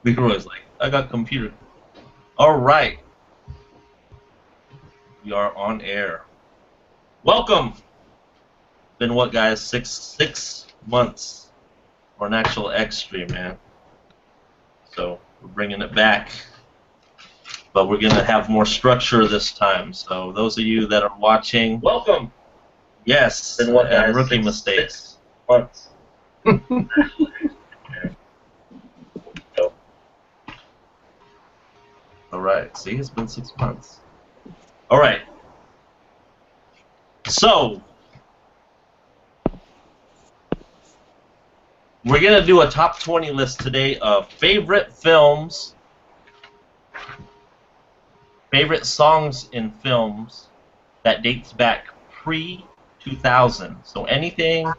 LEEROY's like, I got computer. All right, we are on air. Welcome. Been what, guys? Six months for an actual X stream, man. So we're bringing it back, but we're gonna have more structure this time. So those of you that are watching, welcome. Yes, Been what, guys? and rookie mistakes. 6 months. All right. See, it's been 6 months. All right. So we're gonna do a top 20 list today of favorite films, favorite songs in films that dates back pre-2000. So anything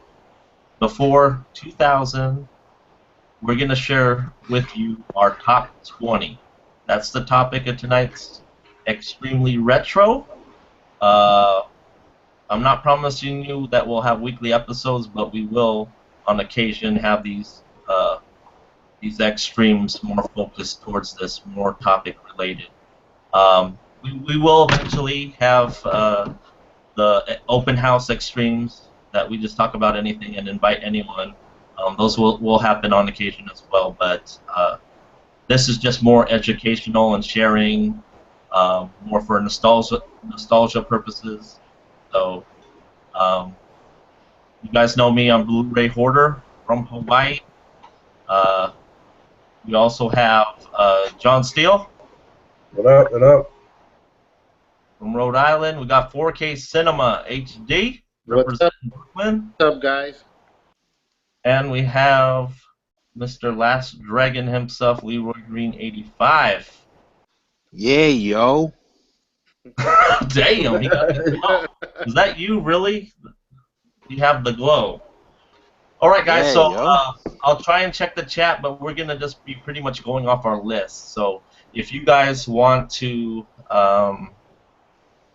before 2000, we're gonna share with you our top 20. That's the topic of tonight's extremely retro. I'm not promising you that we'll have weekly episodes, but we will, on occasion, have these X streams more focused towards this, more topic related. We will eventually have the open house X streams that we just talk about anything and invite anyone. Those will happen on occasion as well, but this is just more educational and sharing, more for nostalgia purposes. So, you guys know me, I'm Blu-ray Hoarder from Hawaii. We also have John Steele. What up? What up? From Rhode Island. We got 4K Cinema HD. What's up? Brooklyn. What's up, guys? And we have Mr. Last Dragon himself, Leroy Green 85. Yeah, yo. Damn, he got the glow. Is that you, really? You have the glow. All right, guys, Yeah, so I'll try and check the chat, but we're going to just be pretty much going off our list. So if you guys want to,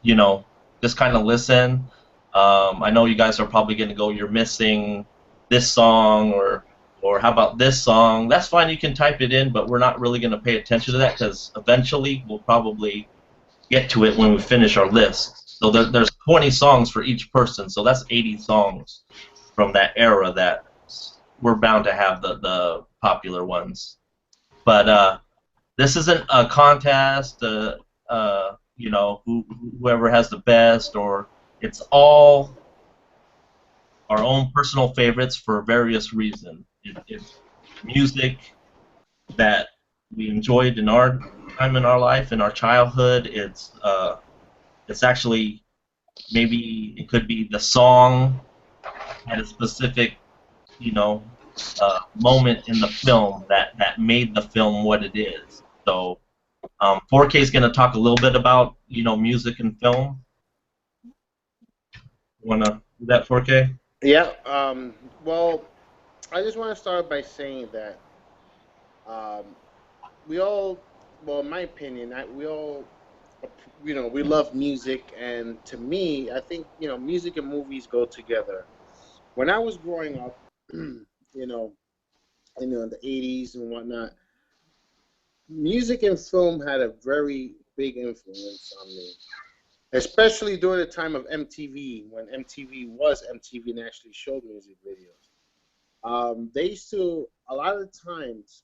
you know, just kind of listen, I know you guys are probably going to go, you're missing this song, or how about this song? That's fine, you can type it in, but we're not really going to pay attention to that because eventually we'll probably get to it when we finish our list. So there's 20 songs for each person, so that's 80 songs from that era that we're bound to have the popular ones. But this isn't a contest, you know, whoever has the best, or it's all our own personal favorites for various reasons. It's music that we enjoyed in our time in our life, in our childhood. It's actually, maybe it could be the song at a specific, you know, moment in the film that made the film what it is. So 4K is going to talk a little bit about, you know, music and film. Want to do that, 4K? Yeah. Well, I just want to start by saying that we all, well, in my opinion, we all, you know, we love music, and to me, I think, you know, music and movies go together. When I was growing up, you know, in the 80s and whatnot, music and film had a very big influence on me, especially during the time of MTV, when MTV was MTV and actually showed music videos. They used to, a lot of the times,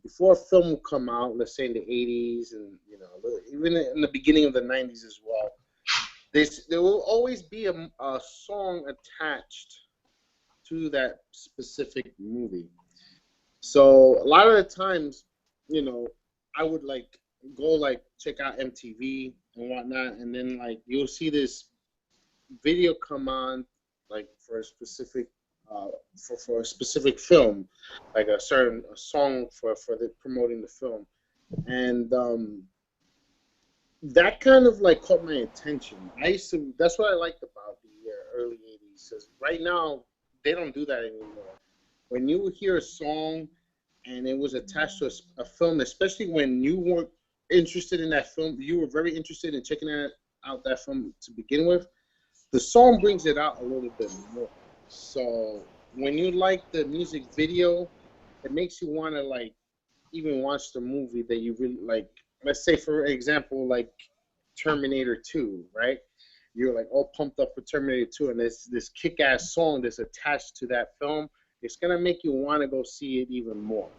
before a film would come out, let's say in the 80s and, you know, even in the beginning of the 90s as well, there will always be a song attached to that specific movie. So a lot of the times, you know, I would like go like check out MTV and whatnot, and then like you'll see this video come on like for a specific for a specific film, like a song for the promoting the film, and that kind of like caught my attention. That's what I liked about the early 80s, because right now they don't do that anymore. When you hear a song and it was attached to a film, especially when you weren't interested in that film, you were very interested in checking out that film to begin with, the song brings it out a little bit more. So when you like the music video, it makes you want to like even watched the movie that you really like. Let's say, for example, like Terminator 2, right? You're like all pumped up for Terminator 2, and there's this kick-ass song that's attached to that film. It's gonna make you want to go see it even more.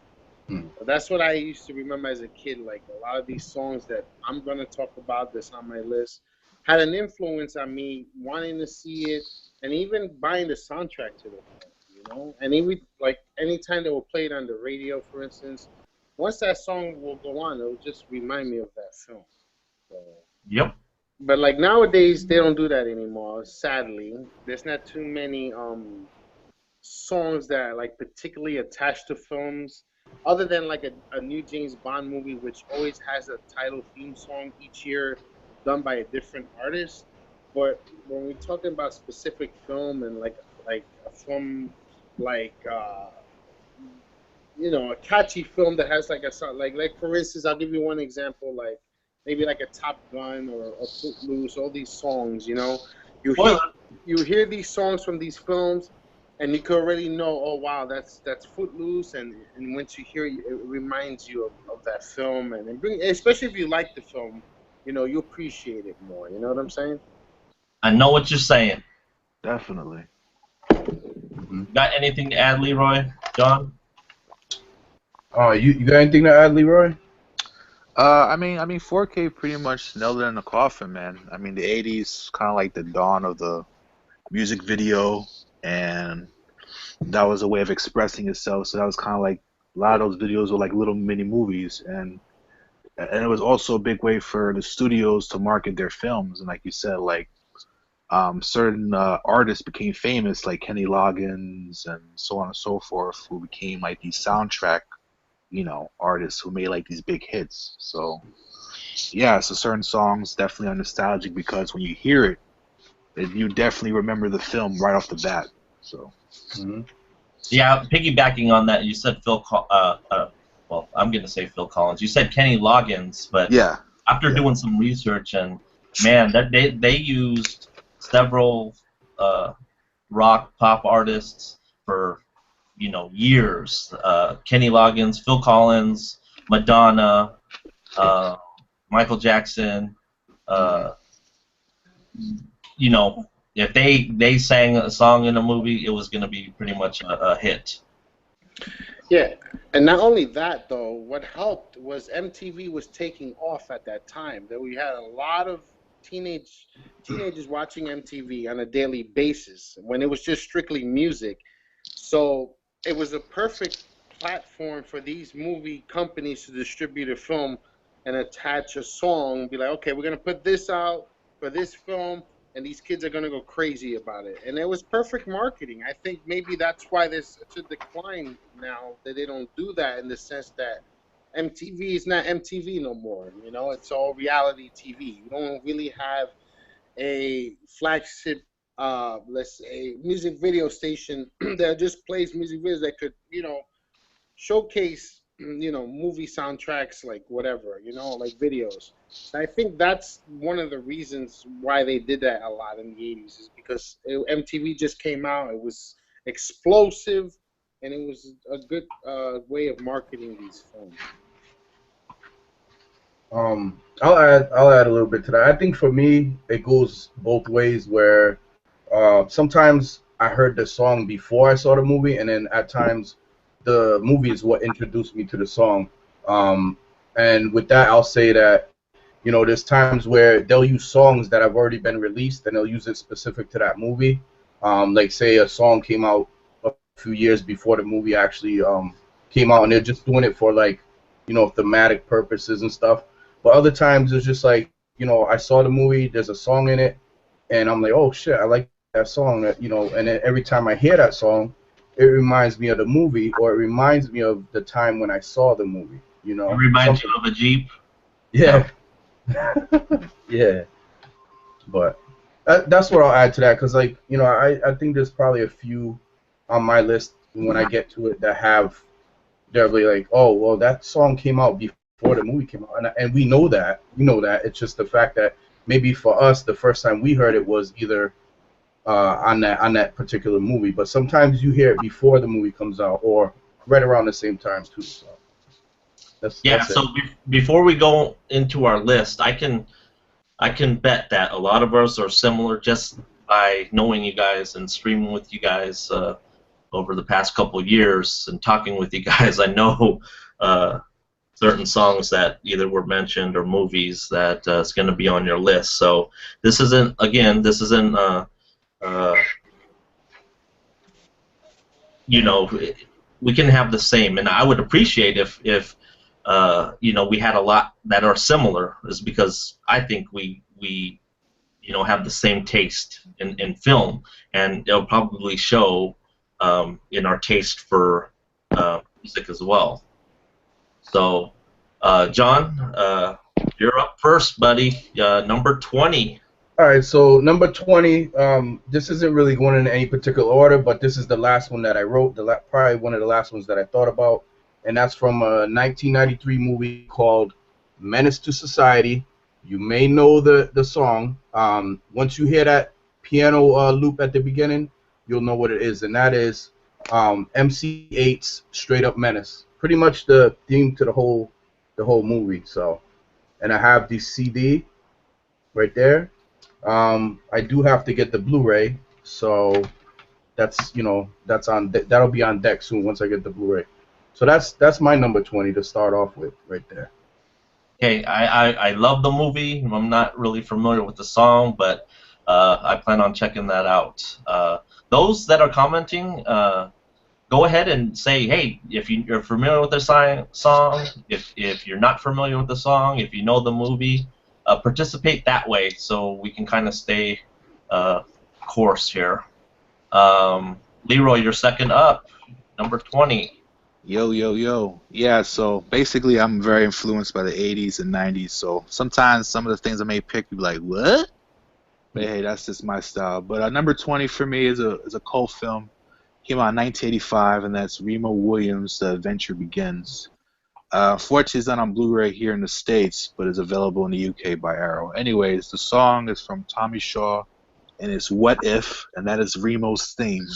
But that's what I used to remember as a kid. Like a lot of these songs that I'm gonna talk about that's on my list had an influence on me wanting to see it, and even buying the soundtrack to the film. You know, and even like anytime they will play it on the radio, for instance, once that song will go on, it'll just remind me of that film. So, Yep. but like nowadays, they don't do that anymore. Sadly, there's not too many songs that are like particularly attached to films, other than like a new James Bond movie, which always has a title theme song each year, done by a different artist. But when we're talking about specific film and like a film like a catchy film that has like a song, like for instance, I'll give you one example, like maybe like a Top Gun or a Footloose. All these songs, you hear Spoiler. you hear these songs from these films, and you can already know, oh wow, that's Footloose, and once you hear it, it reminds you of that film, and especially if you like the film, you appreciate it more. You know what I'm saying? I know what you're saying. Definitely. Got anything to add, Leroy? John? You got anything to add, Leroy? I mean, 4K pretty much nailed it in the coffin, man. I mean, the '80s kind of like the dawn of the music video, and that was a way of expressing itself. So that was kind of like a lot of those videos were like little mini movies, and it was also a big way for the studios to market their films. And like you said, like certain artists became famous, like Kenny Loggins and so on and so forth, who became like these soundtrack, artists who made like these big hits. So yeah, so certain songs definitely are nostalgic because when you hear it, you definitely remember the film right off the bat. So. Yeah, piggybacking on that, you said well, I'm going to say Phil Collins. You said Kenny Loggins, but Yeah. after doing some research, and man, that they used several rock pop artists for years. Kenny Loggins, Phil Collins, Madonna, Michael Jackson. If they sang a song in a movie, it was going to be pretty much a hit. Yeah, and not only that though, what helped was MTV was taking off at that time. That we had a lot of teenagers watching MTV on a daily basis when it was just strictly music. So it was a perfect platform for these movie companies to distribute a film and attach a song. Be like, okay, we're gonna put this out for this film, and these kids are gonna go crazy about it. And it was perfect marketing. I think maybe that's why there's such a decline now, that they don't do that, in the sense that MTV is not MTV no more. It's all reality TV. You don't really have a flagship, let's say, music video station that just plays music videos that could, showcase, movie soundtracks, like whatever, like videos. And I think that's one of the reasons why they did that a lot in the 80s, is because MTV just came out. It was explosive, and it was a good way of marketing these films. I'll add a little bit to that. I think for me, it goes both ways. Where sometimes I heard the song before I saw the movie, and then at times the movie is what introduced me to the song. And with that, I'll say that there's times where they'll use songs that have already been released, and they'll use it specific to that movie. Like say a song came out a few years before the movie actually came out, and they're just doing it for like thematic purposes and stuff. But other times it's just like, I saw the movie, there's a song in it, and I'm like, oh shit, I like that song. And then every time I hear that song, it reminds me of the movie, or it reminds me of the time when I saw the movie. It reminds you of a Jeep. Yeah. Yeah. But that's what I'll add to that, because like, I think there's probably a few on my list when I get to it that they're really like, oh well, that song came out before the movie came out, and we know that. It's just the fact that maybe for us the first time we heard it was either on that particular movie, but sometimes you hear it before the movie comes out, or right around the same time too. So. Yeah. That's it. So before we go into our list, I can bet that a lot of us are similar just by knowing you guys and streaming with you guys over the past couple of years and talking with you guys. I know certain songs that either were mentioned or movies that is going to be on your list. So this isn't, again, this isn't, uh, you know, we can have the same. And I would appreciate if you know, we had a lot that are similar, is because I think we you know, have the same taste in film, and it'll probably show in our taste for music as well. So, John, you're up first, buddy. Number 20. All right, so number 20. This isn't really going in any particular order, but this is the last one that I wrote. Probably one of the last ones that I thought about, and that's from a 1993 movie called Menace to Society. You may know the song. Once you hear that piano loop at the beginning, you'll know what it is, and that is MC8's Straight Up Menace. Pretty much the theme to the whole movie. So, and I have the CD right there. I do have to get the Blu-ray, so that's that'll be on deck soon once I get the Blu-ray. So that's my number 20 to start off with right there. Okay, I love the movie. I'm not really familiar with the song, but I plan on checking that out. Those that are commenting, go ahead and say, hey, if you're familiar with the song, if you're not familiar with the song, if you know the movie, participate that way so we can kind of stay course here. Leroy, you're second up, number 20. Yo, yo, yo. Yeah, so basically I'm very influenced by the 80s and 90s, so sometimes some of the things I may pick, you'd be like, what? But hey, that's just my style. But number 20 for me is a cult film. Came out in 1985, and that's Remo Williams' The Adventure Begins. Fortunately, it's not on Blu-ray here in the States, but is available in the UK by Arrow. Anyways, the song is from Tommy Shaw, and it's What If, and that is Remo's theme.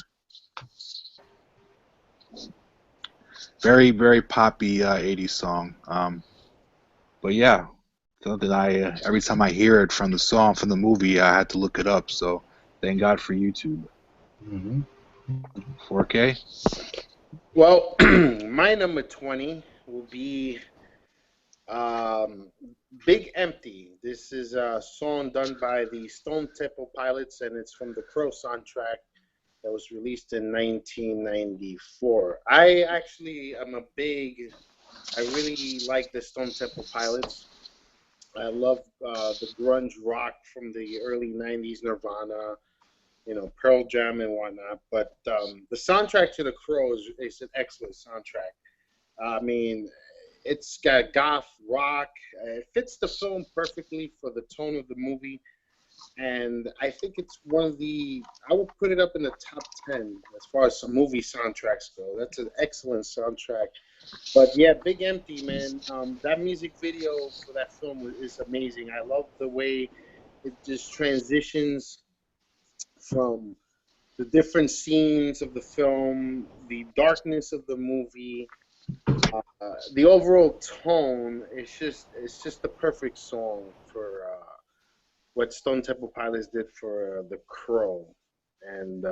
Very, very poppy 80s song. But yeah, something every time I hear it from the song, from the movie, I had to look it up. So thank God for YouTube. 4K? Well, my number 20 will be Big Empty. This is a song done by the Stone Temple Pilots, and it's from the Crow soundtrack that was released in 1994. I actually am I really like the Stone Temple Pilots. I love the grunge rock from the early 90s, Nirvana, Pearl Jam and whatnot. But the soundtrack to The Crow is an excellent soundtrack. I mean, it's got goth rock. It fits the film perfectly for the tone of the movie. And I think it's I would put it up in the top 10 as far as some movie soundtracks go. That's an excellent soundtrack. But yeah, Big Empty, man. That music video for that film is amazing. I love the way it just transitions from the different scenes of the film, the darkness of the movie, the overall tone. It's just the perfect song for what Stone Temple Pilots did for The Crow, and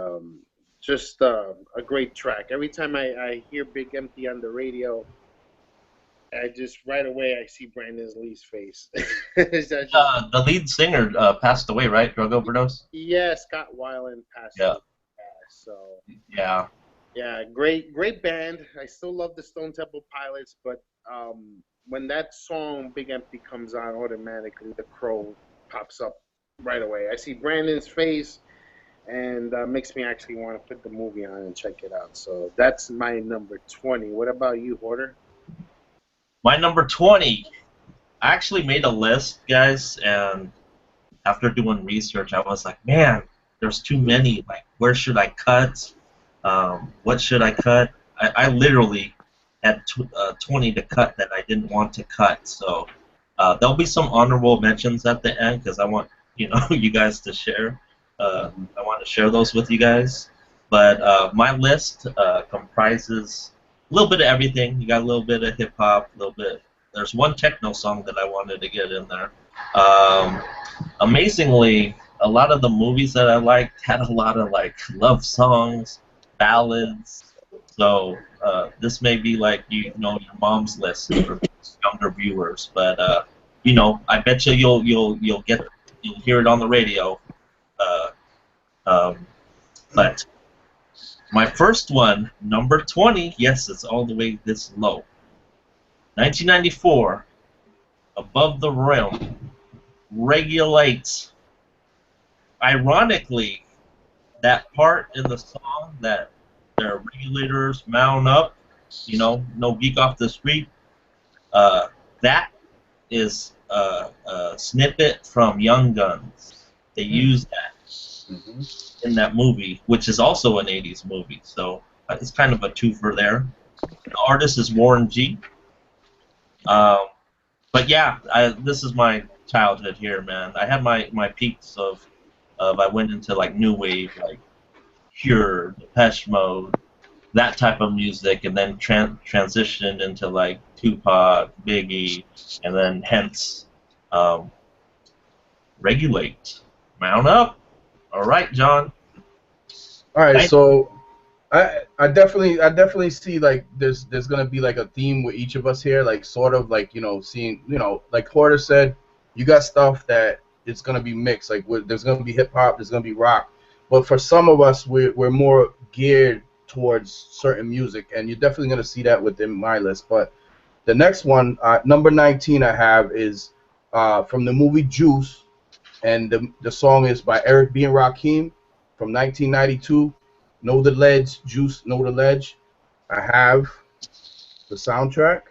just a great track. Every time I hear Big Empty on the radio, I just right away I see Brandon Lee's face. The lead singer passed away, right? Drug overdose? Yeah, Scott Weiland passed away. So yeah, great band. I still love the Stone Temple Pilots, but when that song Big Empty comes on, automatically The Crow pops up right away. I see Brandon's face, and makes me actually want to put the movie on and check it out. So that's my number 20. What about you, Hoarder? My number 20. I actually made a list, guys, and after doing research, I was like, man, there's too many. Like, where should I cut? What should I cut? I literally had 20 to cut that I didn't want to cut. So there'll be some honorable mentions at the end because I want you guys to share. I want to share those with you guys. But my list comprises little bit of everything. You got a little bit of hip hop, a little bit. There's one techno song that I wanted to get in there. Um, Amazingly, a lot of the movies that I liked had a lot of like love songs, ballads. So this may be like your mom's list for younger viewers, but I bet you'll hear it on the radio. Uh, um, but my first one, number 20, yes, it's all the way this low. 1994, Above the Rim, Regulate. Ironically, that part in the song that their regulators mount up, no geek off the street, that is a snippet from Young Guns. They use that Mm-hmm. in that movie, which is also an 80s movie, so it's kind of a twofer there. The artist is Warren G. Um, but yeah, this is my childhood here, man. I had my peaks of I went into like new wave, like Cure, Depeche Mode, that type of music, and then transitioned into like Tupac, Biggie, and then hence um, Regulate, Mount Up. All right, John. All right, Nice. so I definitely see like there's gonna be like a theme with each of us here, like sort of like seeing like Porter said, you got stuff that it's gonna be mixed. Like there's gonna be hip hop, there's gonna be rock, but for some of us we're more geared towards certain music, and you're definitely gonna see that within my list. But the next one, number 19, I have is from the movie Juice, and the song is by Eric B. and Rakim from 1992. Know the Ledge, Juice, Know the Ledge. I have the soundtrack,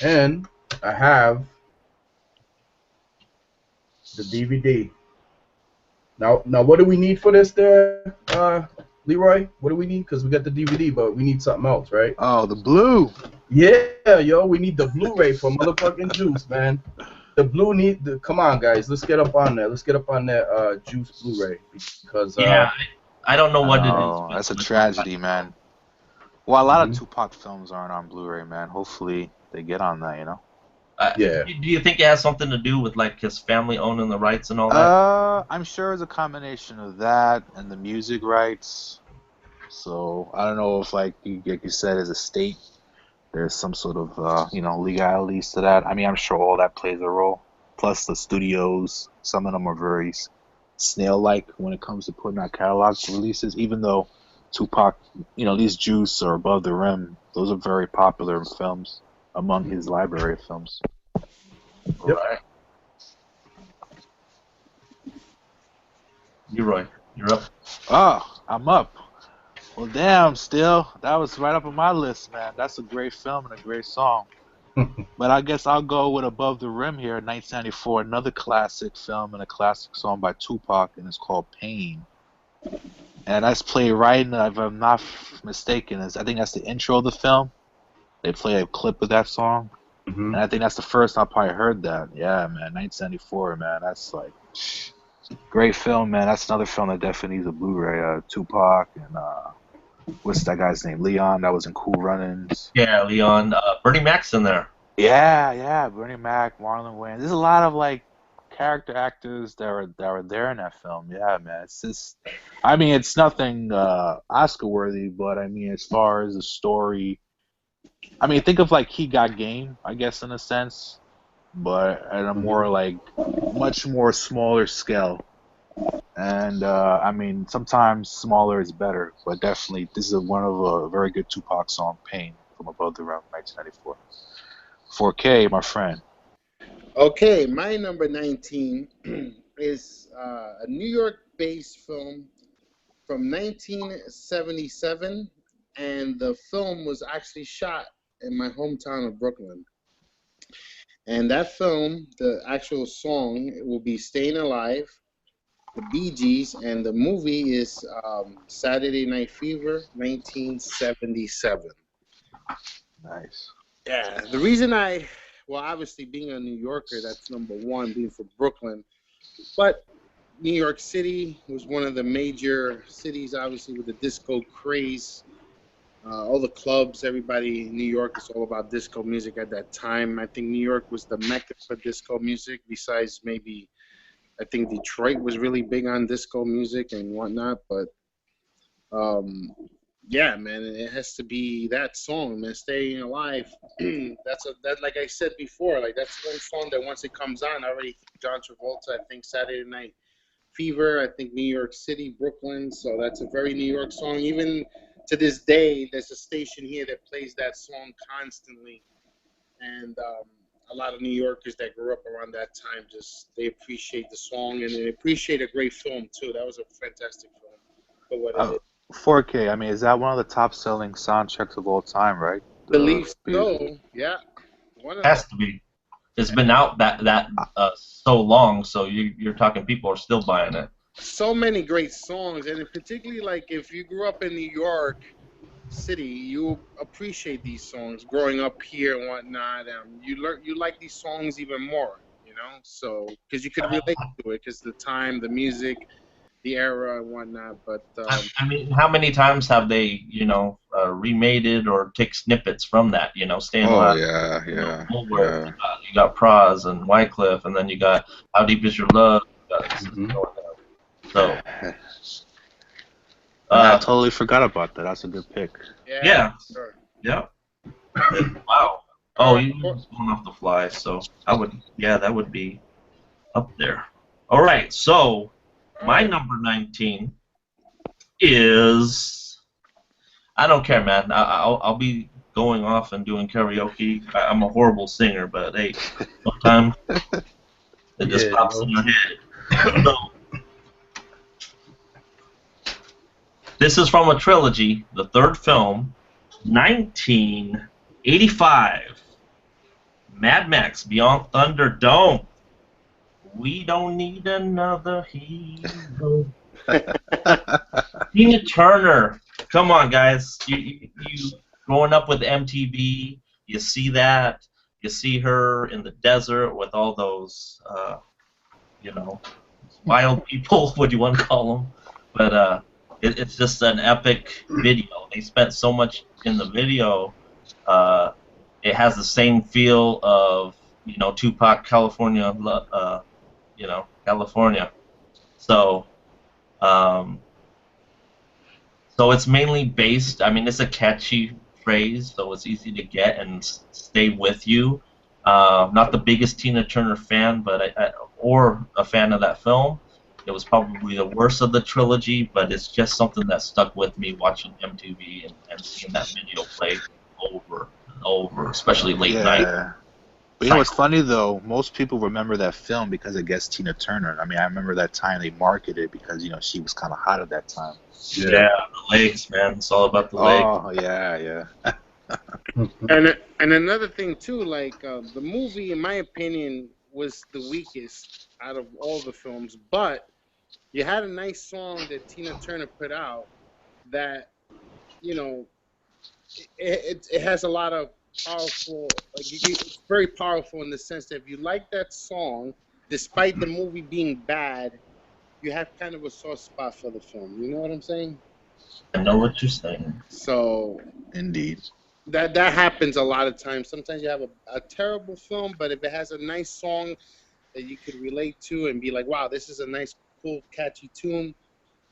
and I have the DVD. Now, what do we need for this there, Leroy? What do we need? Because we got the DVD, but we need something else, right? Oh, the blue. Yeah, yo, we need the Blu-ray for motherfucking Juice, man. The blue come on, guys, let's get up on that. Let's get up on that Juice Blu-ray because Yeah, I don't know what it is. Oh, that's a tragedy, man. Well, a lot of Mhm. Tupac films aren't on Blu-ray, man. Hopefully they get on that. Yeah. Do you think it has something to do with like his family owning the rights and all that? I'm sure it's a combination of that and the music rights. So I don't know if, like you said, as a state, there's some sort of legalities to that. I mean, I'm sure all that plays a role. Plus the studios, some of them are very snail-like when it comes to putting out catalog releases. Even though Tupac, these Juice or Above the Rim, those are very popular films among his library of films. Yep. Right. Leroy, you're up. Oh, I'm up. Well, damn, still, that was right up on my list, man. That's a great film and a great song. But I guess I'll go with Above the Rim here, 1994, another classic film and a classic song by Tupac, and it's called Pain. And that's played right in, if I'm not mistaken, I think that's the intro of the film. They play a clip of that song. Mhm. And I think that's the first time I probably heard that. Yeah, man, 1974, man. That's like great film, man. That's another film that definitely needs a Blu-ray. Tupac and what's that guy's name? Leon. That was in Cool Runnings. Yeah, Leon. Bernie Mac's in there. Yeah. Bernie Mac, Marlon Wayans. There's a lot of like character actors that were there in that film. Yeah, man. It's just, I mean, it's nothing Oscar worthy, but I mean, as far as the story, I mean, think of like He Got Game, I guess, in a sense, but at a more like much more smaller scale. And I mean, sometimes smaller is better, but definitely this is one of a very good Tupac song, "Pain" from Above the Rim, 1994. 4K, my friend. Okay, my number 19 is a New York-based film from 1977, and the film was actually shot in my hometown of Brooklyn. And that film, the actual song, will be "Staying Alive," the Bee Gees, and the movie is Saturday Night Fever, 1977. Nice. Yeah, the reason well, obviously being a New Yorker, that's number one, being from Brooklyn. But New York City was one of the major cities, obviously, with the disco craze. All the clubs, everybody in New York is all about disco music at that time. I think New York was the mecca for disco music. Besides, maybe I think Detroit was really big on disco music and whatnot. But um, yeah, man, it has to be that song, man. Staying Alive. That like I said before, like that's one song that once it comes on, I already think John Travolta. I think Saturday Night Fever. I think New York City, Brooklyn. So that's a very New York song. Even to this day, there's a station here that plays that song constantly, and a lot of New Yorkers that grew up around that time just they appreciate the song and they appreciate a great film too. That was a fantastic film for what it Uh, is. 4K. I mean, is that one of the top-selling soundtracks of all time, right? The Believe so, yeah. One of them. Has to be. It's been out so long, so you're talking people are still buying it. So many great songs, and particularly like if you grew up in New York City, you appreciate these songs. Growing up here and whatnot, you like these songs even more, you know. So because you could relate to it, because the time, the music, the era, and whatnot. But I mean, how many times have they, remade it or take snippets from that? Staying Oh Alive. yeah, yeah, Woolworth. yeah. You got Praz and Wycliffe, and then you got How Deep Is Your Love. You got Mhm. So, I totally forgot about that. That's a good pick. yeah, sure. yeah. Wow. Oh, you going off the fly, so that would be up there. All right, so my number 19 is, I don't care, man. I'll be going off and doing karaoke. I'm a horrible singer, but hey, sometimes it just pops in your head. So, this is from a trilogy, the third film, 1985. Mad Max Beyond Thunderdome. We don't need another hero. Tina Turner. Come on, guys. You growing up with MTV, you see that. You see her in the desert with all those, wild people, what do you want to call them? But it's just an epic video. They spent so much in the video. It has the same feel of, Tupac, California, California. So, um, so it's mainly based. I mean, it's a catchy phrase, so it's easy to get and stay with you. Not the biggest Tina Turner fan, but or a fan of that film. It was probably the worst of the trilogy, but it's just something that stuck with me watching MTV and seeing that video play over and over, especially late night. Yeah. But you know what's funny though? Most people remember that film because it gets Tina Turner. I mean, I remember that time they marketed it because she was kind of hot at that time. Yeah, the legs, man. It's all about the legs. Oh yeah, yeah. And another thing too, like the movie, in my opinion, was the weakest out of all the films. But you had a nice song that Tina Turner put out that, it has a lot of powerful. It's very powerful in the sense that if you like that song, despite the movie being bad, you have kind of a soft spot for the film. You know what I'm saying? I know what you're saying. So Indeed. that happens a lot of times. Sometimes you have a terrible film, but if it has a nice song that you could relate to and be like, wow, this is a nice, cool, catchy tune,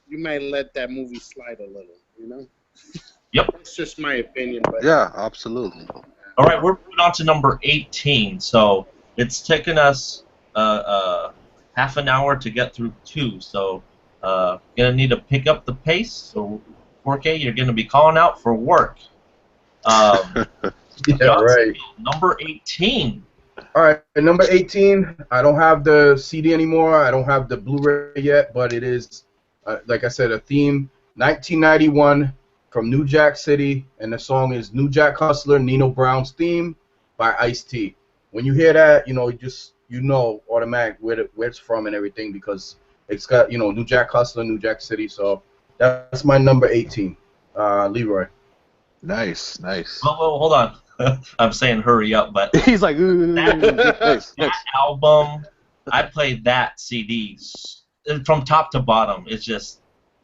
you might let that movie slide a little, Yep. It's just my opinion. But Yeah, absolutely. All right, we're moving on to number 18. So it's taken us half an hour to get through 2. So gonna need to pick up the pace. So 4K, you're gonna be calling out for work. Yeah, Johnson, right. number 18. All right, number 18. I don't have the CD anymore. I don't have the Blu-ray yet, but it is, like I said, a theme. 1991 from New Jack City, and the song is New Jack Hustler, Nino Brown's Theme by Ice-T. When you hear that, you know automatic where it's from and everything because it's got, New Jack Hustler, New Jack City. So that's my number 18, Leroy. Nice, nice. Well, hold on. I'm saying hurry up, but He's like, that album, I played that CD from top to bottom. It's just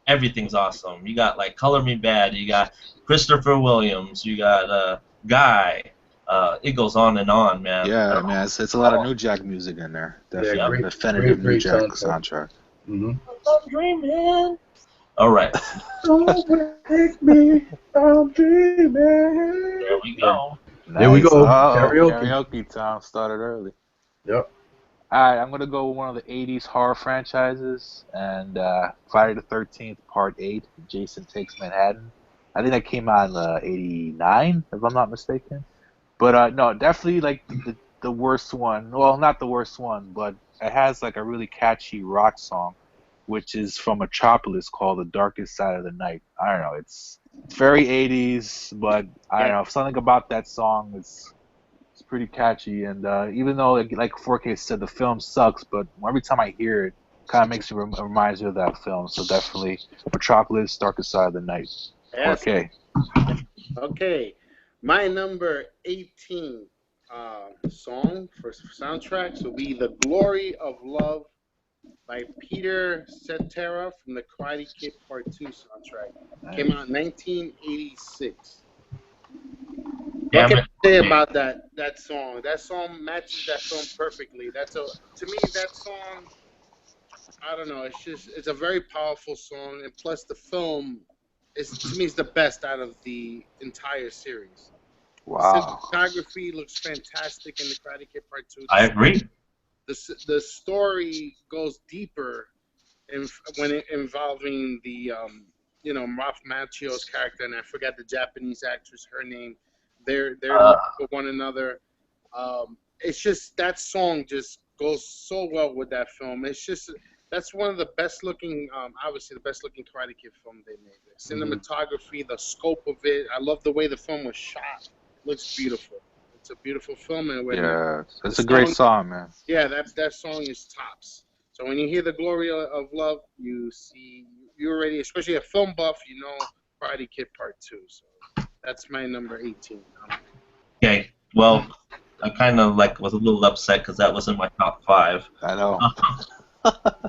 everything's awesome. You got like Color Me Bad. You got Christopher Williams. You got Guy. It goes on and on, man. Yeah, man, it's a lot of New Jack music in there. Yeah, Definitely great, definitive New great Jack soundtrack. soundtrack. Mm-hmm. I'm dreaming. All right. Don't wake me, I'm dreaming. There we go. There we Nice. go. Uh-oh, Karaoke. karaoke time started early. Yep. Alright, I'm gonna go with one of the 80s horror franchises, and Friday the 13th Part 8, Jason Takes Manhattan. I think that came out in '89, if I'm not mistaken. But no, definitely like the worst one. Well, not the worst one, but it has like a really catchy rock song, which is from Metropolis called "The Darkest Side of the Night." I don't know, it's very 80s, but I don't know, something about that song is it's pretty catchy. And even though like 4K said, the film sucks, but every time I hear it, kind of makes me reminds me of that film. So definitely Metropolis, Darkest Side of the Night. Yes. 4K. Okay. My number 18 song for soundtracks will be "The Glory of Love" by Peter Cetera from the Karate Kid Part 2 soundtrack. Nice. Came out in 1986. Damn What can it. I say about that song? That song matches that film perfectly. To me, that song, I don't know. It's a very powerful song, and plus the film to me is the best out of the entire series. Wow. Cinematography looks fantastic in the Karate Kid Part 2. I agree. The story goes deeper involving the Ralph Macchio's character, and I forgot the Japanese actress, her name. They're for one another. It's just that song just goes so well with that film. It's just that's one of the best looking, obviously the best looking Karate Kid film they made. The cinematography, the scope of it. I love the way the film was shot. It looks beautiful. It's a beautiful film, and Yeah, it's a great song, man. Yeah, that song is tops. So when you hear "The Glory of Love," you already, especially a film buff, you know Karate Kid Part 2. So that's my number 18. Okay. Well, I kind of was a little upset because that was in my top 5. I know.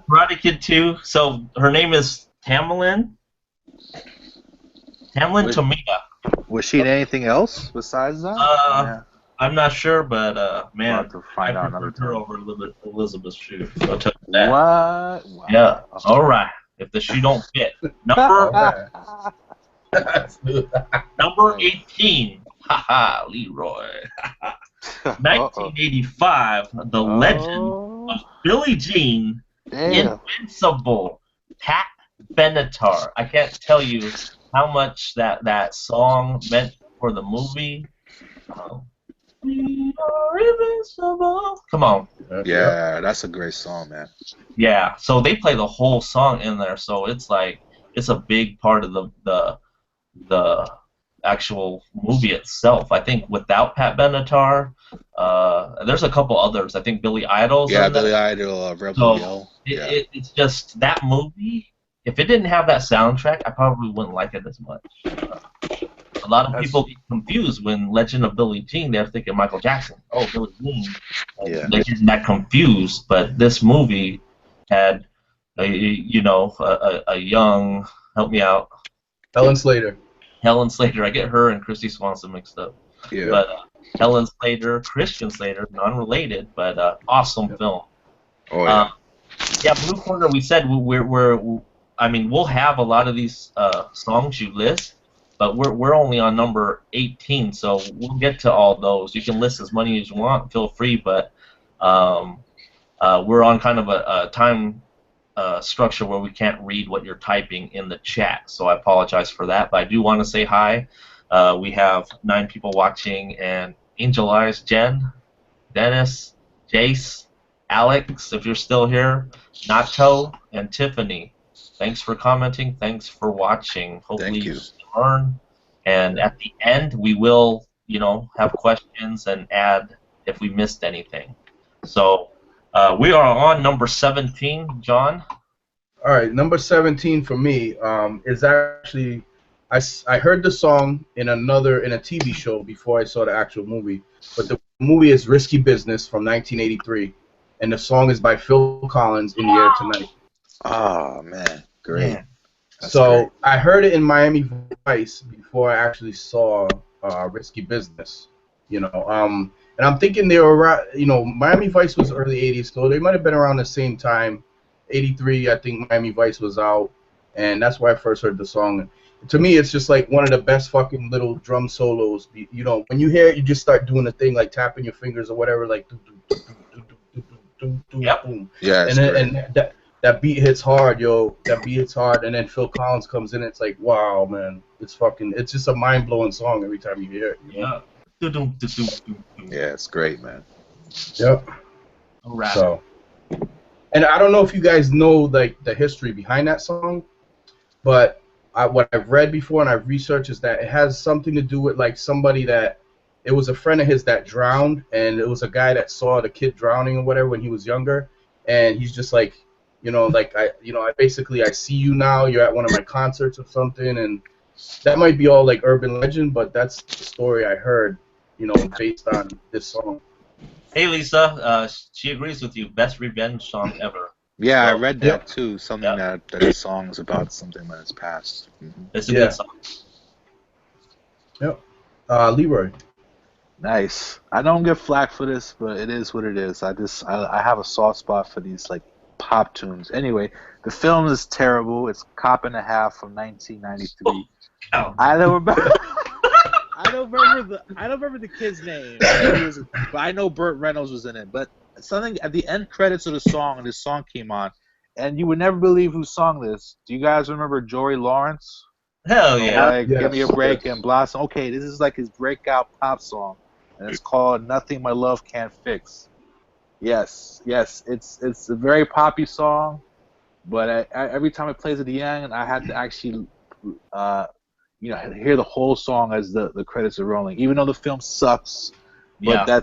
Karate Kid 2. So her name is Tamlin Tomita. Was she in anything else besides that? I'm not sure, but man, We'll have to find out another her time. over Elizabeth Shue. So I'll tell you that. What? Wow. Yeah. All right. If the shoe don't fit, number 18. Haha, Leroy. 1985. The Legend of Billie Jean. Damn. Invincible. Pat Benatar. I can't tell you how much that song meant for the movie. We are invincible. Come on. Yeah, that's a great song, man. Yeah, so they play the whole song in there, so it's a big part of the actual movie itself. I think without Pat Benatar, there's a couple others. I think Billy Idol's in Billy there. Idol, Rebel Yell. It's just that movie. If it didn't have that soundtrack, I probably wouldn't like it as much. A lot of people get confused when Legend of Billie Jean. They're thinking Michael Jackson. Oh, Billie Jean. Yeah. They get that confused. But this movie had, a young. Help me out. Helen Slater. Helen Slater. I get her and Christy Swanson mixed up. Yeah. But Helen Slater, Christian Slater, non-related, but awesome film. Oh yeah. Yeah, Blue Corner. We said we'll have a lot of these songs you list. But we're only on number 18, so we'll get to all those. You can list as many as you want. Feel free, but we're on kind of a time structure where we can't read what you're typing in the chat. So I apologize for that. But I do want to say hi. We have 9 people watching, and Angel Eyes, Jen, Dennis, Jace, Alex, if you're still here, Nato, and Tiffany. Thanks for commenting. Thanks for watching. Hopefully Thank you. Learn. And at the end, we will, have questions and add if we missed anything. So we are on number 17, John. All right, number 17 for me is actually I heard the song in a TV show before I saw the actual movie. But the movie is Risky Business from 1983, and the song is by Phil Collins, In the Air Tonight. Oh man, great. Man. That's So great. I heard it in Miami Vice before I actually saw Risky Business. And I'm thinking they were around. Miami Vice was early '80s, so they might have been around the same time. '83, I think Miami Vice was out, and that's where I first heard the song. To me, it's just like one of the best fucking little drum solos. When you hear it, you just start doing the thing like tapping your fingers or whatever, like do do do do do do do do Yep. boom. Yeah, it's And great. that beat hits hard, yo. That beat hits hard, and then Phil Collins comes in. It's like, wow, man. It's just a mind blowing song every time you hear it. Yeah. Doo-dum, doo-dum, doo-dum. Yeah, it's great, man. Yep. All right. So, and I don't know if you guys know like the history behind that song, but what I've read before and I've researched is that it has something to do with like somebody that it was a friend of his that drowned, and it was a guy that saw the kid drowning or whatever when he was younger, and he's just like, I see you now. You're at one of my concerts or something, and that might be all like urban legend, but that's the story I heard, based on this song. Hey, Lisa. She agrees with you. Best revenge song ever. Yeah, I So, read that Yep. too. Something that the song is about something that has passed. it's a Yeah. good song. Yep. Leroy. Nice. I don't get flack for this, but it is what it is. I have a soft spot for these like pop tunes. Anyway, the film is terrible. It's Cop and a Half from 1993. Oh. I don't remember. I don't remember the kid's name. But I know Burt Reynolds was in it. But something at the end credits of the song, and this song came on, and you would never believe who sung this. Do you guys remember Joey Lawrence? Hell yeah. Like, Yes, Give Me a Break yes. and Blossom. Okay, this is like his breakout pop song, and it's called Nothing My Love Can't Fix. Yes, it's a very poppy song, but every time it plays at the end, I had to actually, hear the whole song as the credits are rolling. Even though the film sucks, but Yeah.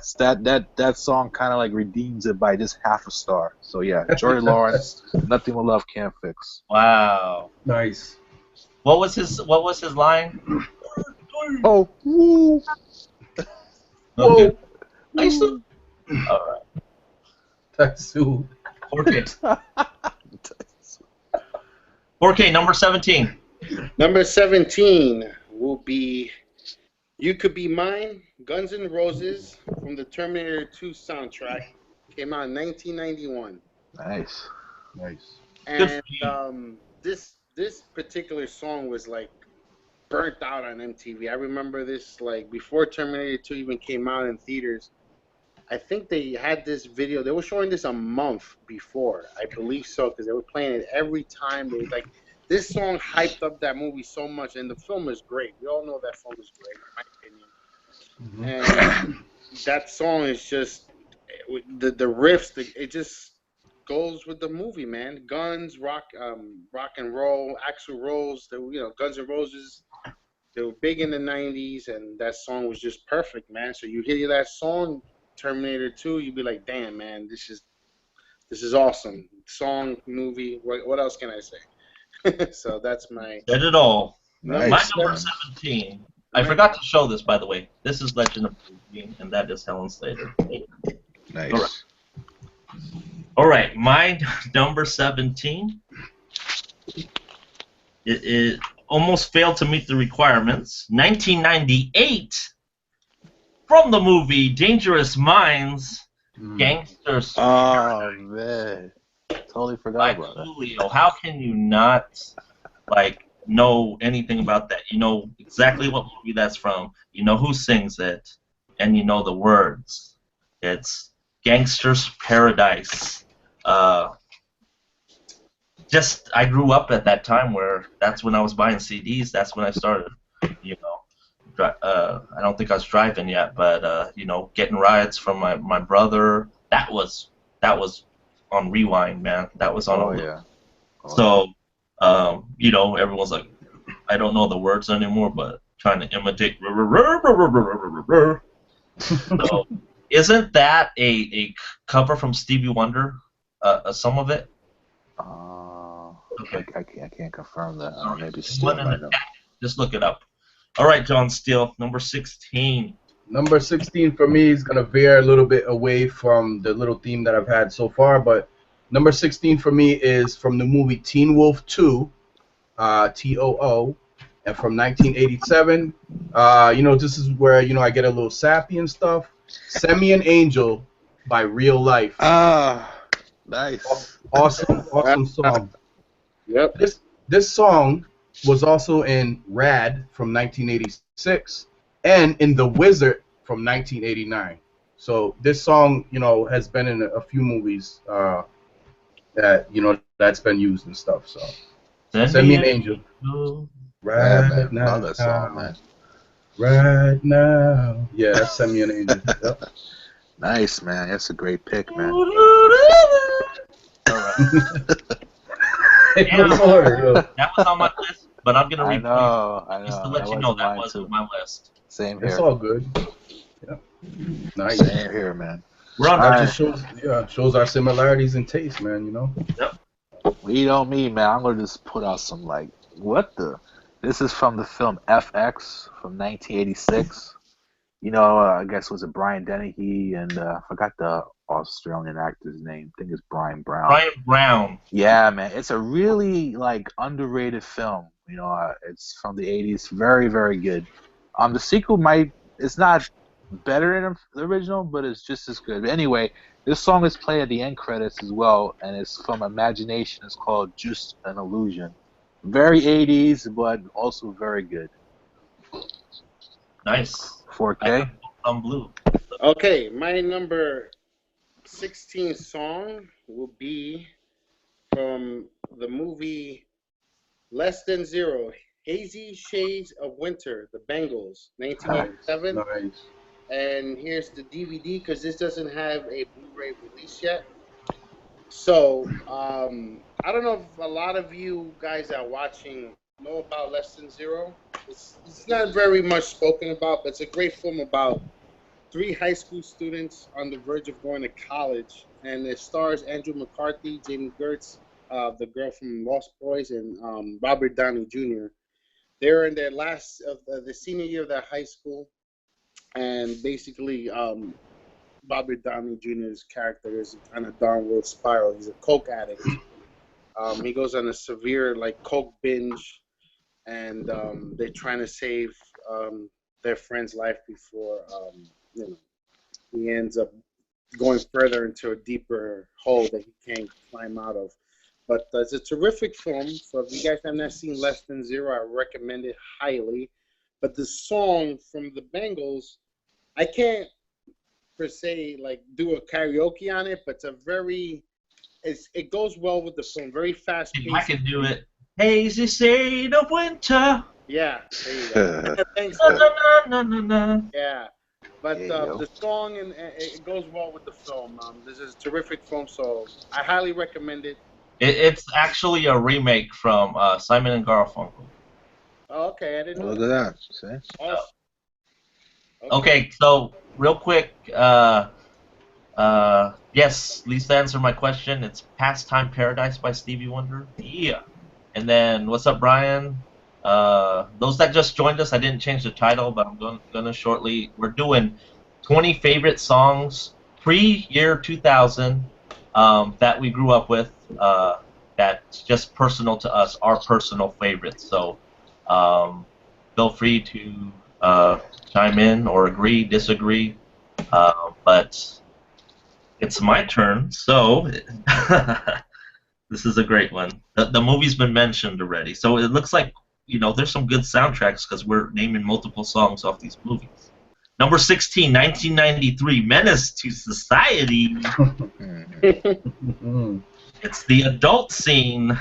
that song kind of like redeems it by just half a star. So yeah, Joey Lawrence, Nothing My Love Can't Fix. Wow. Nice. What was his line? Oh, woo. Okay. Lisa. All right. Tatsu. 4K. 4K, number 17. Number 17 will be You Could Be Mine, Guns N' Roses from the Terminator 2 soundtrack. Came out in 1991. Nice. Nice. Good And this particular song was like burnt out on MTV. I remember this like before Terminator 2 even came out in theaters. I think they had this video. They were showing this a month before, I believe so, because they were playing it every time. They like this song hyped up that movie so much, and the film is great. We all know that film is great, in my opinion. And that song is just the riffs. It just goes with the movie, man. Guns, rock and roll, Axl Rose. Guns N' Roses. They were big in the '90s, and that song was just perfect, man. So you hear that song, Terminator 2, you'd be like, damn, man, this is awesome. Song, movie, what else can I say? So that's my... Said it all. Nice. My number 17. I forgot to show this, by the way. This is Legend of Green, and that is Helen Slater. Nice. All right, my number 17. It almost failed to meet the requirements. 1998, from the movie Dangerous Minds, Gangsters. Oh man, totally forgot about that. Julio. How can you not know anything about that? You know exactly what movie that's from. You know who sings it, and you know the words. It's Gangster's Paradise. I grew up at that time where that's when I was buying CDs. That's when I started, I don't think I was driving yet, but getting rides from my brother. That was on rewind, man. That was on. Oh yeah. So, everyone's like, I don't know the words anymore, but trying to imitate. So, isn't that a cover from Stevie Wonder? Some of it. Okay. I can't confirm that. Maybe Just Steele might know. Just look it up. All right, John Steele, number 16. Number 16 for me is gonna veer a little bit away from the little theme that I've had so far, but number 16 for me is from the movie Teen Wolf 2. TOO. And from 1987, this is where, I get a little sappy and stuff. Send Me an Angel by Real Life. Ah, nice. Awesome song. Yep. This song was also in Rad from 1986 and in The Wizard from 1989. So this song, has been in a few movies that's been used and stuff. So Send Me an Angel. Yeah, Right man. now. Love that song, man. Right now. Yeah, that's Send Me an Angel. Yep. Nice, man. That's a great pick, man. That was on my list, but I'm gonna read just to let you know that was on my list. Same here. It's all good. Yeah. Nice. Same here, man. We're on That just shows our similarities in taste, man. Yep. Well, you know me, man. I'm gonna just put out some what the. This is from the film FX from 1986. I guess was it Brian Dennehy and I forgot the Australian actor's name. I think it's Brian Brown. Brian Brown. Yeah, man. It's a really underrated film. It's from the 80s. Very, very good. The sequel it's not better than the original, but it's just as good. But anyway, this song is played at the end credits as well, and it's from Imagination. It's called Just an Illusion. Very 80s, but also very good. Nice. 4K. On blue. Okay, my number 16 song will be from the movie Less Than Zero, Hazy Shades of Winter, The Bengals, 1987. Nice. And here's the DVD because this doesn't have a Blu-ray release yet. So, I don't know if a lot of you guys that are watching know about Less Than Zero. It's not very much spoken about, but it's a great film about 3 high school students on the verge of going to college. And it stars Andrew McCarthy, Jamie Gertz, the girl from Lost Boys, and Robert Downey Jr. They're in their last of the senior year of their high school. And basically, Robert Downey Jr.'s character is on a downward spiral. He's a coke addict. He goes on a severe coke binge, and they're trying to save their friend's life before he ends up going further into a deeper hole that he can't climb out of. But it's a terrific film. So if you guys have not seen Less Than Zero, I recommend it highly. But the song from the Bengals, I can't per se do a karaoke on it, but it goes well with the film. Very fast paced. I can do it. Hazy shade of winter. Yeah, there you go. Thanks. Yeah, but the song and it goes well with the film. This is a terrific film, so I highly recommend it. It's actually a remake from Simon and Garfunkel. Oh, okay, I didn't know. Look at that. See? Awesome. Okay, so real quick, yes, Lisa answered my question. It's Pastime Paradise by Stevie Wonder. Yeah. And then, what's up, Brian? Those that just joined us, I didn't change the title, but I'm gonna shortly. We're doing 20 favorite songs pre-year 2000 that we grew up with. That's just personal to us, our personal favorites. So feel free to chime in or agree, disagree. But it's my turn, so this is a great one. The movie's been mentioned already, so it looks like there's some good soundtracks because we're naming multiple songs off these movies. Number 16, 1993, Menace to Society. It's the adult scene.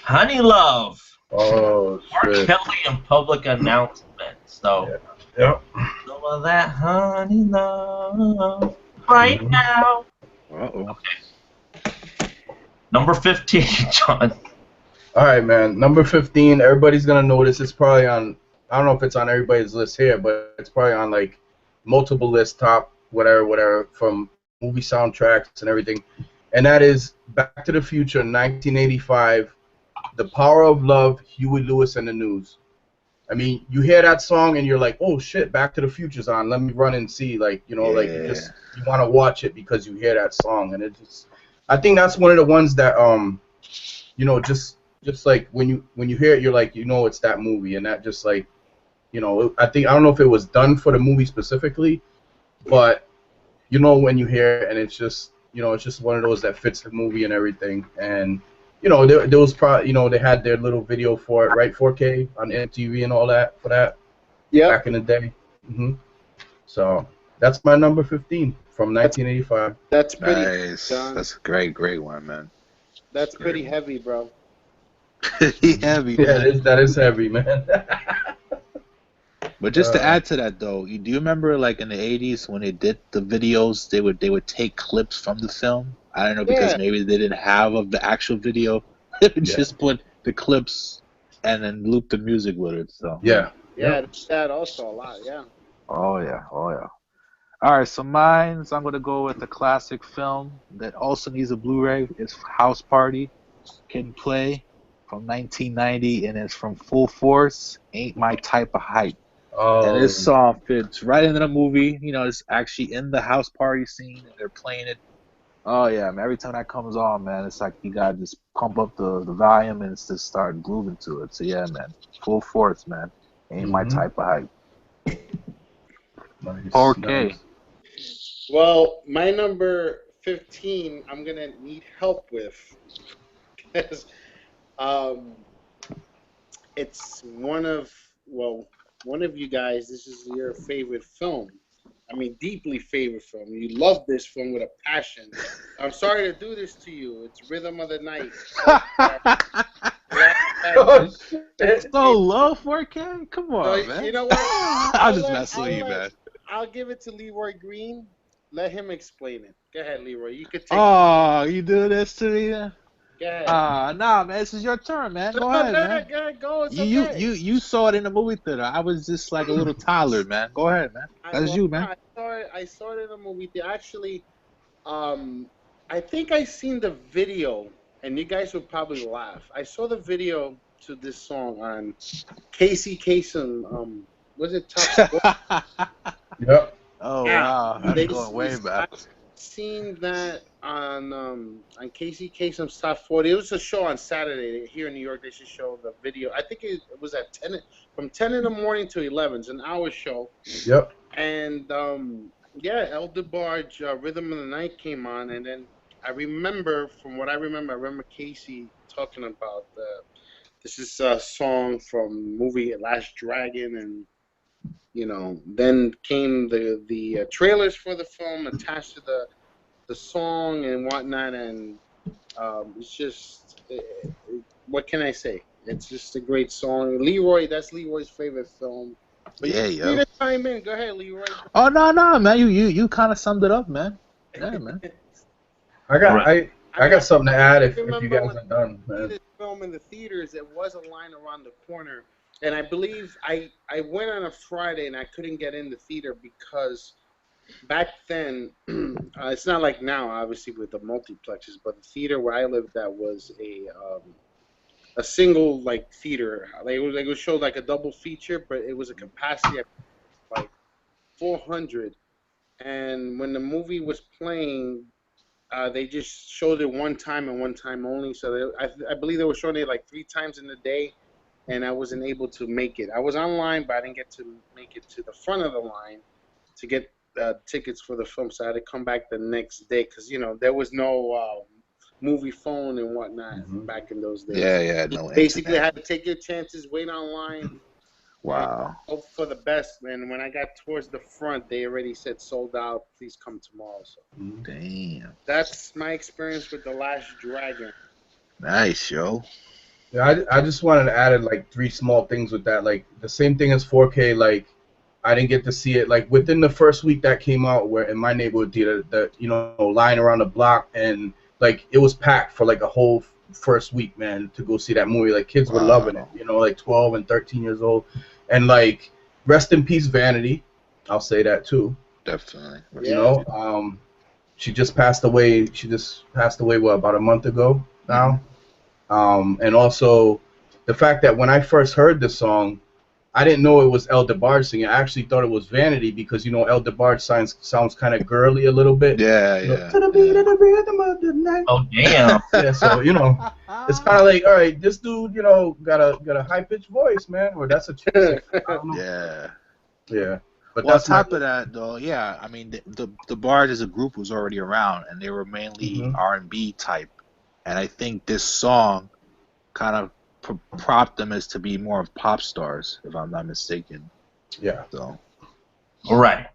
Honey Love. Oh, shit. R. Kelly and Public Announcement. So, Yep. some of that honey love right now. Uh-oh. Okay. Number 15, John. All right, man. Number 15. Everybody's gonna know this. It's probably on. I don't know if it's on everybody's list here, but it's probably on multiple lists, top whatever from movie soundtracks and everything. And that is Back to the Future, 1985. The Power of Love, Huey Lewis and the News. I mean, you hear that song and you're like, oh shit, Back to the Future's on. Let me run and see. You want to watch it because you hear that song, and I think that's one of the ones that just just like when you hear it, you're like, you know, it's that movie, and that just like, you know, I don't know if it was done for the movie specifically, but you know when you hear it, and it's just, you know, it's just one of those that fits the movie and everything. And you know, there was probably, you know, they had their little video for it, right? 4K on MTV and all that for that Yep. back in the day. So that's my number 15 from 1985. That's pretty Nice. John. That's a great one, man. That's Great pretty one. heavy, bro. Pretty heavy, Yeah, man. that is heavy, man. But just to add to that, though, do you remember like in the '80s when they did the videos, they would take clips from the film? I don't know, because Yeah. maybe they didn't have of the actual video. They would Yeah. just put the clips and then loop the music with it. So Yeah. Yeah, that also a lot. Yeah. Oh yeah. All right, so mine's, I'm gonna go with a classic film that also needs a Blu-ray. It's House Party, Kid and Play, from 1990, and it's from Full Force. Ain't My Type of Hype. And this song fits right into the movie. You know, it's actually in the house party scene, and they're playing it. Oh yeah, man! Every time that comes on, man, it's like you gotta just pump up the volume and just start grooving to it. So yeah, man, Full Force, man. Ain't my type of hype. Nice, Okay. nice. Well, my number 15, I'm gonna need help with, because it's one of you guys. This is your favorite film. I mean, deeply favorite film. You love this film with a passion. I'm sorry to do this to you. It's Rhythm of the Night. So low 4K? Come on, man. You know what? I'll just mess with you, man. I'll give it to Leroy Green. Let him explain it. Go ahead, Leroy. You could take Oh, you do this to me, man? Go ahead. Nah, man. This is your turn, man. Go ahead, man. Go ahead, go. It's You okay. you saw it in the movie theater. I was just like a little toddler, man. Go ahead, man. That's you, man. I saw it in the movie theater. Actually, I think I seen the video, and you guys would probably laugh. I saw the video to this song on Casey Kasem. Was it Top Sport? Yep. Oh wow, that's going way back. I've seen that on Casey Kasem's Top 40. It was a show on Saturday here in New York. They should show the video. I think it was at 10, from 10 in the morning to 11. It's an hour show. Yep. And yeah, El DeBarge, Rhythm of the Night came on, and then I remember Casey talking about this is a song from movie Last Dragon, and you know, then came the trailers for the film attached to the song and whatnot, and it's just what can I say? It's just a great song. Leroy, that's Leroy's favorite film. But yeah, you need to chime in. Go ahead, Leroy. Oh no, man, you kind of summed it up, man. Yeah, man. I got something to add if you guys are done. Man. This film in the theaters, it was a line around the corner. And I believe I went on a Friday and I couldn't get in the theater because back then, it's not like now, obviously, with the multiplexes, but the theater where I lived at was a single like theater. It was showed like a double feature, but it was a capacity of like 400. And when the movie was playing, they just showed it one time and one time only. So I believe they were showing it like 3 times in the day. And I wasn't able to make it. I was online, but I didn't get to make it to the front of the line to get tickets for the film. So I had to come back the next day because, you know, there was no movie phone and whatnot back in those days. Yeah, no. You basically had to take your chances, wait online. Wow. Hope for the best. And when I got towards the front, they already said sold out. Please come tomorrow. So damn. that's my experience with The Last Dragon. Nice, yo. Yeah, I just wanted to add like 3 small things with that. Like the same thing as 4K. Like I didn't get to see it like within the first week that came out. Where in my neighborhood theater, the you know line around the block, and like it was packed for like a whole first week, man, to go see that movie. Like kids were loving it. You know, like 12 and 13 years old, and like rest in peace, Vanity. I'll say that too. Definitely. You know, she just passed away. What, about a month ago now. And also the fact that when I first heard this song, I didn't know it was El DeBarge singing. I actually thought it was Vanity because you know El DeBarge sounds kind of girly a little bit. Yeah, You know, yeah. to the beat of the rhythm of the night. Oh damn! Yeah, so you know, it's kind of like, all right, this dude, you know, got a high pitched voice, man, or that's a chick. I don't know. Yeah. Yeah, but Well, on that's my. top of that, though, yeah, I mean, the Barge as a group was already around, and they were mainly Mhm. R&B type, and I think this song kind of propped them as to be more of pop stars, if I'm not mistaken. Yeah. So, All right,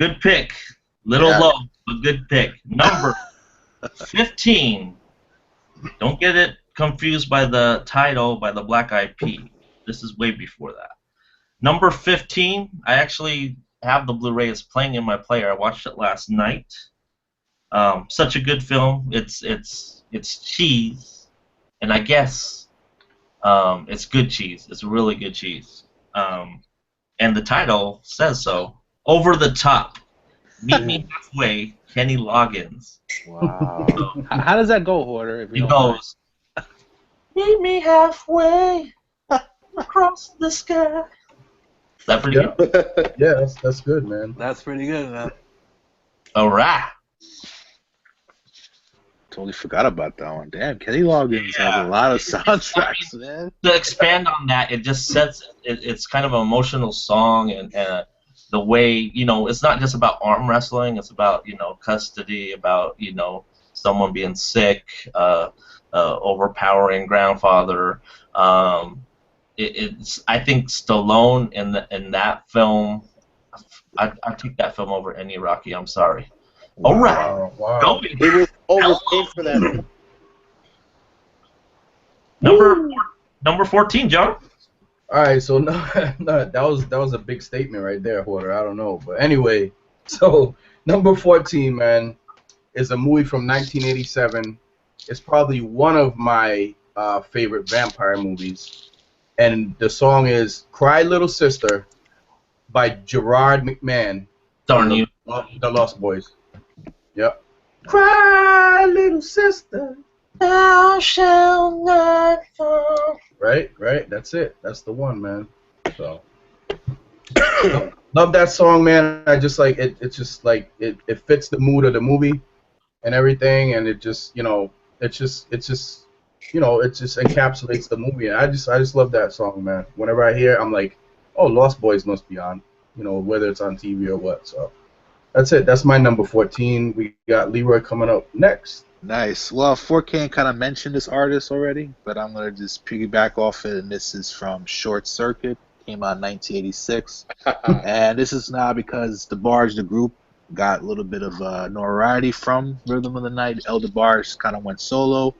good pick. Little Yeah. low, but good pick. Number 15. Don't get it confused by the title by the Black Eyed Peas. This is way before that. Number 15. I actually have the Blu-ray. It's playing in my player. I watched it last night. Such a good film. It's cheese, and I guess it's good cheese. It's really good cheese. And the title says so. Over the Top. Meet Me Halfway. Kenny Loggins. wow. How does that go, Hoarder? If you He don't mind? goes, meet me halfway across the sky. Is that pretty Yeah. good? Yeah, that's good, man. That's pretty good, man. All right. Totally forgot about that one. Damn, Kenny Loggins has a lot of soundtracks, man. To expand on that, it just sets it's kind of an emotional song, and the way, you know, it's not just about arm wrestling. It's about, you know, custody, about, you know, someone being sick, overpowering grandfather. It's I think Stallone in that film. I take that film over any Rocky. I'm sorry. All right. Wow. Go. He was overpaid for that. Number 14, John. All right, so no, that was a big statement right there, Hoarder. I don't know, but anyway, so number 14, man, is a movie from 1987. It's probably one of my favorite vampire movies, and the song is "Cry Little Sister" by Gerard McMahon. Darn you. The Lost Boys. Yep. Cry, little sister, thou shalt not fall. Right. That's it. That's the one, man. So, love that song, man. I just like it. It's just like it fits the mood of the movie and everything, and it just, you know, it just encapsulates the movie. And I just love that song, man. Whenever I hear it, I'm like, oh, Lost Boys must be on. You know, whether it's on TV or what. So. That's it. That's my number 14. We got Leroy coming up next. Nice. Well, 4K kind of mentioned this artist already, but I'm going to just piggyback off it, and this is from Short Circuit. Came out in 1986. And this is now because the Barge, the group, got a little bit of notoriety from Rhythm of the Night. El DeBarge kind of went solo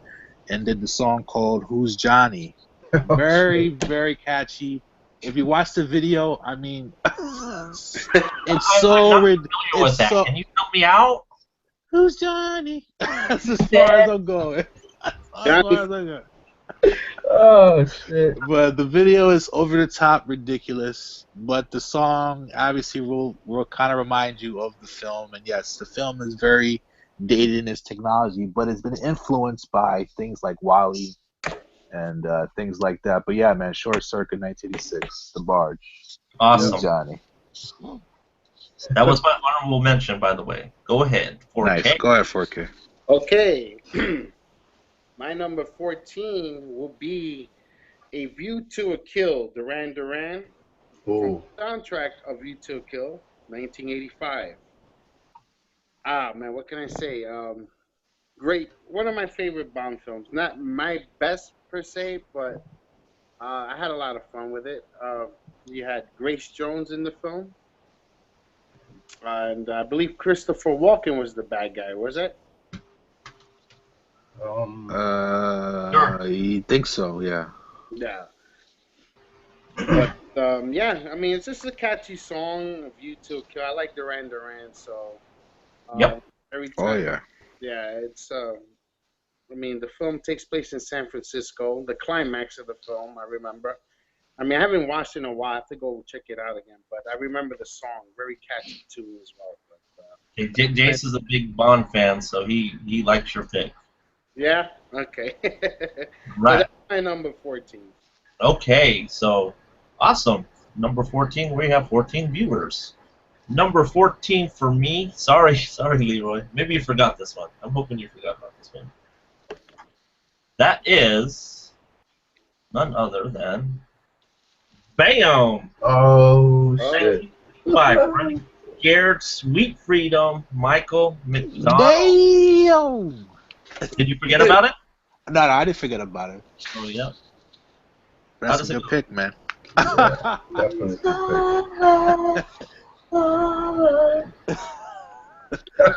and did the song called Who's Johnny? Very, very catchy. If you watch the video, I mean, it's so ridiculous. Can you help me out? Who's Johnny? That's as far as I'm going. Oh shit! But the video is over the top ridiculous. But the song obviously will kind of remind you of the film. And yes, the film is very dated in its technology, but it's been influenced by things like Wall-E and things like that. But yeah, man, Short Circuit 1986, The Barge. Awesome. Who's Johnny? That was my honorable mention, by the way. Go ahead. 4K. Nice. Go ahead, 4K. Okay. My number 14 will be A View to a Kill, Duran Duran. Ooh. Soundtrack of View to a Kill, 1985. Ah, man, what can I say? Great. One of my favorite Bond films. Not my best, per se, but I had a lot of fun with it. You had Grace Jones in the film. And I believe Christopher Walken was the bad guy, was it? I think so, yeah. Yeah. But, yeah, I mean, it's just a catchy song, A View to a Kill. I like Duran Duran, so... Yep. Every time, Oh, yeah. Yeah, it's... I mean, the film takes place in San Francisco. The climax of the film, I remember. I mean, I haven't watched it in a while. I have to go check it out again. But I remember the song. Very catchy tune as well. But, Jace is a big Bond fan, so he likes your pick. yeah? Okay. Right. So that's my number 14. Okay, so Awesome. Number 14, we have 14 viewers. Number 14 for me. Sorry, Leroy. Maybe you forgot this one. I'm hoping you forgot about this one. That is none other than BAM! Oh shit! Running Scared, Sweet Freedom, Michael McDonald. Damn! Did you forget about it? No, I didn't forget about it. Oh yeah. That's a good pick, man. Yeah, definitely.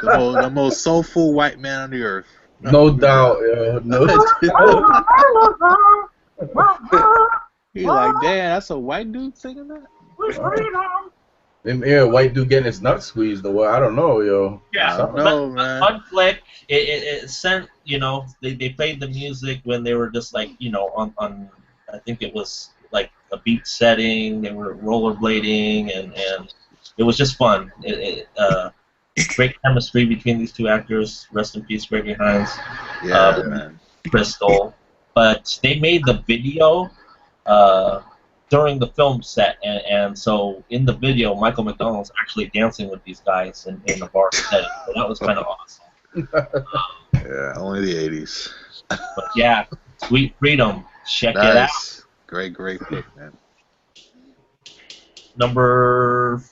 The most soulful white man on the earth. No doubt, yeah. No You're like, damn, that's a white dude singing that? Yeah, white dude getting his nuts squeezed away. I don't know, yo. Yeah, I don't know, man. Fun flick. It sent, you know, they played the music when they were just like, you know, on I think it was like a beach setting. They were rollerblading, and it was just fun. Great chemistry between these two actors. Rest in peace, Gregory Hines. Yeah, man. Crystal. But they made the video during the film set, and so in the video, Michael McDonald's actually dancing with these guys in a bar setting. So that was kind of awesome. Yeah, only the 80s. But yeah, Sweet Freedom. Check it out. Great pick, man. Number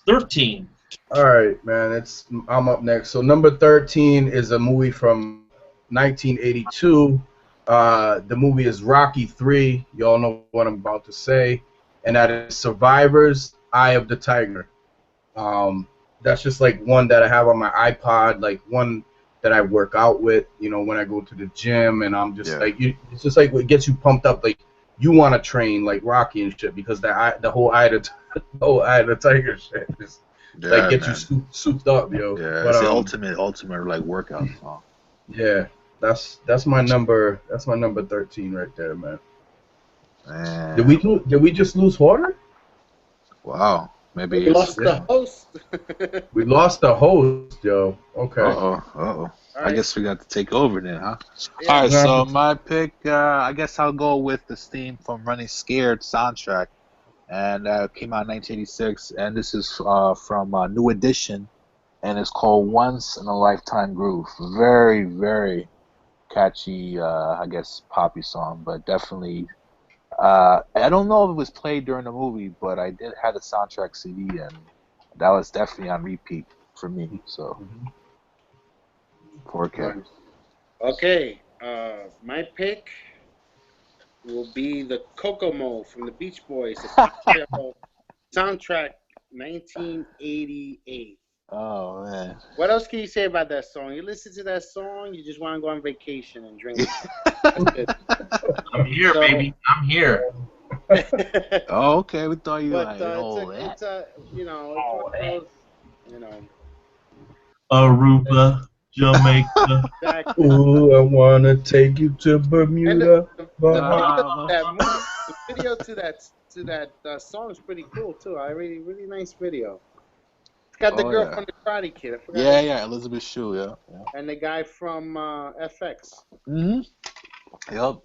13. All right, man. I'm up next. So number 13 is a movie from 1982. The movie is Rocky 3. Y'all know what I'm about to say, and that is Survivor's Eye of the Tiger. That's just like one that I have on my iPod, like one that I work out with, you know, when I go to the gym, and I'm just like, it's just like what gets you pumped up, like you want to train like Rocky and shit, because the whole Eye of the Tiger shit is like gets you souped up, yo. Yeah, but, it's the ultimate like workout song. Yeah. That's my number 13 right there, man. Did we just lose Horner? Wow. Maybe we lost the host. We lost the host, yo. Okay. Uh-oh. I guess we got to take over then, huh? Yeah. All right, so my pick, I guess I'll go with the theme from Running Scared soundtrack. And came out in 1986, and this is from New Edition, and it's called Once in a Lifetime Groove. Very, very catchy, I guess, poppy song, but definitely, I don't know if it was played during the movie, but I did have the soundtrack CD, and that was definitely on repeat for me, so 4K. Okay, my pick will be the Kokomo from the Beach Boys, the soundtrack 1988. Oh, man. What else can you say about that song? You listen to that song, you just want to go on vacation and drink. I'm here, baby. I'm here. Oh, okay. We thought you But it's you know, Aruba, Jamaica. Exactly. Ooh, I wanna take you to Bermuda. The video to that song is pretty cool too. Really nice video. It's got the girl from the Karate Kid. I forgot yeah, Elizabeth Shue, yeah. And the guy from FX. Yep.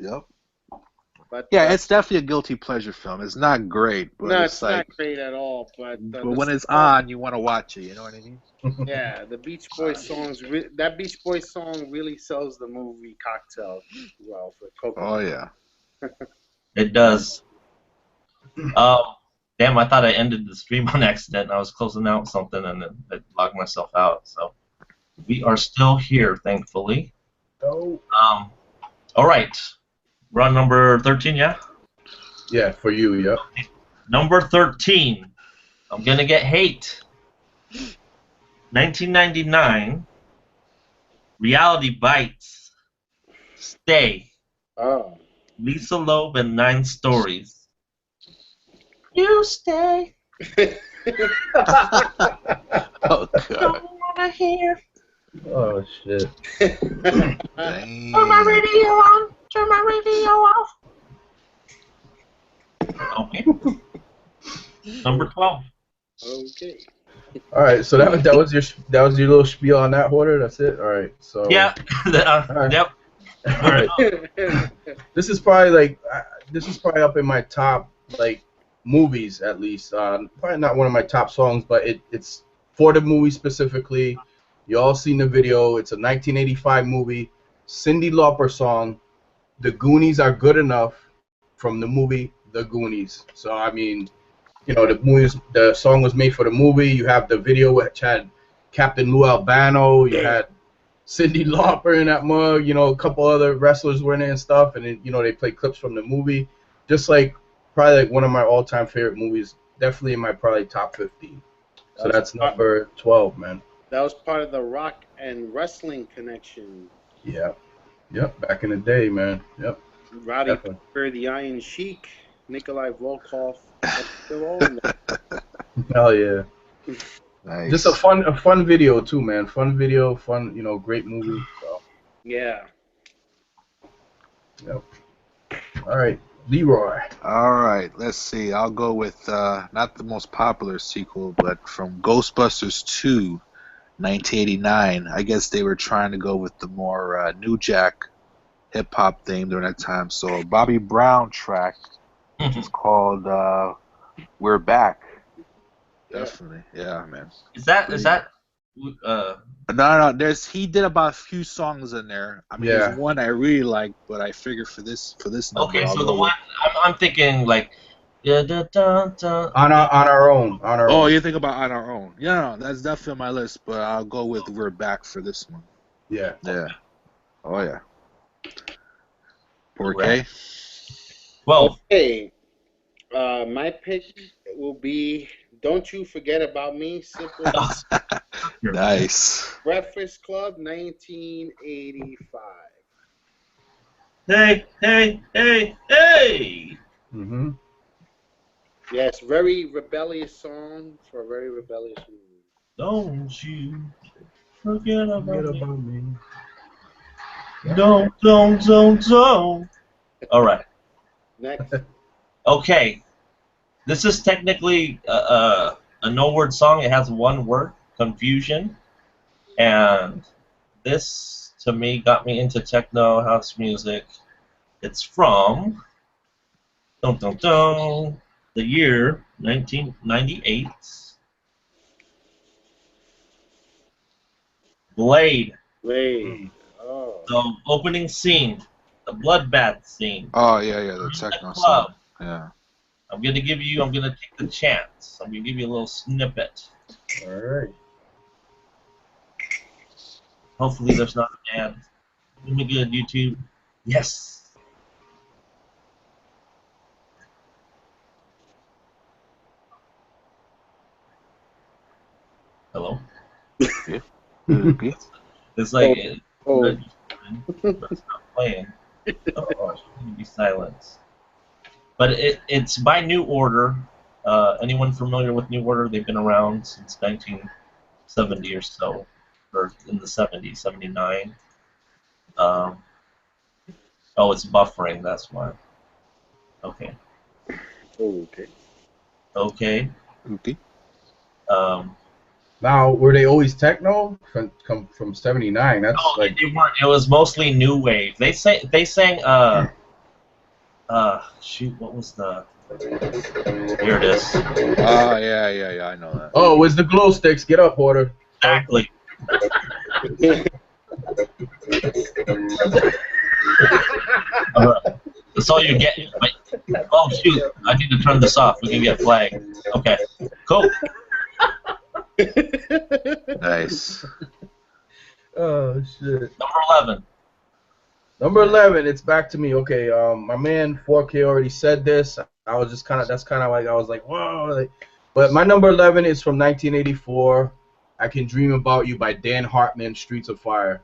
But yeah, it's definitely a guilty pleasure film. It's not great, but no, it's like, not great at all. But when it's on, you want to watch it. You know what I mean? Yeah, the Beach Boys songs. That Beach Boys song really sells the movie Cocktail well for Coco. Oh yeah, it does. Damn, I thought I ended the stream on accident. I was closing out something and then I logged myself out. So we are still here, thankfully. Oh. All right. We're on number 13, yeah? Yeah, for you, yeah. Number 13. I'm going to get hate. 1999. Reality Bites. Stay. Oh. Lisa Loeb and 9 Stories. You stay. oh god. Don't wanna hear. Oh shit. Turn my radio on. Turn my radio off. Okay. Number 12. Okay. All right, so that was your little spiel on that order. That's it. All right, so Yeah. right. Yep. All right. This is probably up in my top like movies at least. Probably not one of my top songs, but it's for the movie specifically. You all seen the video. It's a 1985 movie. Cyndi Lauper song. The Goonies Are Good Enough from the movie The Goonies. So I mean, you know, the song was made for the movie. You have the video which had Captain Lou Albano. You had Cyndi Lauper in that mug. You know, a couple other wrestlers were in it and stuff. And then, you know, they play clips from the movie. Just like probably like one of my all-time favorite movies. Definitely in my probably top 15. So that's number 12, man. That was part of the rock and wrestling connection. Yeah. Yep. Back in the day, man. Yep. Roddy Piper, the Iron Sheik, Nikolai Volkov. They're all in there. Hell yeah. Nice. Just a fun video too, man. Fun video, fun, you know, great movie. So. Yeah. Yep. All right, Leroy. All right, let's see. I'll go with not the most popular sequel, but from Ghostbusters 2, 1989. I guess they were trying to go with the more New Jack hip hop theme during that time. So a Bobby Brown track, which is called "We're Back." Definitely, yeah, man. Is that No, he did about a few songs in there. I mean, there's one I really like, but I figured for this number. okay? So the one I'm thinking like, on our own. Oh, you think about On Our Own? Yeah, no, that's definitely on my list, but I'll go with We're Back for this one. Yeah. Yeah. Oh yeah. 4K. Well, okay. My pick will be "Don't You Forget About Me." Simple. Nice. Breakfast Club, 1985. hey. Mm-hmm. Yes, very rebellious song for a very rebellious movie. Don't you forget about me. me. Don't. All right. Next. Okay. This is technically a no-word song. It has one word, confusion. And this, to me, got me into techno house music. It's from the year 1998. Blade. Oh. The opening scene, the bloodbath scene. Oh yeah, the techno song. Yeah. I'm gonna take the chance. I'm gonna give you a little snippet. All right. Hopefully there's not an ad. Let me good, YouTube. Yes. Hello. Yeah. Okay. It's like It's not playing. Oh, be silent. But it's by New Order. Anyone familiar with New Order? They've been around since 1970 or so, or in the 70s, 79. Oh, it's buffering. That's why. Okay. okay. Okay. Okay. Now, were they always techno from '79? That's No, like they weren't. It was mostly new wave. They sang shoot, what was the? Here it is. Oh yeah, I know that. oh, it was the glow sticks. Get up, Porter. Exactly. That's all you get. Oh shoot! I need to turn this off. We can get flagged. Okay. Cool. Nice. Oh shit. Number 11. Number 11, it's back to me. Okay, my man 4K already said this. I was just that's kind of like, I was like, whoa. Like, but my number 11 is from 1984. I Can Dream About You by Dan Hartman, Streets of Fire.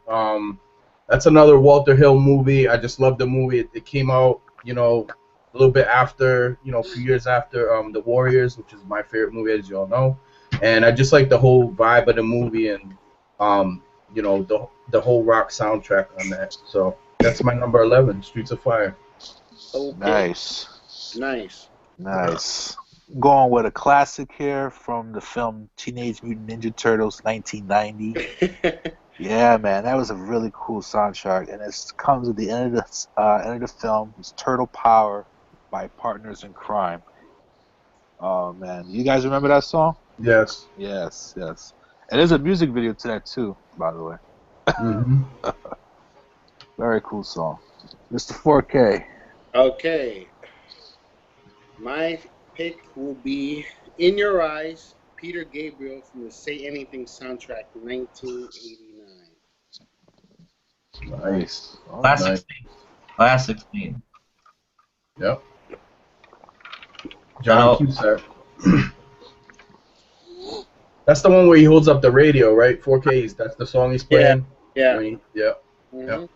That's another Walter Hill movie. I just love the movie. It came out, you know, a little bit after, you know, a few years after The Warriors, which is my favorite movie, as you all know. And I just like the whole vibe of the movie and, you know, the whole rock soundtrack on that. So that's my number 11, Streets of Fire. Okay. Nice. Going with a classic here from the film Teenage Mutant Ninja Turtles, 1990. Yeah, man, that was a really cool soundtrack, and it comes at the end of the film. It's Turtle Power by Partners in Crime. Oh man, you guys remember that song? Yes. Yes, yes. And there's a music video to that too, by the way. Hmm. Very cool song. Mr. 4K. Okay, my pick will be "In Your Eyes," Peter Gabriel from the "Say Anything" soundtrack, 1989. Nice. Oh, Classic Nice. theme. Classic theme. Yep. I John know. Cusack. That's the one where he holds up the radio, right? 4Ks. That's the song he's Yeah, playing. yeah. When he, yeah. hmm Yep.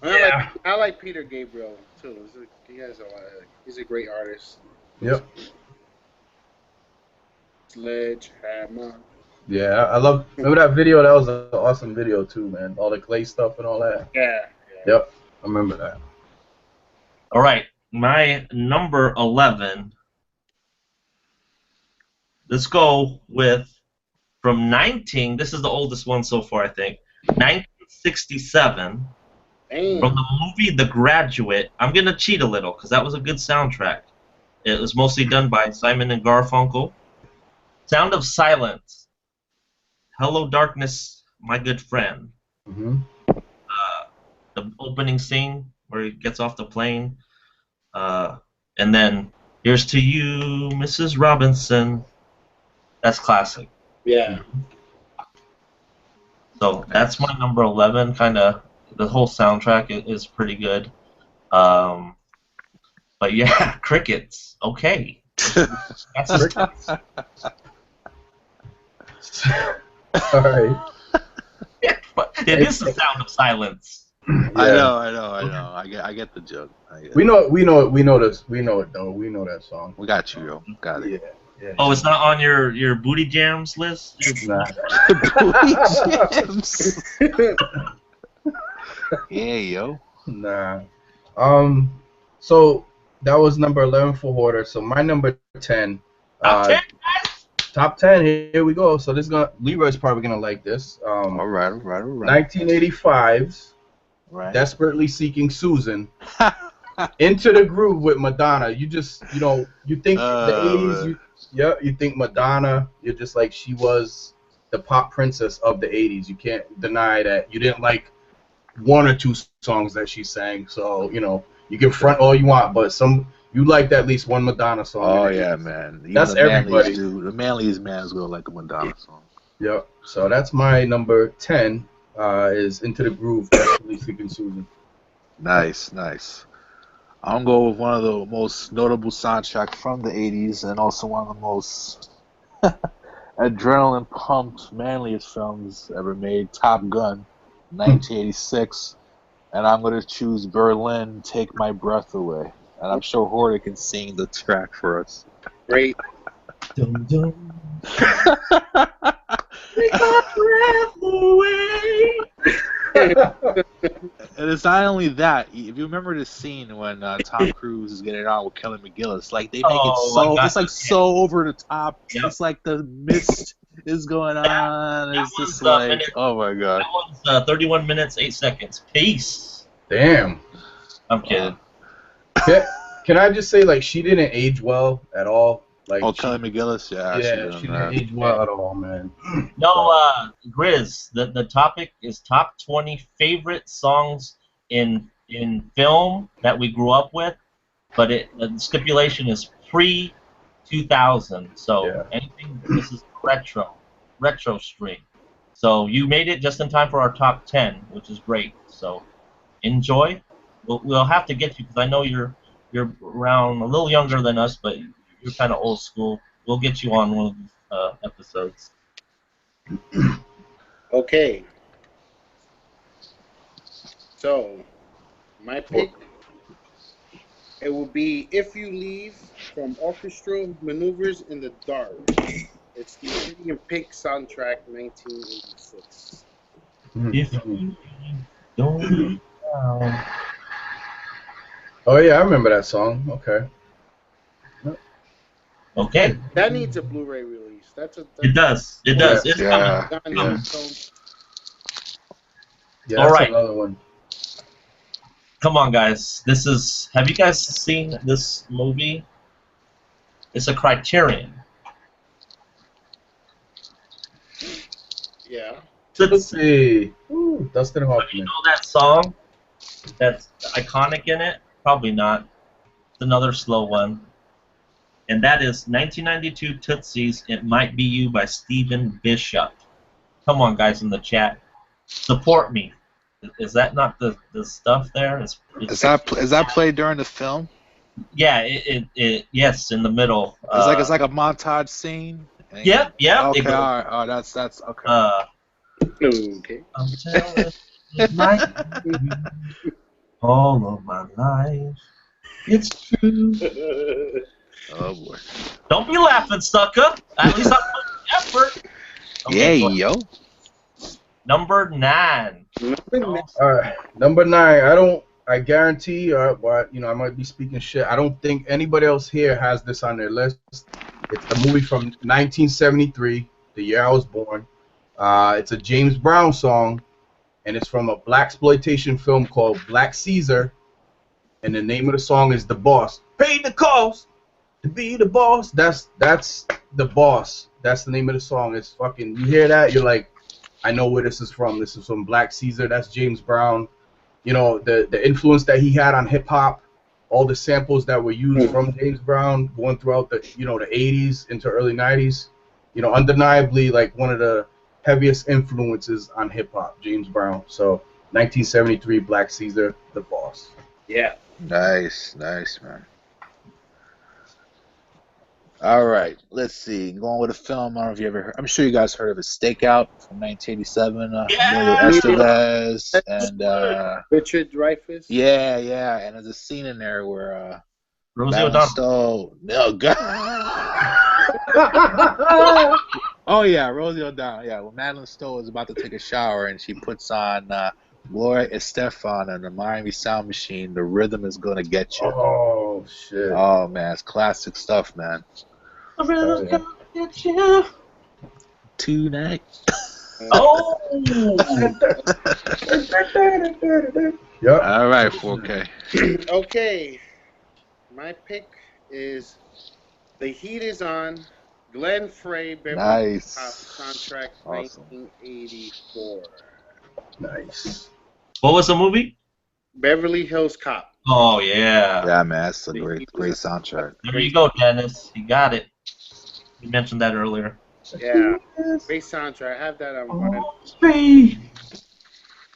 I like Yeah. I like Peter Gabriel too. He has a lot of, he's a great artist. Yep. Sledgehammer. Yeah. I love. Remember that video? That was an awesome video too, man. All the clay stuff and all that. Yeah, yeah. Yep. I remember that. All right, my number 11. Let's go with from 19. This is the oldest one so far, I think. 1967 from Damn. the movie The Graduate. I'm gonna cheat a little because that was a good soundtrack. It was mostly done by Simon and Garfunkel. Sound of Silence. Hello, Darkness, my good friend. Hmm. The opening scene where he gets off the plane. And then, here's to you, Mrs. Robinson. That's classic. Yeah. So that's my number 11. Kind of, the whole soundtrack is pretty good. But yeah, crickets. Okay. That's Crickets. All right. it is the sound of silence. Yeah. I know. I get the joke. We know this. We know it though. We know that song. We got you, yo. Got it. Yeah. Oh, it's not on your booty jams list? Nah. Booty jams. Yeah, yo. Nah. So that was number 11 for Hoarder. So my number 10. Top 10? Top 10. Here we go. So this is gonna. Leroy's probably gonna like this. All right. 1985's Right. Desperately Seeking Susan. Into the Groove with Madonna. You just, you think the 80s. You think Madonna. You're just like she was the pop princess of the 80s. You can't deny that. You didn't like one or two songs that she sang. So you can front all you want, but you liked at least one Madonna song. Oh yeah, man. Even That's the everybody. The manliest man is gonna like a Madonna song. Yep. So that's my number 10. Is Into the Groove, Desperately Seeking Susan. Nice. I'm gonna go with one of the most notable soundtracks from the 80s and also one of the most adrenaline pumped, manliest films ever made, Top Gun, 1986. And I'm going to choose Berlin, Take My Breath Away. And I'm sure Hoarder can sing the track for us. Great. Dum, dum. Take my breath away. And it's not only that. If you remember the scene when Tom Cruise is getting on with Kelly McGillis, like they make it so it's like so over the top. Yep. It's like the mist is going on. It's was just the like, minute. oh my god. That one's 31 minutes, 8 seconds. Peace. Damn. I'm kidding. Can I just say, like, she didn't age well at all? Like, Kelly McGillis, she didn't age well at all, man. No, Grizz, the topic is top 20 favorite songs in film that we grew up with, but the stipulation is pre-2000. So anything, this is retro stream. So you made it just in time for our top 10, which is great. So enjoy. We'll have to get you because I know you're around a little younger than us, but you're kind of old school. We'll get you on one of these episodes. Okay. So, my pick, it will be If You Leave from Orchestral Maneuvers in the Dark. It's the Indian Pink soundtrack, 1986. If you don't leave now. Oh yeah, I remember that song. Okay. Okay. That needs a Blu-ray release. It does. It does. It's Yeah. coming. coming. Yeah, All that's right. another one. Come on, guys. Have you guys seen this movie? It's a Criterion. Yeah. Tootsie. Ooh, Dustin You Hoffman. know that song that's iconic in it? Probably not. It's another slow one. And that is 1992 Tootsie's It Might Be You by Stephen Bishop. Come on, guys in the chat. Support me. Is that not the stuff there? Is that played during the film? Yeah, yes, in the middle. It's like a montage scene. Yep. Okay, all right. Oh, that's okay. Okay. I'm telling it might be you all of my life. It's true. Oh boy. Don't be laughing, sucker. At least I'm putting effort. Okay, Yeah, yo. Number 9. All right, number 9. I guarantee, but I might be speaking shit. I don't think anybody else here has this on their list. It's a movie from 1973, the year I was born. It's a James Brown song, and it's from a blaxploitation film called Black Caesar. And the name of the song is "The Boss." Paid the cost to be the boss. That's the boss. That's the name of the song. It's fucking. You hear that? You're like, I know where this is from. This is from Black Caesar. That's James Brown. You know, the influence that he had on hip hop, all the samples that were used from James Brown going throughout the the 80s into early 90s. Undeniably like one of the heaviest influences on hip hop, James Brown. So 1973, Black Caesar, The Boss. Yeah. Nice, man. All right, let's see. Going with a film. I don't know if you ever heard. I'm sure you guys heard of it. Stakeout from 1987. Emilio Estevez and Richard Dreyfuss. Yeah, and there's a scene in there where Rosie Madeline O'Donnell. Stowe. No, God. Oh yeah, Rosie O'Donnell. Yeah, when Madeline Stowe is about to take a shower and she puts on Gloria Estefan and the Miami Sound Machine, The Rhythm Is Gonna Get You. Oh shit. Oh man, it's classic stuff, man. The rhythm's gonna get you Tonight. Oh. Yep. All right, 4K. Okay. My pick is The Heat Is On, Glenn Frey, Beverly Hills Cop soundtrack, Awesome. 1984. Nice. What was the movie? Beverly Hills Cop. Oh yeah. Yeah, man, it's a great soundtrack. There you go, Dennis. You got it. You mentioned that earlier. Yeah. Great soundtrack. I have that on Oh,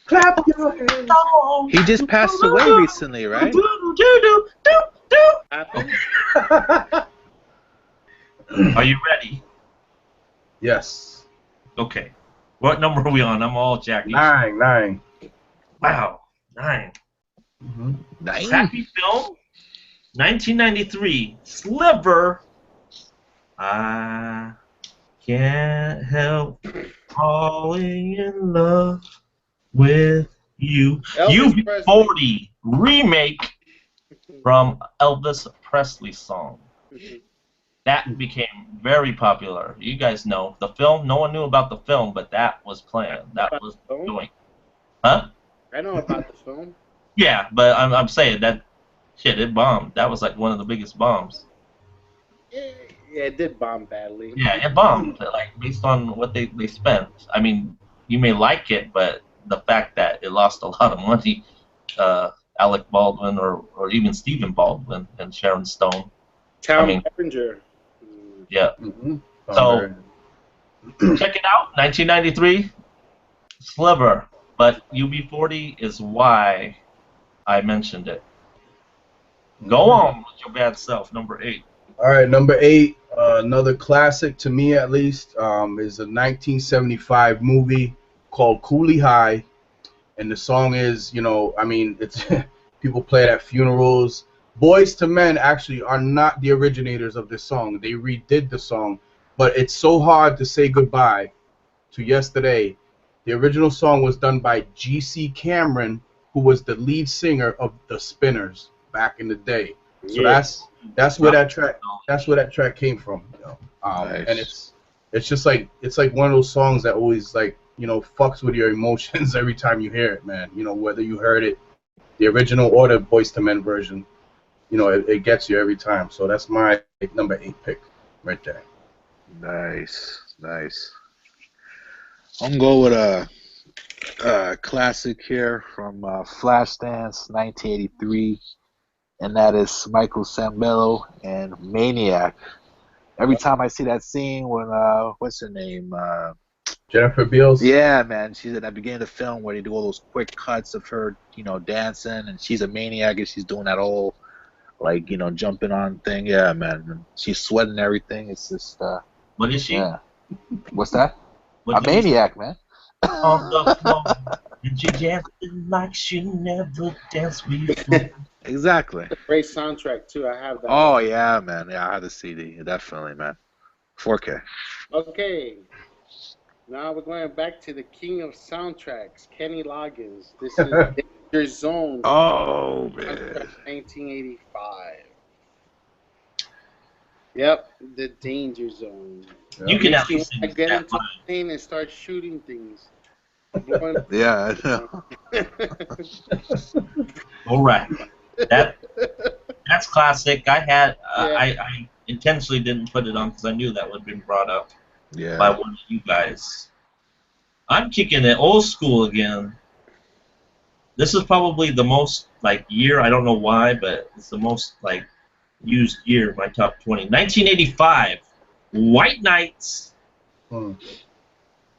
clap your hands. He just passed away recently, right? Happened? Are you ready? Yes. Okay. What number are we on? I'm all jacked. 9. Wow. 9. Mm-hmm. Happy film. 1993. Sliver. I can't help falling in love with you. Elvis UB40 remake from Elvis Presley song. That became very popular. You guys know the film. No one knew about the film, but that was playing. That was doing. Huh? I know about the film. Yeah, but I'm saying that shit, it bombed. That was like one of the biggest bombs. Yeah, it did bomb badly. Yeah, it bombed. Like based on what they spent. I mean, you may like it, but the fact that it lost a lot of money, Alec Baldwin or even Stephen Baldwin and Sharon Stone. Tom Berenger. Yeah. Mm-hmm. So check it out, 1993, Sliver. But UB40 is why I mentioned it. Go on with your bad self, number 8. All right, number 8, another classic to me at least, is a 1975 movie called Cooley High, and the song is, it's people play it at funerals. Boys to Men actually are not the originators of this song. They redid the song, but it's so hard to say goodbye to yesterday. The original song was done by G.C. Cameron, who was the lead singer of the Spinners back in the day. So that's where that track came from. Nice. And it's just like one of those songs that always fucks with your emotions every time you hear it, man. Whether you heard it the original or the Boys to Men version. you know, it gets you every time. So that's my number 8 pick right there. Nice, nice. I'm going with a classic here from Flashdance 1983, and that is Michael Sambello and Maniac. Every time I see that scene when what's her name? Jennifer Beals. Yeah, man, she's at the beginning of the film where they do all those quick cuts of her, you know, dancing, and she's a maniac and she's doing that whole like, you know, jumping on thing. Yeah, man, and she's sweating everything. It's just What is she? yeah. What's that? What A did you say? maniac, man. On the floor, and she dancing like she never danced before. Exactly. Great soundtrack too. I have that. Oh yeah, man. Yeah, I have the CD. Definitely, man. 4K. Okay. Now we're going back to the king of soundtracks, Kenny Loggins. This is Danger Zone. Oh man. 1985. Yep, the Danger Zone. You can at Makes you least wanna sing get that into line. the plane and start shooting things. Blowing- Yeah, I know. All right. That's classic. I had Yeah. I intentionally didn't put it on because I knew that would have been brought up by Yeah. one of you guys. I'm kicking it old school again. This is probably the most like year. I don't know why, but it's the most like used year in my top 20. 1985. White Knights.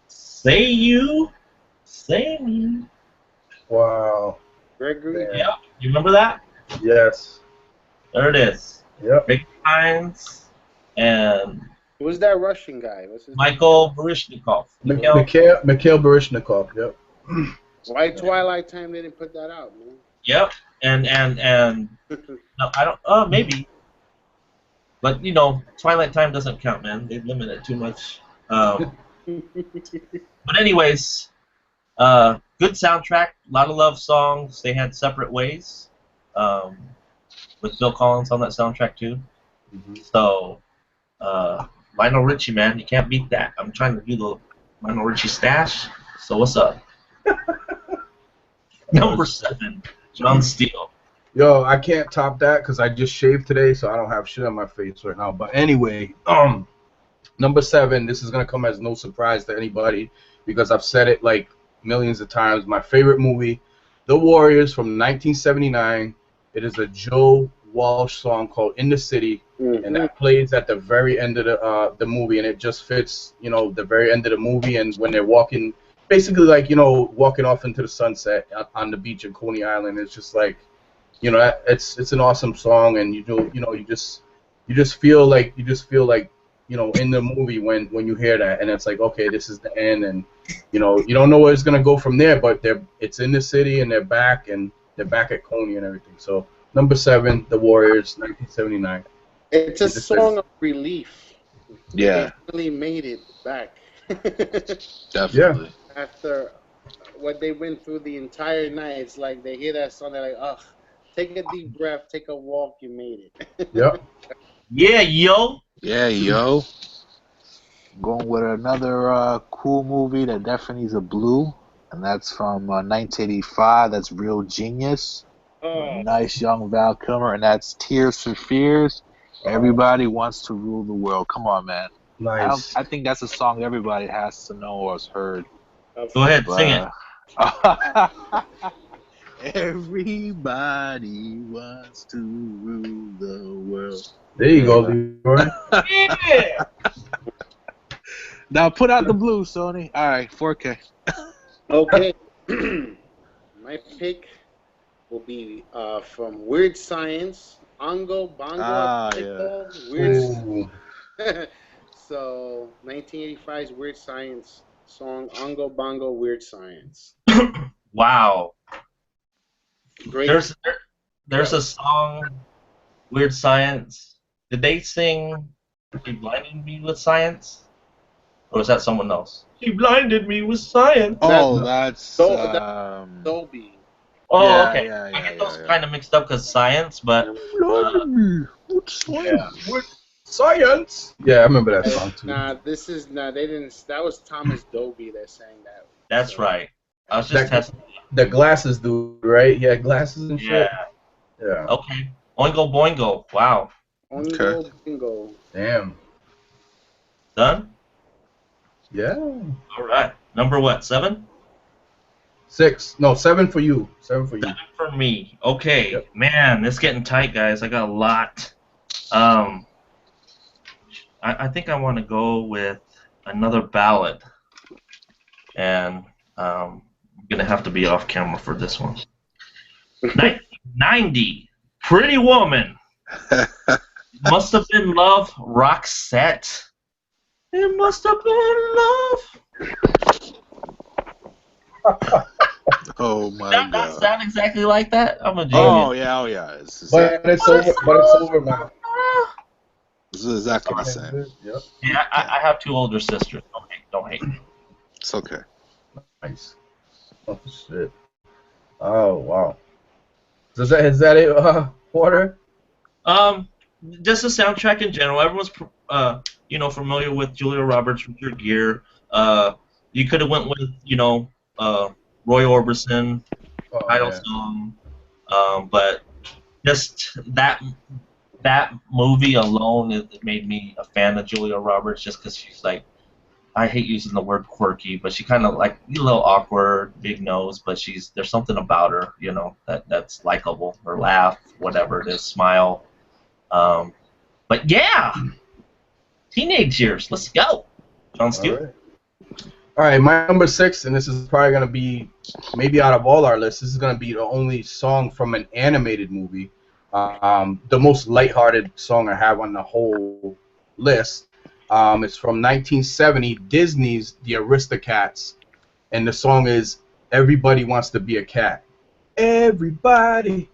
Say you. Say me. Wow. Gregory. Man. Yeah. You remember that? Yes. There it is. Yep. Rick Hines and Who's that Russian guy? What's his Michael Baryshnikov. Mikhail Baryshnikov. Yep. name? Why Twilight Time didn't put that out, man? Yep. And no, I don't. Maybe. But you know, Twilight Time doesn't count, man. They limit it too much. But anyways, good soundtrack. A lot of love songs. They had Separate Ways, with Phil Collins on that soundtrack too. So, Lionel Richie, man, you can't beat that. I'm trying to do the Lionel Richie stash. So what's up? Number 7, John Steele. Yo, I can't top that because I just shaved today, so I don't have shit on my face right now. But anyway, number 7. This is gonna come as no surprise to anybody because I've said it like millions of times. My favorite movie, The Warriors from 1979. It is a Joe Walsh song called "In the City," and that plays at the very end of the movie, and it just fits, you know, the very end of the movie, and when they're walking, basically like, you know, walking off into the sunset on the beach in Coney Island. It's just like, you know, it's an awesome song, and you just feel like you know, in the movie when you hear that, and it's like, okay, this is the end, and you know, you don't know where it's gonna go from there, but it's in the city, and they're back at Coney and everything. So number 7, The Warriors, 1979. It's a song of relief. Yeah. They really made it back. Definitely. After what they went through the entire night, it's like they hear that song, they're like, ugh, take a deep breath, take a walk, you made it. Yep. Yeah, yo. Yeah, yo. Going with another cool movie that definitely is a blue, and that's from 1985. That's Real Genius. Oh. Nice young Val Kilmer, and that's Tears for Fears. Everybody wants to rule the world. Come on, man. Nice. I think that's a song everybody has to know or has heard. Go ahead, sing it. Everybody wants to rule the world. There you go, Leroy. Yeah. Now put out the blue, Sony. All right, 4K. Okay. My pick will be from Weird Science, Ongo Bongo Pickle, Weird Ooh. So 1985's Weird Science song, Ongo Bongo Weird Science. Wow. Great. There's a song, Weird Science. Did they sing "She Blinded Me with Science"? Or was that someone else? She blinded me with science. Oh, that's Dolby. Oh, yeah, okay. yeah, I get yeah, those kind of mixed up because science, but Yeah. Science. Yeah, I remember that song too. They didn't. That was Thomas Dolby that sang that. that's right. I was just testing. The glasses dude, right? He had glasses and shit. Yeah. Yeah. Okay. Oingo Boingo. Wow. Oingo Bingo. Damn. Done? Yeah. All right. Number what? 7? 6. No, 7 for you. 7 for you. 7 for me. Okay. Yep. Man, it's getting tight, guys. I got a lot. I think I want to go with another ballad. And I'm going to have to be off camera for this one. 1990. Pretty Woman. Must Have Been Love. Roxette. It must have been love. Oh my That god. not sound exactly like that? I'm a genius. Oh yeah. But it's over now. This is exactly the same. Yep. Yeah, I have 2 older sisters. Don't hate. It's okay. Nice. Oh shit. Oh wow. Is that it, Porter? Just the soundtrack in general. Everyone's familiar with Julia Roberts, Richard Gere. You could have went with Roy Orbison, title song. But just that movie alone, it made me a fan of Julia Roberts just because she's like, I hate using the word quirky, but she kind of like a little awkward, big nose, but there's something about her, that's likable. Her laugh, whatever it is, smile. But yeah, teenage years. Let's go, John Stewart. All right, my number 6, and this is probably gonna be maybe out of all our lists. This is gonna be the only song from an animated movie. The most lighthearted song I have on the whole list. It's from 1970, Disney's The Aristocats, and the song is "Everybody Wants to Be a Cat." Everybody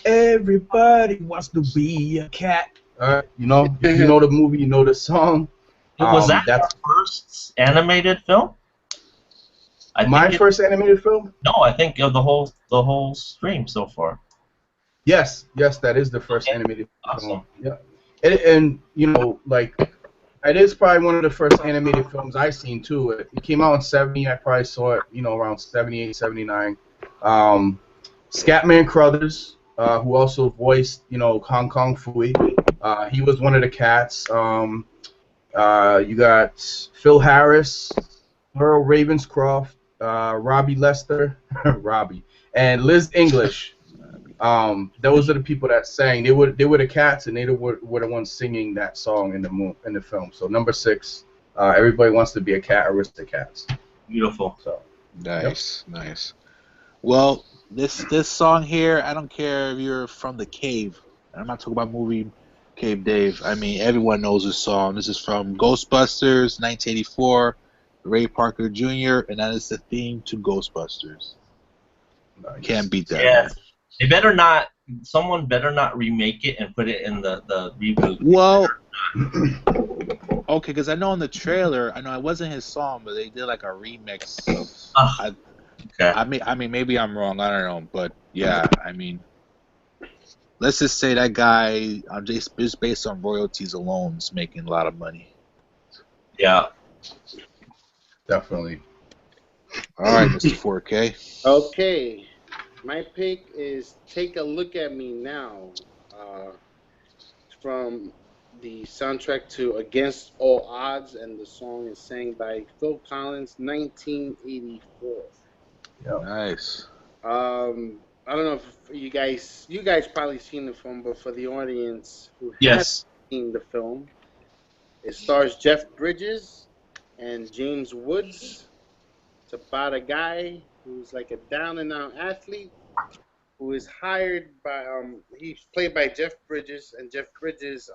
wants to be a cat. If you know the movie, you know the song. Was that your first animated film? My first animated film? No, I think of the whole stream so far. Yes, that is the first animated film. Yeah, and it is probably one of the first animated films I've seen too. It came out in '70. I probably saw it, around '78, '79. Scatman Crothers, who also voiced, Hong Kong Phooey. He was one of the cats. You got Phil Harris, Earl Ravenscroft, Robbie Lester, and Liz English. Those are the people that sang. They were the cats, and they were the ones singing that song in the film. So number 6, Everybody Wants to Be a Cat, Aristocats. Beautiful. So nice. Well, this song here, I don't care if you're from the cave. I'm not talking about movie Cave Dave. I mean, everyone knows this song. This is from Ghostbusters, 1984. Ray Parker Jr., and that is the theme to Ghostbusters. Nice. Can't beat that. Yes. They better not. Someone better not remake it and put it in the reboot. Well, okay, because I know in the trailer, I know it wasn't his song, but they did like a remix of. Okay. I mean, maybe I'm wrong. I don't know, but yeah, I mean, let's just say that guy, just based on royalties alone, is making a lot of money. Yeah. Definitely. All right, Mr. 4K. Okay. My pick is Take a Look at Me Now, from the soundtrack to Against All Odds, and the song is sang by Phil Collins, 1984. Yep. Nice. I don't know if you guys probably seen the film, but for the audience who hasn't seen the film, it stars Jeff Bridges and James Woods. It's about a guy who's like a down-and-out athlete who is hired by he's played by Jeff Bridges, and Jeff Bridges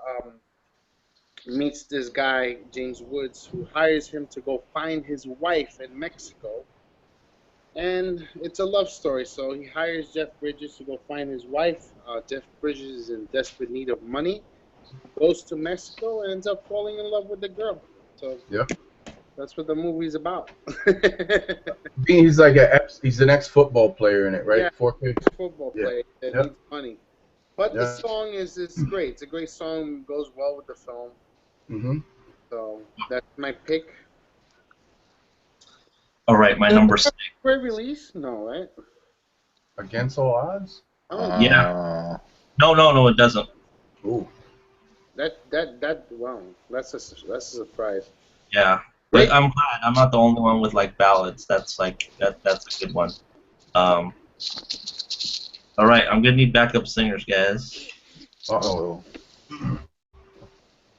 meets this guy James Woods, who hires him to go find his wife in Mexico. And it's a love story. So he hires Jeff Bridges to go find his wife. Jeff Bridges is in desperate need of money, goes to Mexico, and ends up falling in love with the girl. So yeah, that's what the movie's about. He's like he's an ex-football player in it, right? Yeah, 4K. Football player that needs money. But the song is great. It's a great song. Goes well with the film. Mm-hmm. So that's my pick. All right, my number 6. Pre-release? No, right? Against All Odds? Oh, yeah. No, it doesn't. Ooh. Wow, that's a surprise. Yeah, but Great. I'm glad I'm not the only one with like ballads. That's like that's a good one. Um, all right, I'm gonna need backup singers, guys. Uh-oh. Uh-oh.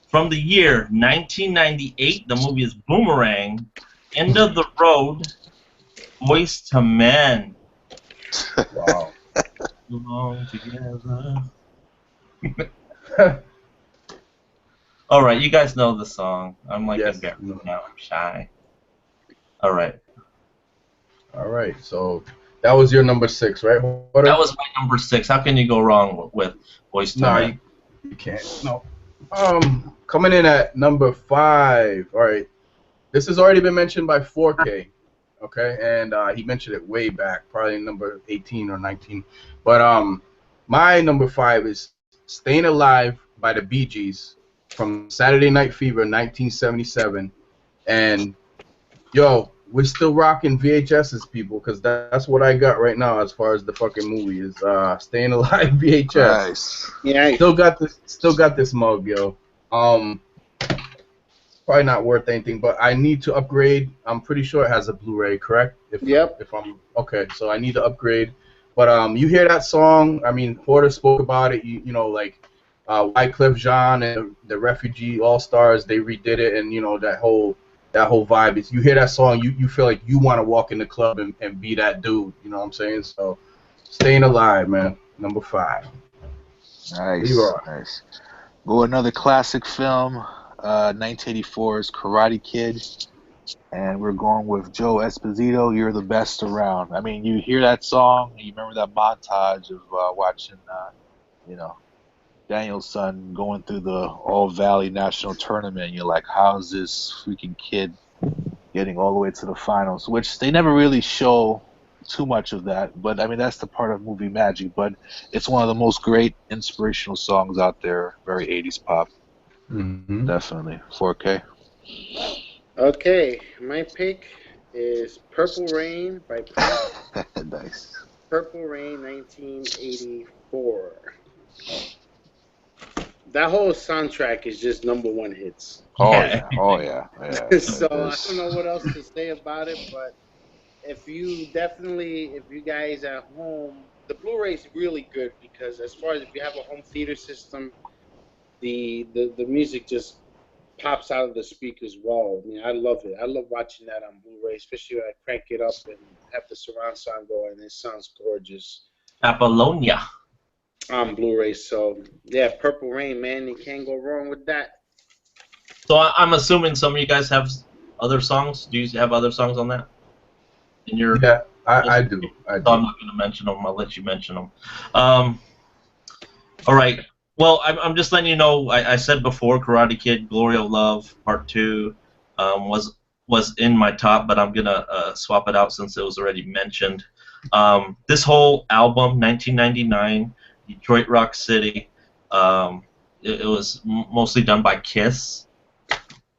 From the year 1998, the movie is Boomerang. End of the Road. Boys to Men. Wow. Belong together. All right, you guys know the song. I'm like Yes. embarrassed now. I'm shy. All right, All right. So that was your number 6, right? that was my number 6. How can you go wrong with Boys to No, Men? you can't. No. Coming in at number 5. All right. This has already been mentioned by 4K. Okay, and he mentioned it way back, probably number 18 or 19. But my number 5 is "Staying Alive" by the Bee Gees from Saturday Night Fever, 1977. And yo, we're still rocking VHSs, people, because that's what I got right now as far as the fucking movie is "Staying Alive" VHS. Nice. Yeah. Still got this mug, yo. Probably not worth anything, but I need to upgrade. I'm pretty sure it has a Blu-ray, correct? Yep. If I'm okay, so I need to upgrade. But you hear that song? I mean, Porter spoke about it. You know, like Wyclef Jean and the Refugee All Stars, they redid it, and you know that whole vibe. Is you hear that song, you feel like you want to walk in the club and be that dude. You know what I'm saying? So, Staying Alive, man. Number 5. Nice. Leroy. Nice. Go another classic film. 1984's Karate Kid. And we're going with Joe Esposito, "You're the Best Around." I mean, you hear that song, you remember that montage of watching, you know, Daniel's son going through the All Valley National Tournament. You're like, how's this freaking kid getting all the way to the finals? Which they never really show too much of that, but I mean, that's the part of movie magic. But it's one of the most great inspirational songs out there. Very 80s pop. Mm-hmm. Definitely. 4K. Okay, my pick is "Purple Rain" by Prince. Nice. Purple Rain, 1984. That whole soundtrack is just #1 hits. Oh Yeah. yeah. Oh yeah. Yeah. So I There's- don't know what else to say about it, but if you guys at home, the Blu-ray is really good because as far as if you have a home theater system, the music just pops out of the speakers wall. I mean, I love it. I love watching that on Blu-ray, especially when I crank it up and have the surround sound going. It sounds gorgeous Apollonia. on Blu-ray. So yeah, Purple Rain, man, you can't go wrong with that. So I'm assuming some of you guys have other songs. Do you have other songs on that? In your Yeah, I do. So I'm not going to mention them. I'll let you mention them. All right. Well, I'm just letting you know. I said before, Karate Kid, Glory of Love, Part 2, was in my top, but I'm gonna swap it out since it was already mentioned. This whole album, 1999, Detroit Rock City, it was mostly done by Kiss,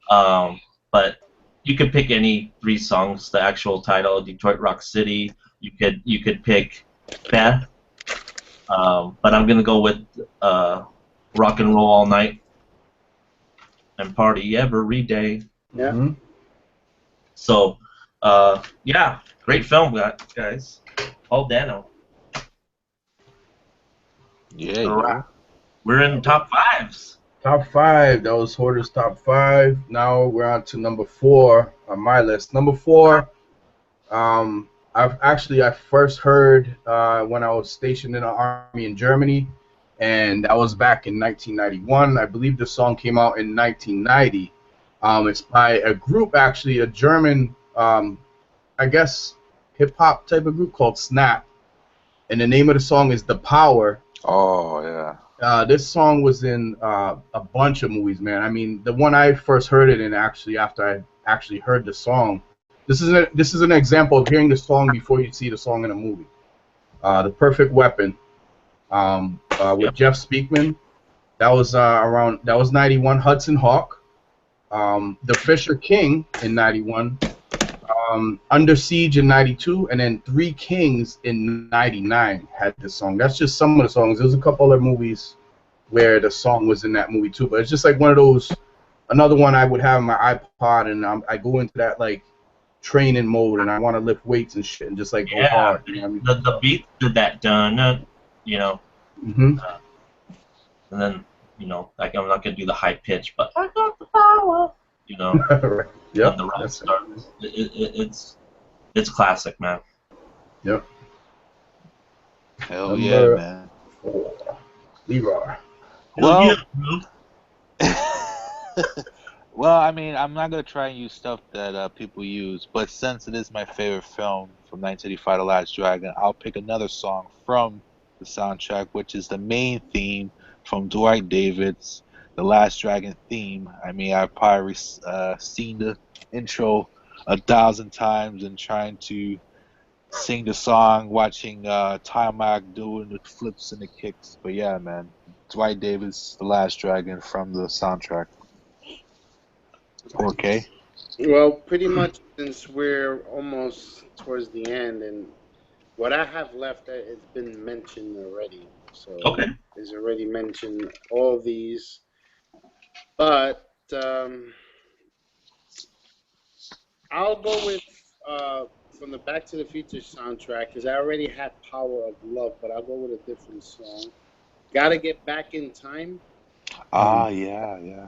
but you could pick any 3 songs. The actual title, Detroit Rock City. You could pick Beth. But I'm gonna go with Rock and Roll All Night and Party Every Day. Yeah. Mm-hmm. So, yeah, great film, guys. Paul Dano. Yeah. All right. We're in top 5s. Top 5. That was Hoarder's top 5. Now we're on to number 4 on my list. Number 4. I first heard when I was stationed in the army in Germany, and that was back in 1991. I believe the song came out in 1990. It's by a group, actually, a German, I guess, hip-hop type of group called Snap. And the name of the song is "The Power." Oh yeah. This song was in a bunch of movies, man. I mean, the one I first heard it in, actually, after I actually heard the song. This is an example of hearing the song before you see the song in a movie. The Perfect Weapon, with Jeff Speakman. That was that was 91. Hudson Hawk, The Fisher King in 91. Under Siege in '92, and then Three Kings in '99 had this song. That's just some of the songs. There's a couple other movies where the song was in that movie too, but it's just like one of those. Another one I would have on my iPod, and I go into that like training mode, and I want to lift weights and shit, and just like go hard. You know what I mean? The beat did that dun, you know, Mm-hmm. and then like I'm not gonna do the high pitch, but I got the power, Right. Yep. when the rap That's starts. It's classic, man. Yep. Hell Number yeah, man. 4, Leroy. Well, Yeah, well, I mean, I'm not gonna try and use stuff that people use, but since it is my favorite film from 1985, The Last Dragon, I'll pick another song from the soundtrack, which is the main theme from Dwight David's The Last Dragon theme. I mean, I've probably seen the intro 1,000 times and trying to sing the song, watching Timac doing the flips and the kicks. But yeah, man, Dwight David's The Last Dragon from the soundtrack. Okay. Well, pretty much since we're almost towards the end, and what I have left has been mentioned already. So Okay. it's already mentioned all these, but I'll go with from the Back to the Future soundtrack because I already had Power of Love, but I'll go with a different song. Gotta Get Back in Time. Yeah.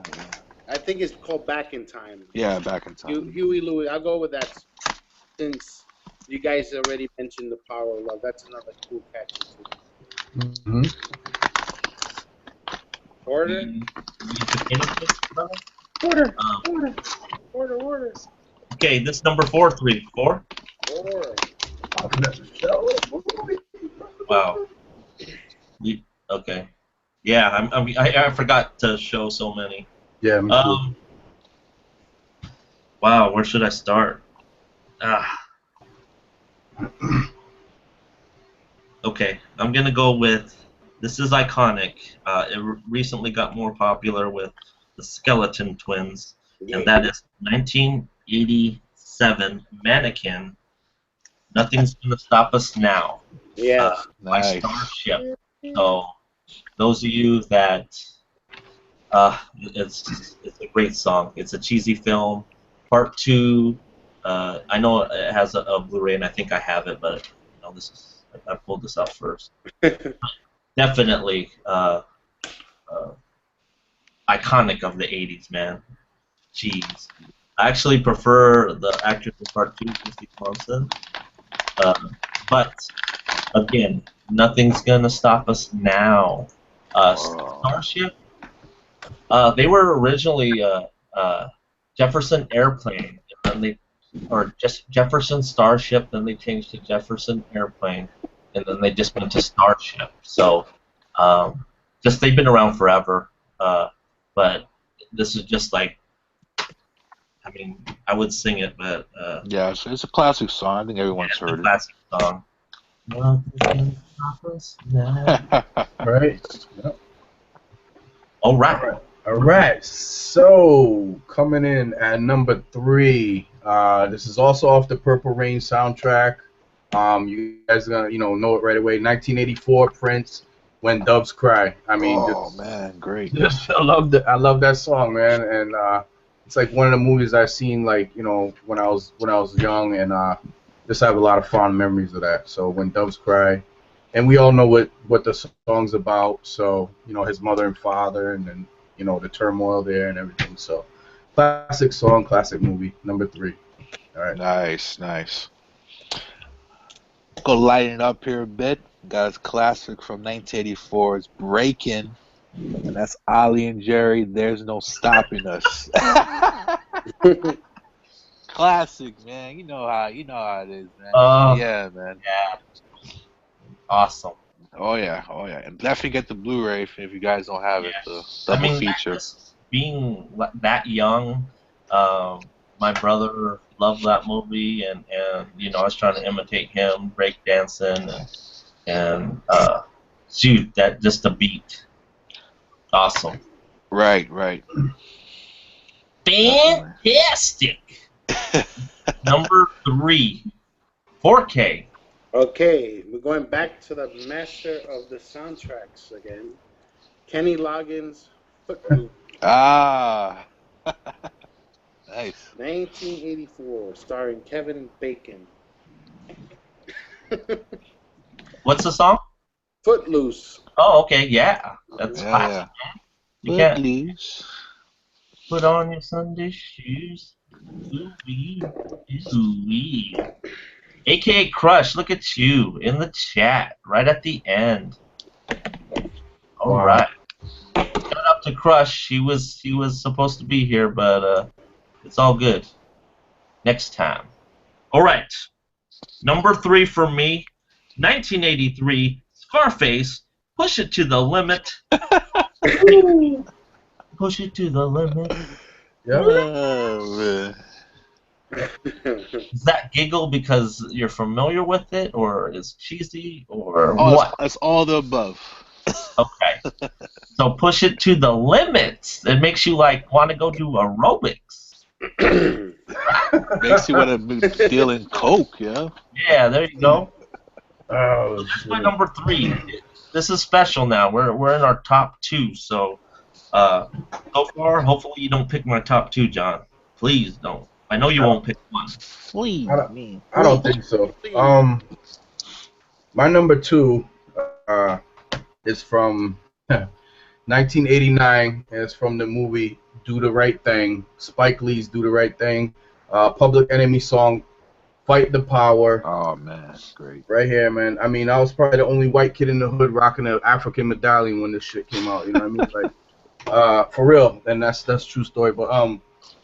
I think it's called Back in Time. Yeah, Back in Time. Huey Lewis. I'll go with that since you guys already mentioned the Power of Love. That's another cool catchy too. Mm-hmm. Order. Order. Okay, this number 4, 3, 4. Order. Wow. Okay. Yeah, I forgot to show so many. Yeah. Me too. Wow, where should I start? Okay, I'm gonna go with. This is iconic. It recently got more popular with the Skeleton Twins, and that is 1987 Mannequin. Nothing's gonna stop us now. Yes. By Nice. Starship. So those of you that it's a great song. It's a cheesy film. Part 2. I know it has a Blu-ray, and I think I have it, but this is I pulled this out first. Definitely iconic of the 80s, man. Jeez. I actually prefer the actress in Part 2, Christy Swanson. But again, nothing's gonna stop us now. Starship. They were originally Jefferson Airplane, and then just Jefferson Starship. Then they changed to Jefferson Airplane, and then they just went to Starship. So, just they've been around forever. But this is just like, I mean, I would sing it, but Yeah, it's a classic song. I think everyone's it's a heard it. classic song. Nothing's gonna stop us now. Right. Yep. All right. All right. So coming in at number 3. This is also off the Purple Rain soundtrack. You guys are gonna know it right away. 1984 Prince, When Doves Cry. I mean, man, great. I love that song, man, and it's like one of the movies I've seen like when I was young, and just have a lot of fond memories of that. So When Doves Cry, and we all know what the song's about. So his mother and father, and then the turmoil there and everything. So classic song, classic movie. Number 3. All right. Nice. Go lighten it up here a bit. Got a classic from 1984. It's Breakin', and that's Ollie and Jerry. There's no stopping us. Classic, man. You know how it is, man. Yeah, man. Yeah. Awesome. Oh yeah. And definitely get the Blu-ray if you guys don't have it. The I double mean, feature. being that young, my brother loved that movie, and I was trying to imitate him, breakdancing, and shoot, that just the beat, awesome, Right. fantastic. Number 3, 4K. Okay, we're going back to the master of the soundtracks again. Kenny Loggins' Footloose, Ah, nice. 1984, starring Kevin Bacon. What's the song? Footloose. Oh, okay, yeah. That's Yeah, classic. yeah. You can't Footloose. put on your Sunday shoes. Ooh-wee, ooh-wee. AKA Crush, look at you in the chat right at the end. All Wow. right. Shout out to Crush. He was supposed to be here, but it's all good. Next time. All right. Number 3 for me, 1983, Scarface. Push it to the limit. Push it to the limit. Yeah. Oh, man. Is that giggle because you're familiar with it, or is cheesy, or Oh, what? it's all the above. Okay. So push it to the limits. It makes you like want to go do aerobics. Makes you want to be dealing coke, yeah. Yeah, there you go. Oh, That's shit. my number 3. This is special now. We're in our top 2. So so far, hopefully you don't pick my top 2, John. Please don't. I know you won't pick one. Please, I don't think so. My number 2 is from 1989. It's from the movie Do the Right Thing. Spike Lee's Do the Right Thing. Public Enemy song, Fight the Power. Oh man, great. Right here, man. I mean, I was probably the only white kid in the hood rocking an African medallion when this shit came out. You know what I mean? Like, for real. And that's true story. But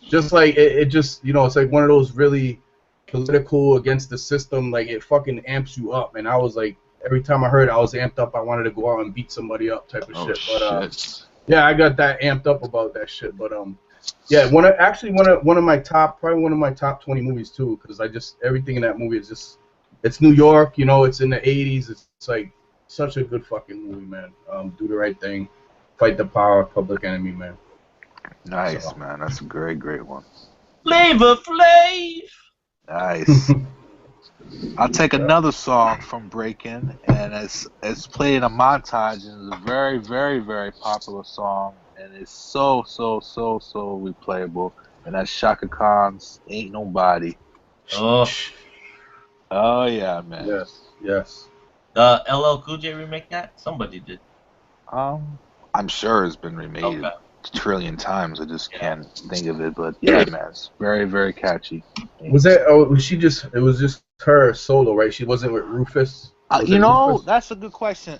just like it just, you know, it's like one of those really political against the system. Like it fucking amps you up. And I was like, every time I heard it, I was amped up. I wanted to go out and beat somebody up, type of shit. But yeah, I got that amped up about that shit. But yeah, one of my top 20 movies too, because I just everything in that movie is just, it's New York, you know, it's in the 80s. It's like such a good fucking movie, man. Do the Right Thing, Fight the Power, Public Enemy, man. Nice, So. man. That's a great one. Flavor Flav. Nice. I'll take another song from Breakin', and it's played in a montage, and it's a very popular song, and it's so replayable, and that's Shaka Khan's "Ain't Nobody." Oh, Oh yeah, man. Yes. LL Cool J remake that? Somebody did. I'm sure it's been remade Okay. a trillion times. I just can't think of it, but yeah, man, it's very catchy. Was that? Oh, was she just? It was just her solo, right? She wasn't with Rufus. Was You it know, Rufus? that's a good question.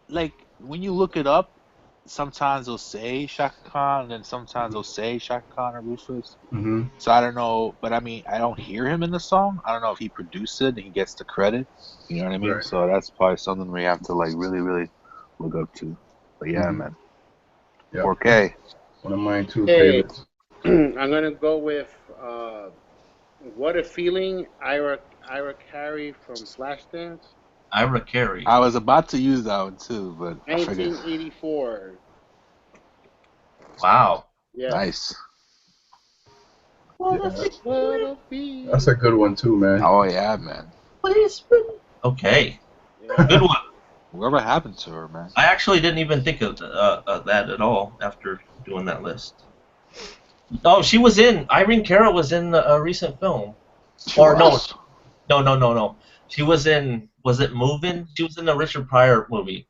Like when you look it up, sometimes they'll say Shaka Khan, and then sometimes they'll say Shaka Khan or Rufus. Mm-hmm. So I don't know, but I mean, I don't hear him in the song. I don't know if he produced it and he gets the credit. You know what I mean? Right. So that's probably something we have to like really look up to. But yeah, man. Yep. 4K. One of mine too Hey. favorites. I'm gonna go with "What a Feeling," Ira Carey from Flashdance, Ira Carey. I was about to use that one too, but I figured. 1984. Wow. Yeah. Nice. What a feeling. That's a good one too, man. Oh yeah, man. Okay. Yeah. Good one. Whatever happened to her, man? I actually didn't even think of that at all after doing that list. Oh, she was in. Irene Cara was in a recent film. No. She was in. Was it Movin'? She was in the Richard Pryor movie.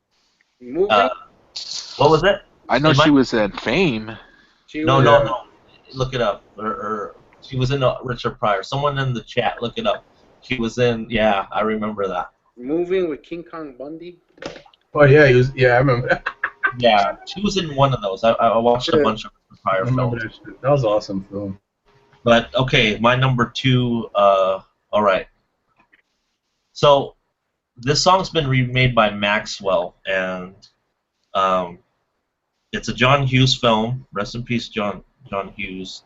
Moving. What was it? I know she was in Fame. No. Look it up. She was in Richard Pryor. Someone in the chat, look it up. She was in. Yeah, I remember that. Moving with King Kong Bundy. Oh yeah, he was. Yeah, I remember that. Yeah, she was in one of those. I watched a bunch of Richard Pryor I remember films. that shit. That was an awesome film. But okay, my number 2. All right. So this song's been remade by Maxwell, and it's a John Hughes film. Rest in peace, John Hughes.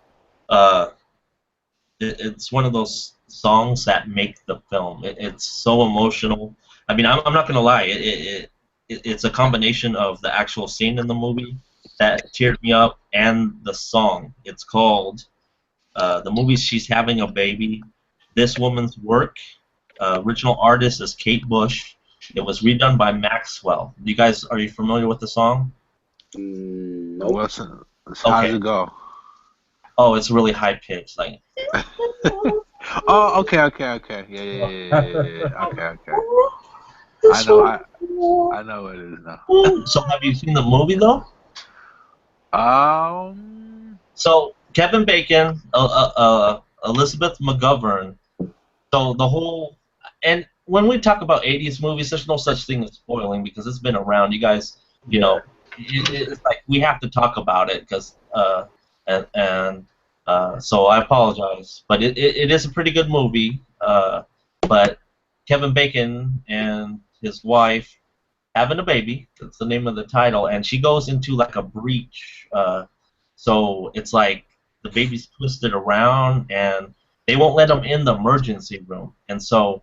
It's one of those songs that make the film. It's so emotional. I mean, I'm not gonna lie. It's a combination of the actual scene in the movie that teared me up and the song. It's called The movie She's Having a Baby. This woman's work. Original artist is Kate Bush. It was redone by Maxwell. Are you familiar with the song? Nope. Wilson, how does it go? Oh, it's really high pitched, like. Oh, okay. Yeah. Okay. I know what it is now. So have you seen the movie though? So Kevin Bacon, Elizabeth McGovern. So the whole, and when we talk about 80s movies, there's no such thing as spoiling because it's been around. You guys, it's like we have to talk about it because so I apologize, but it is a pretty good movie. But Kevin Bacon and his wife having a baby. That's the name of the title, and she goes into like a breach. So it's like the baby's twisted around, and they won't let him in the emergency room, and so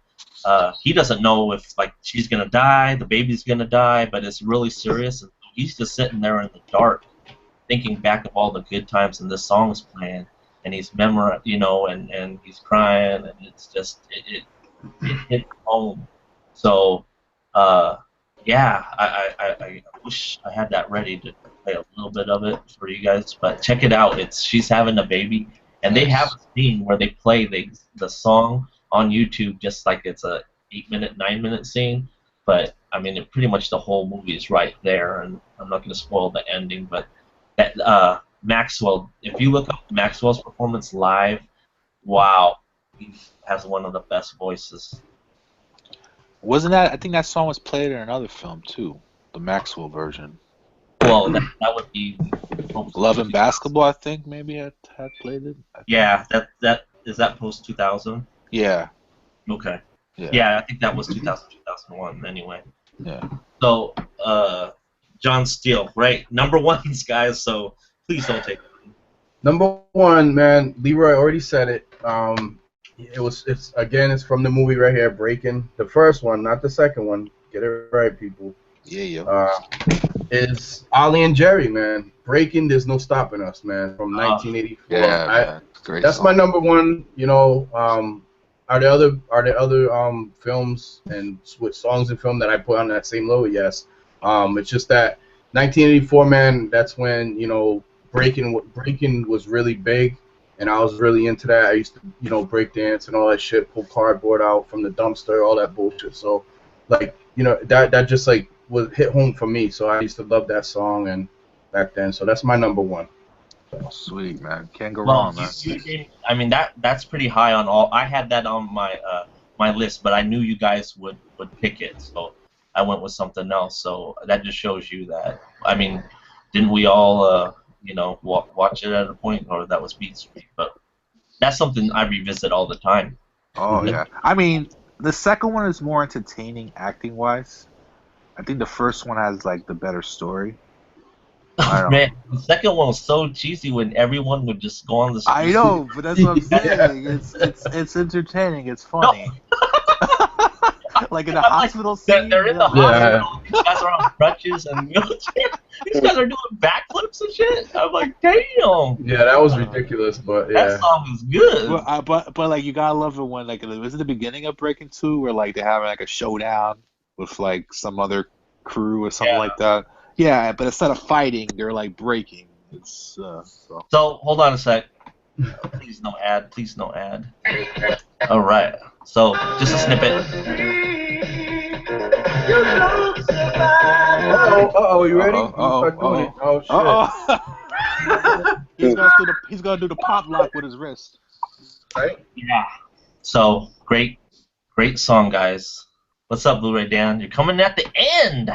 he doesn't know if like she's gonna die, the baby's gonna die, but it's really serious. And he's just sitting there in the dark, thinking back of all the good times, and this song's playing, and he's and he's crying, and it's just it hit home. So yeah, I wish I had that ready to play a little bit of it for you guys, but check it out. It's She's Having a Baby, and they have a scene where they play the song on YouTube just like it's a 8-minute, 9-minute scene. But I mean, pretty much the whole movie is right there, and I'm not going to spoil the ending. But that Maxwell, if you look up Maxwell's performance live, wow, he has one of the best voices. Wasn't that? I think that song was played in another film too, the Maxwell version. Well, that would be Love and Basketball. I think maybe had played it. Yeah, that is that post 2000. Yeah. Okay. Yeah, I think that was 2000, 2001. Anyway. Yeah. So, John Steele, right? Number ones, guys. So please don't take it. Number one, man. Leroy already said it. It's from the movie right here, Breaking. The first one, not the second one. Get it right, people. Yeah, yo. Is Ollie and Jerry, man. Breaking, There's No Stopping Us, man, from 1984. Yeah, great. That's song. my number one. Are there other films and with songs in film that I put on that same level? Yes. It's just that 1984, man. That's when breaking was really big, and I was really into that. I used to break dance and all that shit, pull cardboard out from the dumpster, all that bullshit. So, that just like was hit home for me. So I used to love that song and back then. So that's my number one. Sweet, man. Can't go wrong, man. I mean that's pretty high on all. I had that on my list, but I knew you guys would pick it, so I went with something else. So that just shows you that. I mean, didn't we all watch it at a point, or that was Beat Street? But that's something I revisit all the time. Oh yeah. I mean, the second one is more entertaining acting wise. I think the first one has like the better story. Man, the second one was so cheesy when everyone would just go on the street. I know, but that's what I'm saying. It's entertaining. It's funny. No. Like in the hospital scene. They're in the hospital. These guys are on crutches and wheelchairs. These guys are doing backflips and shit. I'm like, damn. Yeah, that was ridiculous, but yeah. That song is good. But like you gotta love it when like was it the beginning of Breaking 2 where like they're having like a showdown with like some other crew or something like that. Yeah, but instead of fighting, they're like breaking. It's So hold on a sec. Please no ad. Please no ad. All right. So just a snippet. Uh-oh, you ready? He's gonna do the pop lock with his wrist. Right? Yeah. So great song, guys. What's up, Blu-ray Dan? You're coming at the end.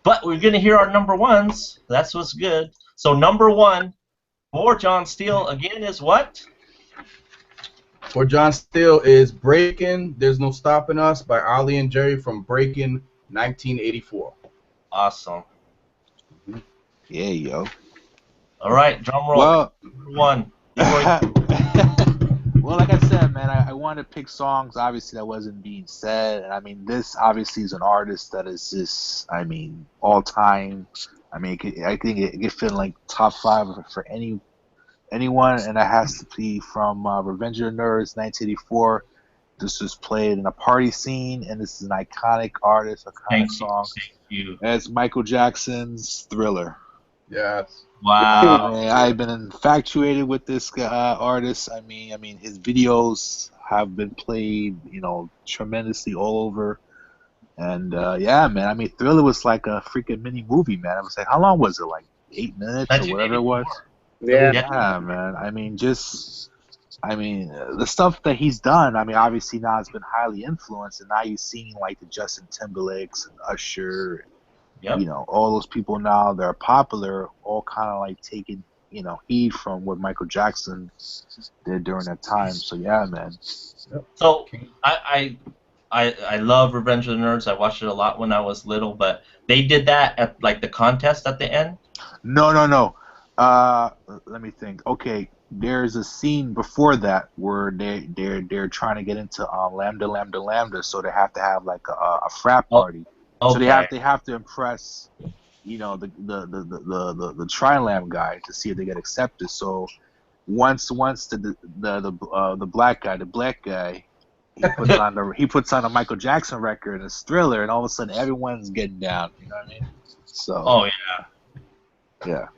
But we're going to hear our number ones. That's what's good. So number one for John Steele, again, is what? For John Steele is Breaking, There's No Stopping Us by Ollie and Jerry from Breaking 1984. Awesome. Yeah, yo. All right, drum roll. Well, number one. Well, like I said, man, I wanted to pick songs, obviously, that wasn't being said. And, I mean, this obviously is an artist that is just, I mean, all time. I mean, I think it could fit in, like, top 5 for any anyone, and that has to be from Revenge of the Nerds, 1984. This was played in a party scene, and this is an iconic artist, iconic song. Thank you. And it's Michael Jackson's Thriller. Yes. Wow. Man, I've been infatuated with this artist. I mean, his videos have been played, tremendously all over. And yeah, man. I mean, Thriller was like a freaking mini movie, man. I was like, how long was it? Like 8 minutes or whatever it was. Yeah. Yeah, man. I mean, the stuff that he's done. I mean, obviously now it's been highly influenced, and now you're seeing like the Justin Timberlakes and Usher. Yep. All those people now that are popular, all kind of like taking, heed from what Michael Jackson did during that time. So yeah, man. So I love Revenge of the Nerds. I watched it a lot when I was little, but they did that at like the contest at the end. No. Let me think. Okay, there's a scene before that where they're trying to get into Lambda, so they have to have like a frat party. Okay. So they have to impress, the Tri-Lam guy to see if they get accepted. So once the black guy, he puts on a Michael Jackson record and it's Thriller, and all of a sudden everyone's getting down. You know what I mean? So. Oh yeah. Yeah.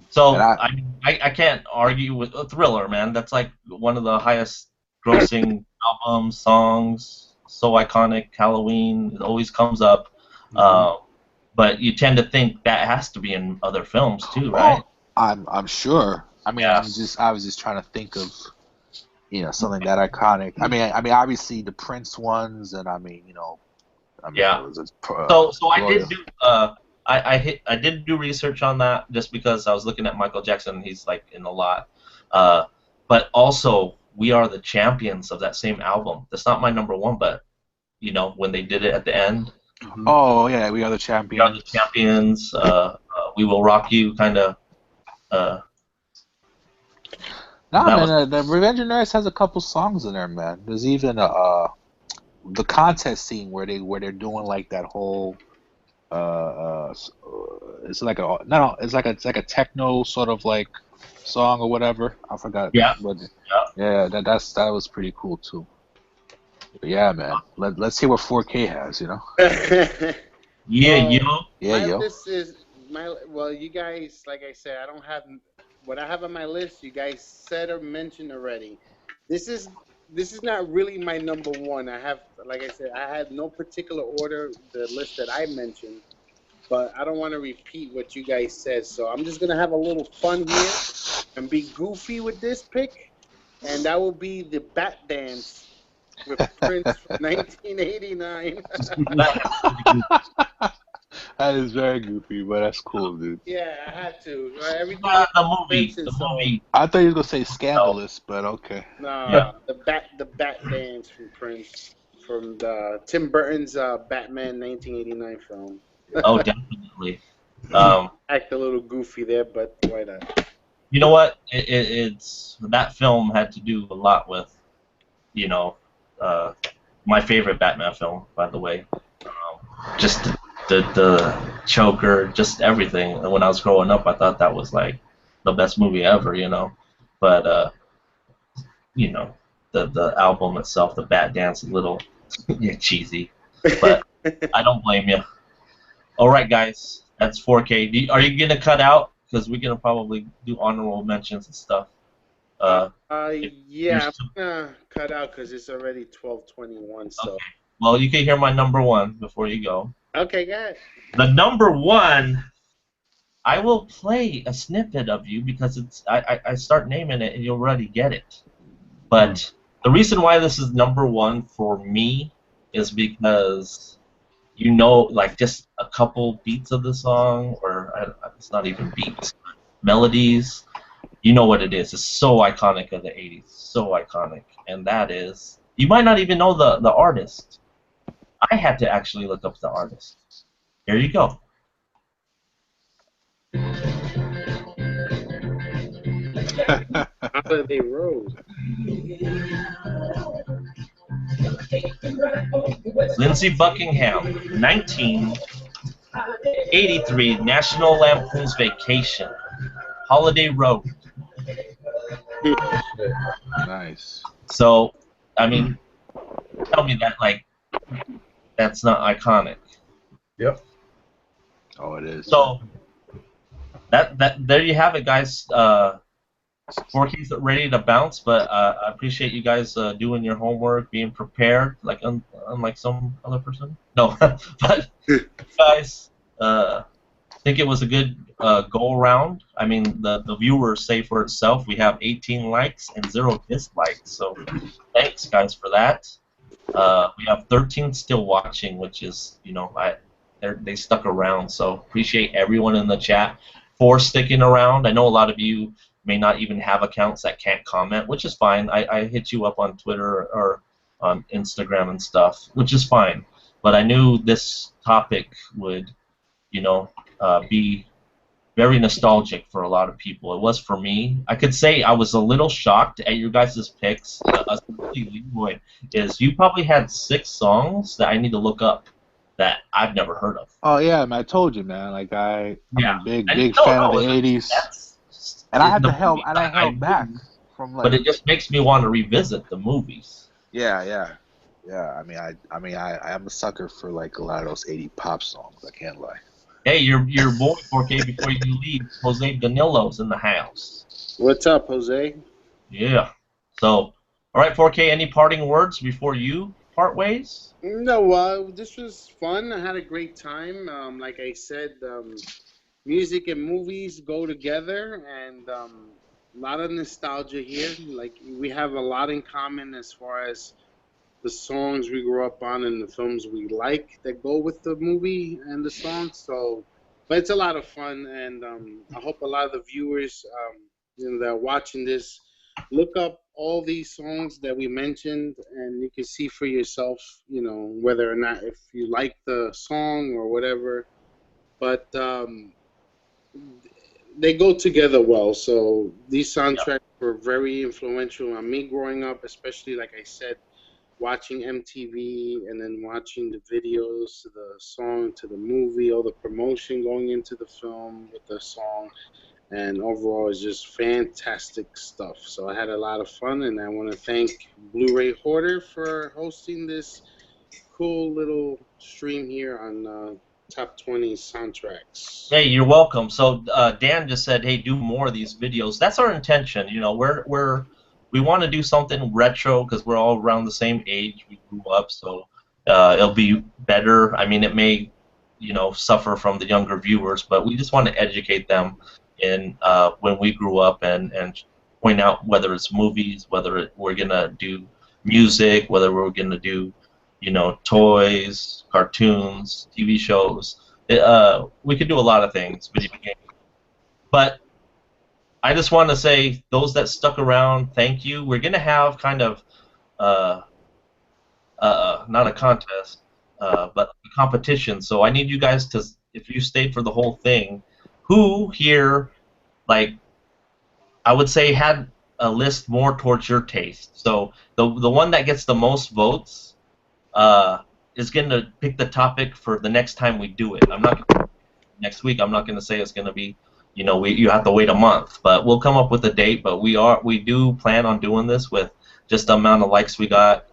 So I can't argue with Thriller, man. That's like one of the highest grossing albums, songs. So iconic. Halloween, it always comes up. But you tend to think that has to be in other films too, right? I'm sure. I mean, Yeah. I was just trying to think of, something that iconic. I mean, obviously the Prince ones, and Yeah. it was So I did do I did do research on that just because I was looking at Michael Jackson. He's like in a lot, but also We Are the Champions of that same album. That's not my number one, but when they did it at the end. Oh yeah, We Are the Champions. We Are the Champions. We Will Rock You, kind of. Man, the Revenge of the Nerds has a couple songs in there, man. There's even the contest scene where they're doing like that whole. It's like a techno sort of like song or whatever. I forgot. Yeah. But yeah, that was pretty cool too. But yeah, man. Let's see what 4K has. Yeah, yo. List is you guys, like I said, I don't have what I have on my list. You guys said or mentioned already. This is not really my number one. I have, like I said, I had no particular order, the list that I mentioned, but I don't want to repeat what you guys said, so I'm just going to have a little fun here and be goofy with this pick, and that will be the Bat Dance with Prince from 1989. That is very goofy, but that's cool, dude. Yeah, I had to. Everything the movie. I thought you were gonna say Scandalous, but okay. No, the Bat Dance from Prince, from Tim Burton's Batman 1989 film. Oh, definitely. Act a little goofy there, but why not? You know what? It's that film had to do a lot with, my favorite Batman film, by the way. Just the Joker, just everything. And when I was growing up, I thought that was like the best movie ever, But the album itself, the Bat Dance, a little cheesy, but I don't blame you. All right, guys, that's 4K. Are you gonna cut out? Because we're gonna probably do honorable mentions and stuff. Yeah, I'm gonna cut out because it's already 12:21. So. Okay. Well, you can hear my number one before you go. Okay, good. The number one, I will play a snippet of you because I start naming it and you'll already get it. But the reason why this is number one for me is because like just a couple beats of the song, or it's not even beats, melodies. You know what it is. It's so iconic of the 80s. So iconic. And that is, you might not even know the artist. I had to actually look up the artist. Here you go. Holiday Road. Lindsey Buckingham, 1983, National Lampoon's Vacation, Holiday Road. Oh shit. Nice. So, I mean, tell me that like that's not iconic. Yep. Oh, it is. So that there you have it, guys. 4K's ready to bounce, but I appreciate you guys doing your homework, being prepared, like unlike some other person. No, but you guys think it was a good go around. I mean, the viewers say for itself. We have 18 likes and 0 dislikes, so thanks guys for that. We have 13 still watching, which is, you know, they stuck around, so appreciate everyone in the chat for sticking around. I know a lot of you may not even have accounts that can't comment, which is fine. I hit you up on Twitter or on Instagram and stuff, which is fine. But I knew this topic would, you know, be very nostalgic for a lot of people. It was for me. I could say I was a little shocked at your guys' picks. Especially Leroy, is you probably had 6 songs that I need to look up that I've never heard of. Oh yeah, man, I told you, man. Like I'm Yeah. a big, And big no, fan of no, the '80s, that's and I had the to help, movies and I held back knew, from but like. it just makes me want to revisit the movies. Yeah. I am a sucker for like a lot of those '80s pop songs. I can't lie. Hey, your boy 4K before you leave, Jose Danilo's in the house. What's up, Jose? Yeah. So, all right, 4K. Any parting words before you part ways? No, this was fun. I had a great time. Like I said, music and movies go together, and a lot of nostalgia here. Like we have a lot in common as far as the songs we grew up on and the films we like that go with the movie and the songs. So, but it's a lot of fun, and I hope a lot of the viewers, that are watching this, look up all these songs that we mentioned, and you can see for yourself, whether or not if you like the song or whatever. But they go together well. So these soundtracks were very influential on me growing up, especially like I said, watching MTV and then watching the videos to the song to the movie, all the promotion going into the film with the song, and overall it's just fantastic stuff. So I had a lot of fun, and I want to thank Blu-ray Hoarder for hosting this cool little stream here on Top 20 Soundtracks. Hey, you're welcome. So Dan just said, "Hey, do more of these videos." That's our intention. You know, we want to do something retro because we're all around the same age. We grew up, so it'll be better. I mean, it may, suffer from the younger viewers, but we just want to educate them in when we grew up and point out whether it's movies, whether we're gonna do music, whether we're gonna do toys, cartoons, TV shows. We could do a lot of things, video games. But I just want to say, those that stuck around, thank you. We're going to have kind of, not a contest, but a competition. So I need you guys to, if you stayed for the whole thing, who here, like, I would say had a list more towards your taste. So the one that gets the most votes, is going to pick the topic for the next time we do it. Next week. I'm not going to say it's going to be, you have to wait a month, but we'll come up with a date. But we do plan on doing this with just the amount of likes we got,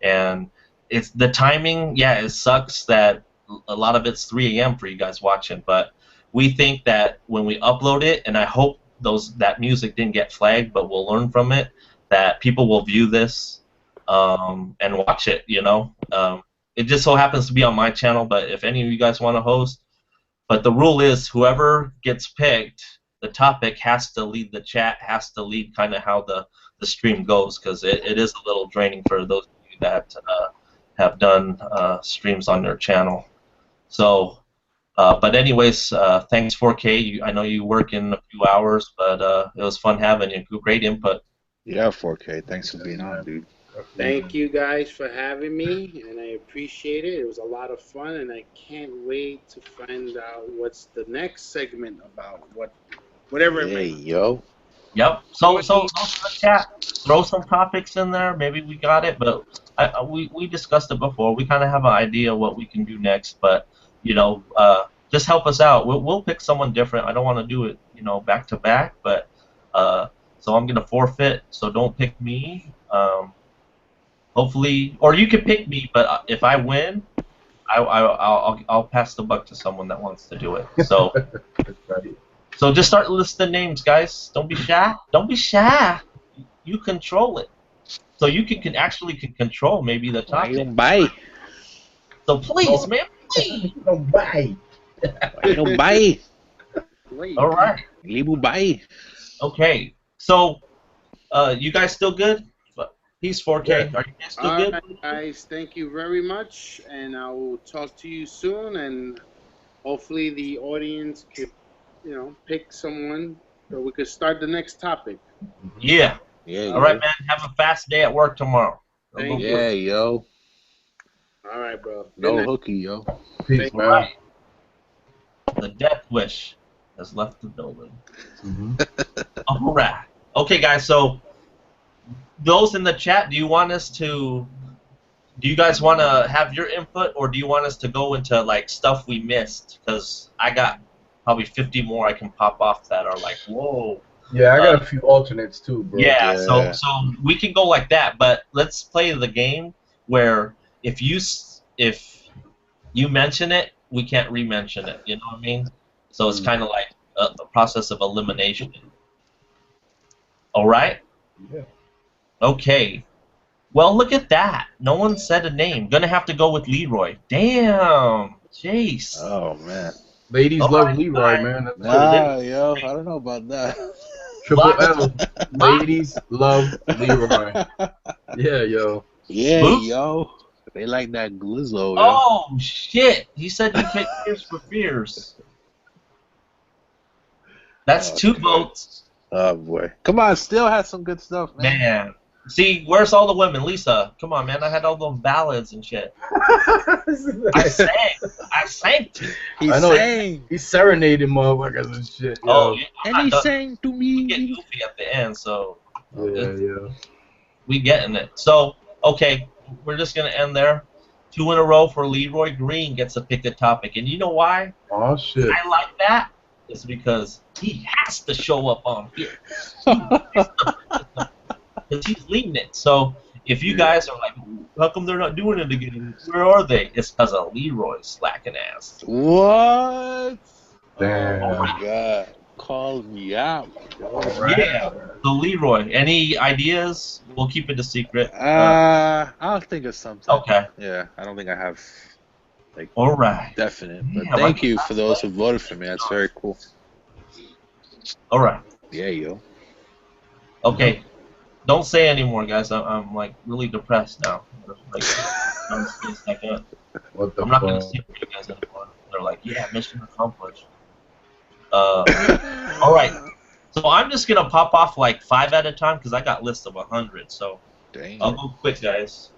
and it's the timing. Yeah, it sucks that a lot of it's 3 a.m. for you guys watching, but we think that when we upload it, and I hope that music didn't get flagged, but we'll learn from it, that people will view this and watch it. It just so happens to be on my channel, but if any of you guys want to host, but the rule is whoever gets picked, the topic has to lead the chat, has to lead kind of how the stream goes, because it is a little draining for those of you that have done streams on their channel. So, but anyways, thanks 4K. I know you work in a few hours, but it was fun having you. Great input. Yeah, 4K. Thanks for being on, dude. Thank you guys for having me, and I appreciate it. It was a lot of fun, and I can't wait to find out what's the next segment about. Whatever it may be. Yo. Yep. So chat, throw some topics in there. Maybe we got it, but we discussed it before. We kind of have an idea what we can do next, but just help us out. We'll pick someone different. I don't want to do it back to back, but so I'm gonna forfeit. So don't pick me. Hopefully, or you can pick me, but if I win, I'll pass the buck to someone that wants to do it. So so just start listing names, guys. Don't be shy. Don't be shy. You control it. So you can actually control maybe the Why you topic. don't buy? So please, man, please. Bye. Why you don't buy? Wait. All right. Libu buy. Okay. So you guys still good? Peace 4K. Yeah. Are you guys still All good? right, guys. Thank you very much, and I will talk to you soon. And hopefully, the audience could, pick someone so we could start the next topic. Yeah. Yeah, All right, man. Have a fast day at work tomorrow. Thank you. Yeah, yo. All right, bro. Good No night. hooky, yo. Peace, Thank man. Right. The death wish has left the building. All right. Okay, guys. So those in the chat, do you guys want to have your input, or do you want us to go into like stuff we missed? Because I got probably 50 more I can pop off that are like, whoa. Yeah, I got a few alternates too, bro. Yeah, Yeah. so we can go like that, but let's play the game where if you mention it, we can't re-mention it. You know what I mean? So it's kind of like a process of elimination. All right. Yeah. Okay. Well, look at that. No one said a name. Gonna have to go with Leroy. Damn. Jeez. Oh man. Ladies All love right, Leroy, guys. man. That's Nah, yo. I don't know about that. Triple L. Ladies love Leroy. Yeah, yo. Yeah, Oops. yo. They like that glizzo, yo. Oh shit! He said you picked Tears for Fears. That's 2 Okay. votes. Oh boy. Come on, still has some good stuff, man. Man. See, where's all the women? Lisa, come on, man. I had all those ballads and shit. I sang. He's I know. saying. He's serenading motherfuckers and shit. Yo. Oh, yeah. And he's saying to We get me. goofy at the end, so Yeah. we getting it. So, okay, we're just gonna end there. 2 in a row for Leroy. Green gets to pick a topic, and you know why Oh shit. I like that? It's because he has to show up on here. Because he's leading it. So if you guys are like, how come they're not doing it again? Where are they? It's because of Leroy slacking ass. What? Damn. Oh my god. Call me out. Yeah. So Leroy, any ideas? We'll keep it a secret. I'll think of something. Okay. Yeah, I don't think I have All right. definite, but Yeah, thank like- you for those who voted for me. That's very cool. All right. Yeah, yo. Okay. Don't say anymore, guys. I'm like really depressed now. Like, What the I'm not gonna fuck? see you guys anymore. They're like, yeah, mission accomplished. All right. So I'm just gonna pop off like 5 at a time because I got lists of 100. So Dang. I'll go quick, guys.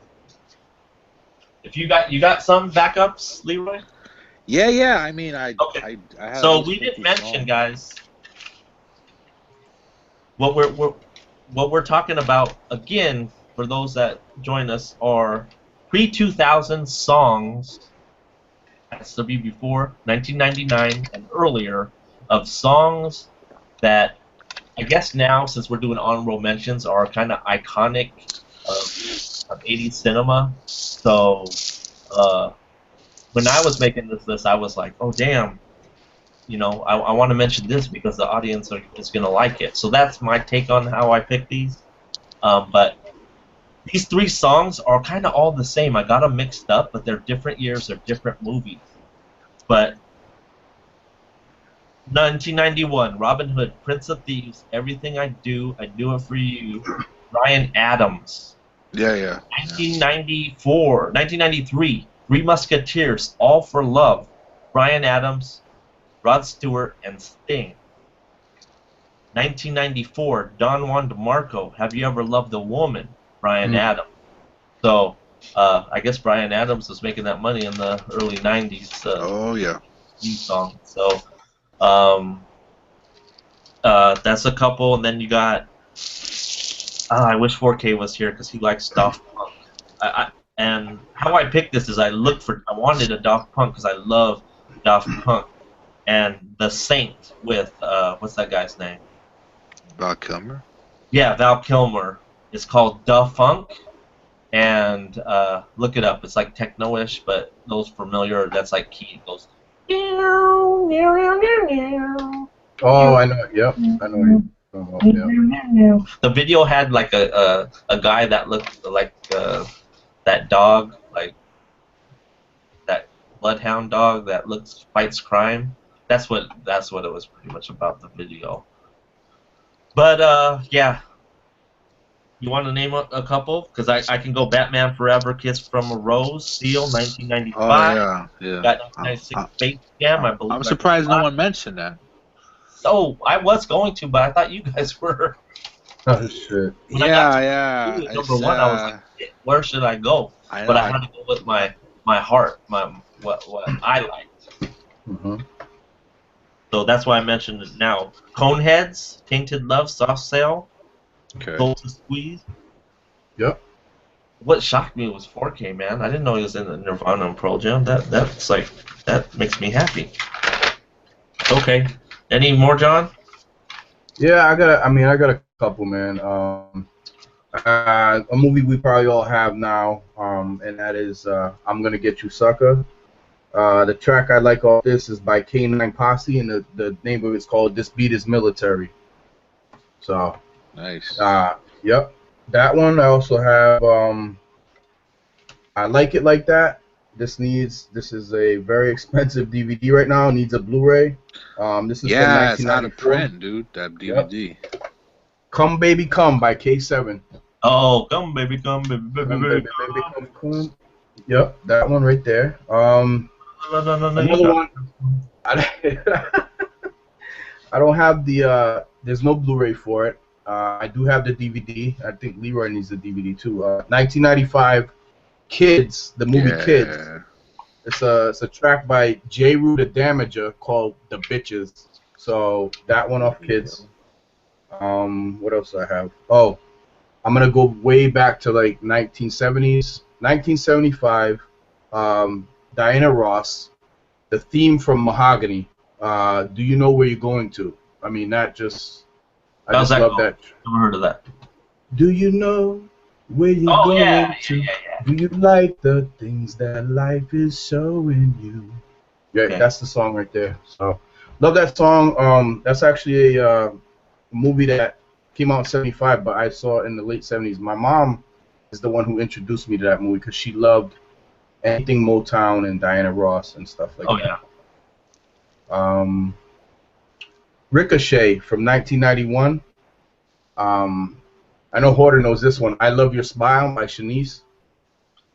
If you got some backups, Leroy? Yeah. I mean, I have. So we didn't mention, guys, what we're talking about again for those that join us are pre-2000 songs. Has to be before 1999 and earlier of songs that I guess now, since we're doing honorable mentions, are kind of iconic of 80s cinema. So when I was making this list, I was like, oh damn, you know, I want to mention this because the audience is going to like it. So that's my take on how I pick these. But these 3 songs are kind of all the same. I got them mixed up, but they're different years, they're different movies. But 1991, Robin Hood, Prince of Thieves, Everything I Do it for You, Bryan Adams. Yeah. 1993, Three Musketeers, All for Love, Bryan Adams, Rod Stewart, and Sting. 1994, Don Juan DeMarco, Have You Ever Loved a Woman, Bryan Adams. So I guess Bryan Adams was making that money in the early 90s. Oh yeah. Song. So that's a couple, and then you got. I wish 4K was here because he likes Daft Punk. And how I picked this is I wanted a Daft Punk because I love Daft Punk, and The Saint with what's that guy's name? Val Kilmer. Yeah, Val Kilmer. It's called Da Funk, and look it up. It's like techno-ish, but those familiar. That's like key. It goes. Oh, I know. Yep, I know. What you're talking about, yep. The video had like a guy that looked like that dog, like that bloodhound dog that fights crime. That's what it was pretty much about, the video. But yeah, you want to name a couple? Because I can go Batman Forever, Kiss from a Rose, Seal, Oh 1995. yeah, yeah. Got 1996 Space Jam, I believe. I'm surprised no one mentioned that. Oh, I was going to, but I thought you guys were. Oh shit. When I got to Yeah. number one, I was like, "Shit, where should I go?" I know. But I had to go with my heart, what I liked. Mm-hmm. So that's why I mentioned it now. Coneheads, Tainted Love, Soft Cell, Okay. Soul to Squeeze. Yep. What shocked me was 4K, man. I didn't know he was in the Nirvana and Pearl Jam. That makes me happy. Okay. Any more, John? Yeah, I got a couple, man. A movie we probably all have now, and that is "I'm Gonna Get You, Sucker." The track I like off this is by K9 Posse, and the name of it's called "This Beat Is Military." So, Nice. yep, that one. I also have "I Like It Like That." This is a very expensive DVD right now. It needs a Blu-ray. This is from Yeah, it's out of 1994. print, dude. That DVD. "Come Baby Come" by K7. Oh, come baby, come baby, baby, Come, baby. baby, baby, come, come. Yep, that one right there. No, Another one. I don't have the. There's no Blu-ray for it. I do have the DVD. I think Leroy needs the DVD too. 1995, Kids, the movie Kids. It's a track by J. Rue the Damager called "The Bitches." So that one off Kids. What else do I have? Oh, I'm gonna go way back to like 1970s, 1975. Diana Ross, the theme from Mahogany. Do you know where you're going to? I mean, I just love that. Never heard of that. Do you know where you're going to? Yeah. Do you like the things that life is showing you? Yeah, Okay. That's the song right there. So love that song. That's actually a movie that came out in '75, but I saw it in the late '70s. My mom is the one who introduced me to that movie because she loved anything Motown and Diana Ross and stuff like that. Yeah. Ricochet from 1991. I know Horder knows this one. "I Love Your Smile" by Shanice.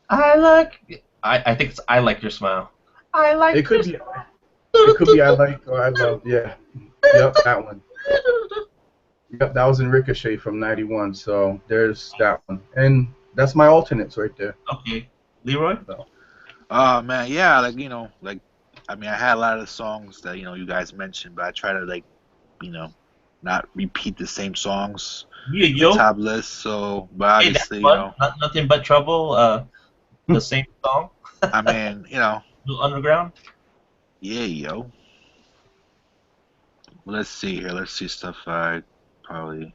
I think it's "I Like Your Smile." I like. It could be "I Like" or "I Love." Yeah. Yep, that one. Yep, that was in Ricochet from '91. So there's that one, and that's my alternates right there. Okay, Leroy. Oh man, yeah, I mean, I had a lot of the songs that you guys mentioned, but I try to not repeat the same songs. Yeah, yo. The top list. So, but Hey, obviously, that's fun. Nothing but trouble. The same song. I mean, New Underground. yeah, yo. Let's see here. Let's see stuff I probably.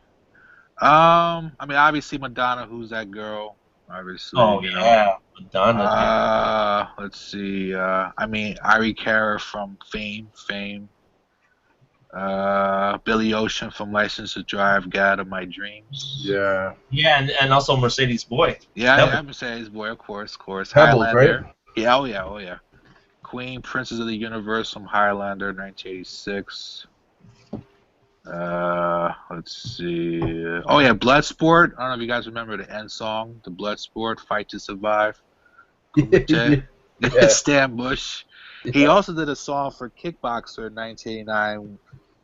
I mean, obviously Madonna. Who's that girl? Obviously. Oh yeah, Madonna. Let's see. I mean, Ari Cara from Fame. Billy Ocean from License to Drive, "God of My Dreams." Yeah. Yeah, and also Mercedes Boy. Yeah, Mercedes Boy, of course. Pebbles, Highlander. right? Yeah, oh yeah. Queen, Princess of the Universe from Highlander, 1986. Let's see. Oh yeah, Bloodsport. I don't know if you guys remember the end song, the Bloodsport, "Fight to Survive." Yeah. Stan Bush. He also did a song for Kickboxer in 1989.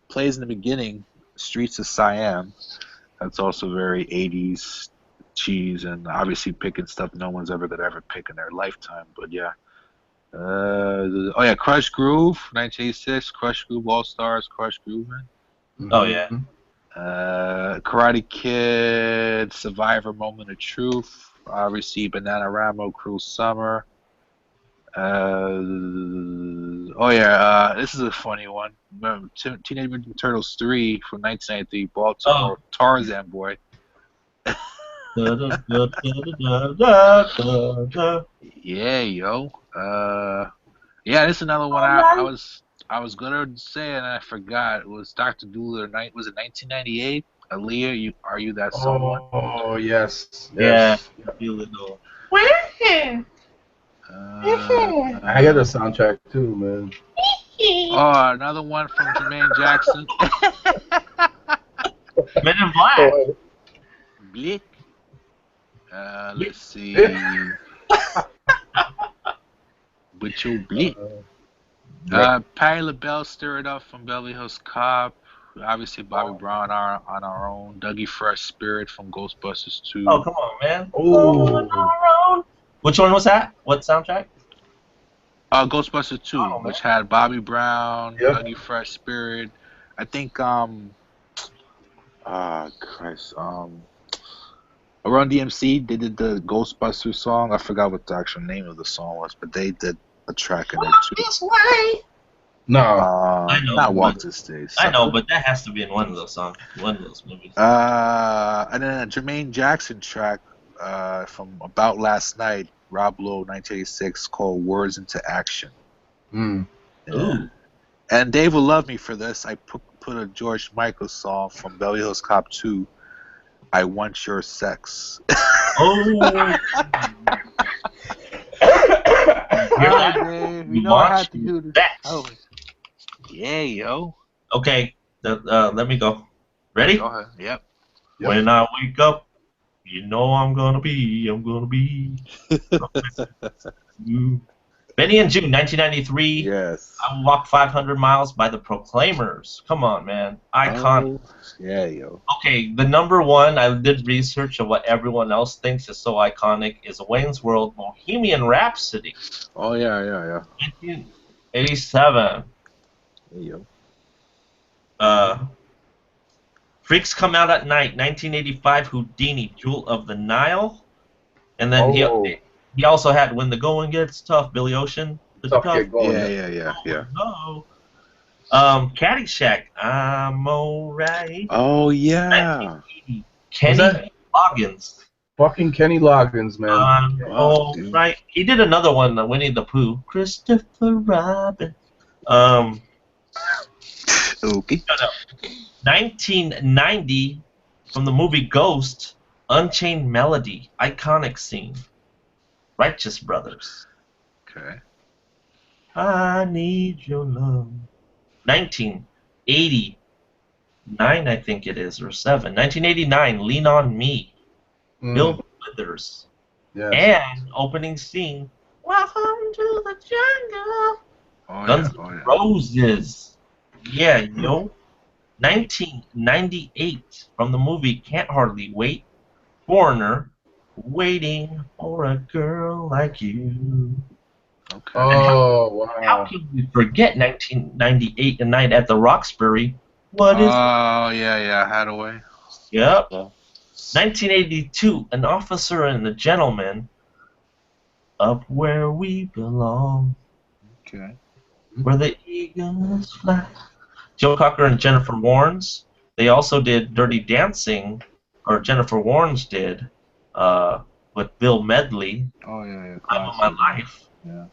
Plays in the beginning, "Streets of Siam." That's also very 80s cheese, and obviously picking stuff no one's ever gonna ever pick in their lifetime. But yeah. Oh yeah, Crush Groove, 1986. Crush Groove, All Stars, Crush Groove, man. Oh yeah. Karate Kid, Survivor, Moment of Truth. Obviously, Bananarama, Cruel Summer. Oh yeah, this is a funny one. Remember, Teenage Mutant Turtles 3 from 1993, Baltimore, Tarzan Boy. Yeah, yo. Yeah, this is another one I was gonna say and I forgot. It was Dr. Doolittle. Was it 1998? Aaliyah, are you that someone? Oh yes, Yeah, yes. feel little. I get the soundtrack too, man. Oh, another one from Jermaine Jackson. Men in Black. Oh, Blick. Let's see. With your Blick. Patti LaBelle, Stir It Up from Beverly Hills Cop. Obviously, Bobby Brown on our own. Dougie Fresh Spirit from Ghostbusters 2. Oh, come on, man. oh, Which one was that? What soundtrack? Ghostbusters 2, Oh, man. which had Bobby Brown, Yep. Dougie Fresh Spirit. I think Christ, Run DMC, they did the Ghostbusters song. I forgot what the actual name of the song was, but they did a track in it too. This way. no. I know, Not Walk but- This Day. I know, but that has to be in one of those songs, one of those movies. And then a Jermaine Jackson track from About Last Night, Rob Lowe, 1986, called Words into Action. Mm. Yeah. Ooh. And Dave will love me for this. I put a George Michael song from Beverly Hills Cop 2, I Want Your Sex. Oh. Alright, Dave, you know I have to do this. That. Oh. Yeah, yo. Okay, let me go. Ready? Go ahead. Yep. When I wake up, you know I'm gonna be. Benny and June, 1993. Yes. I Will Walk 500 Miles by the Proclaimers. Come on, man. Iconic. Oh, yeah, yo. Okay, the number one, I did research of what everyone else thinks is so iconic, is Wayne's World Bohemian Rhapsody. Oh, yeah. 1987. Yeah, yo. Freaks Come Out at Night, 1985, Houdini, Jewel of the Nile. And then he also had When the Going Gets Tough, Billy Ocean. Tough Get Going. Yeah. No. Caddyshack, I'm alright. Oh, yeah. 1980, Kenny Loggins. Fucking Kenny Loggins, man. Oh, dude. right. He did another one, Winnie the Pooh. Christopher Robin. Okay. 1990, from the movie Ghost, Unchained Melody, iconic scene. Righteous Brothers. Okay. I need your love. 1989, I think it is, or 7. 1989, Lean on Me. Bill Withers. Yes. And opening scene, Welcome to the Jungle. Oh, Guns yeah. N' Roses. Yeah, yo. 1998, from the movie Can't Hardly Wait, Foreigner, Waiting for a Girl Like You. Okay. Oh, How wow. can we forget 1998, A Night at the Roxbury? What is Oh, yeah. Hathaway. Yep. Yeah. 1982, An Officer and a Gentleman, Up Where We Belong, Okay. Where the Eagles Fly. Joe Cocker and Jennifer Warnes. They also did Dirty Dancing, or Jennifer Warnes did, with Bill Medley, Oh, yeah. Time of My Life. Yeah.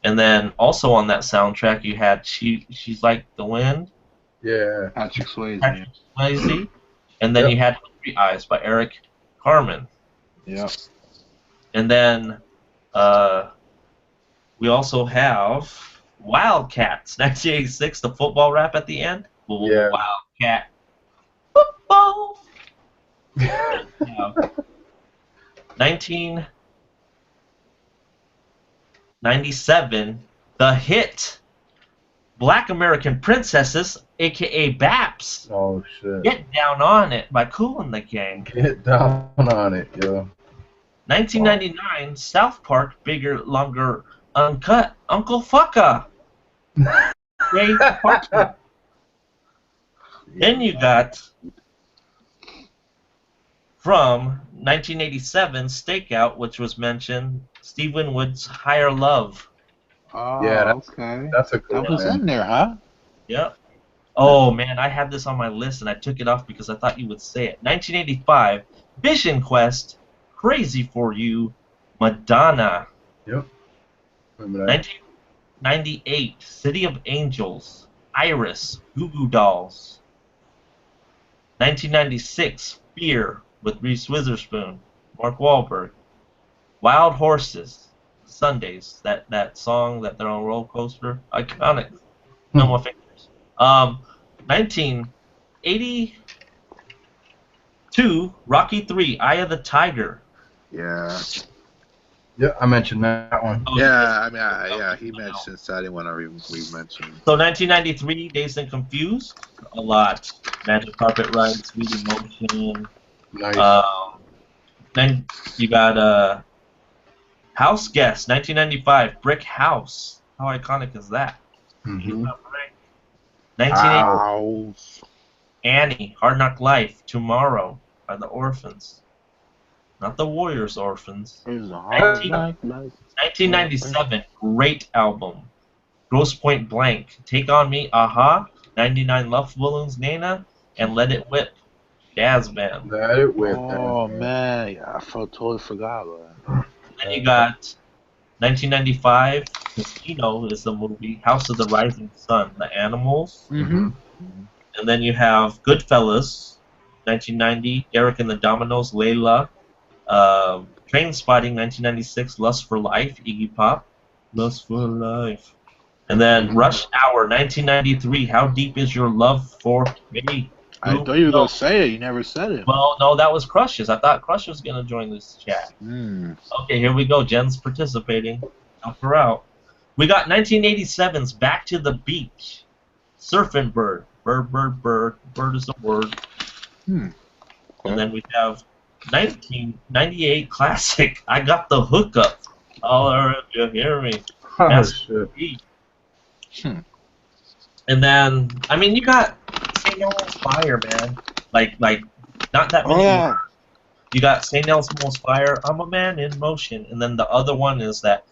And then also on that soundtrack you had She's Like the Wind, Yeah. Patrick Swayze. Patrick Swayze, and then you had Hungry Eyes by Eric Carmen. Yeah. And then we also have Wildcats, 1986, the football rap at the end. Yeah. Wildcat. Football. 1997, the hit Black American Princesses, a.k.a. BAPS. Oh, shit. Get Down on It by Kool and the Gang. Get down on it, yo. 1999, South Park, Bigger, Longer, Uncut, Uncle Fucka. Ray Parker. Then you got, from 1987, Stakeout, which was mentioned, Steve Winwood's Higher Love. Oh, Yeah, okay. That's a cool That was one. in there, huh? Yep. Oh man, I had this on my list and I took it off because I thought you would say it. 1985, Vision Quest, Crazy for You, Madonna. Yep. Remember that? 1998, City of Angels, Iris, Goo Goo Dolls. 1996, Fear with Reese Witherspoon, Mark Wahlberg. Wild Horses, Sundays. That song that they're on a roller coaster, iconic. No more fingers. 1982, Rocky 3, Eye of the Tiger. Yeah. Yeah, I mentioned that one. Oh, Yeah, I mean, yeah, he mentioned, so I didn't want to re-mention. So 1993, Dazed and Confused, a lot. Magic Carpet Ride, Sweet Emotion. Nice. Then you got House Guest, 1995, Brick House. How iconic is that? Mm-hmm. 1980, Ow. Annie, Hard Knock Life, Tomorrow by the Orphans. Not the Warriors Orphans. 1997, great album. Grosse Point Blank, Take On Me, Aha, 99 Love Balloons, Nana, and Let It Whip, Jazz Band. Let it whip. Oh man, yeah, I totally forgot about that. Then you got 1995, Casino is the movie, House of the Rising Sun, The Animals. Mm-hmm. And then you have Goodfellas, 1990, Derek and the Dominoes, Layla. Train Spotting, 1996, Lust for Life, Iggy Pop. Lust for Life. And then Rush Hour, 1993, How Deep Is Your Love for Me? I thought you were going to say it. You never said it. Well, no, that was Crush's. I thought Crush was going to join this chat. Okay, here we go. Jen's participating. Help her out. We got 1987's Back to the Beach. Surfing Bird. Bird, bird, bird. Bird is a word. Okay. And then we have 1998 classic, I Got the Hookup. Oh, if you hear me. Oh, That's shit. the beat. And then, I mean, you got St. Elmo's Fire, man. Like, not that many. Oh. You got St. Elmo's Fire, I'm a Man in Motion. And then the other one is that,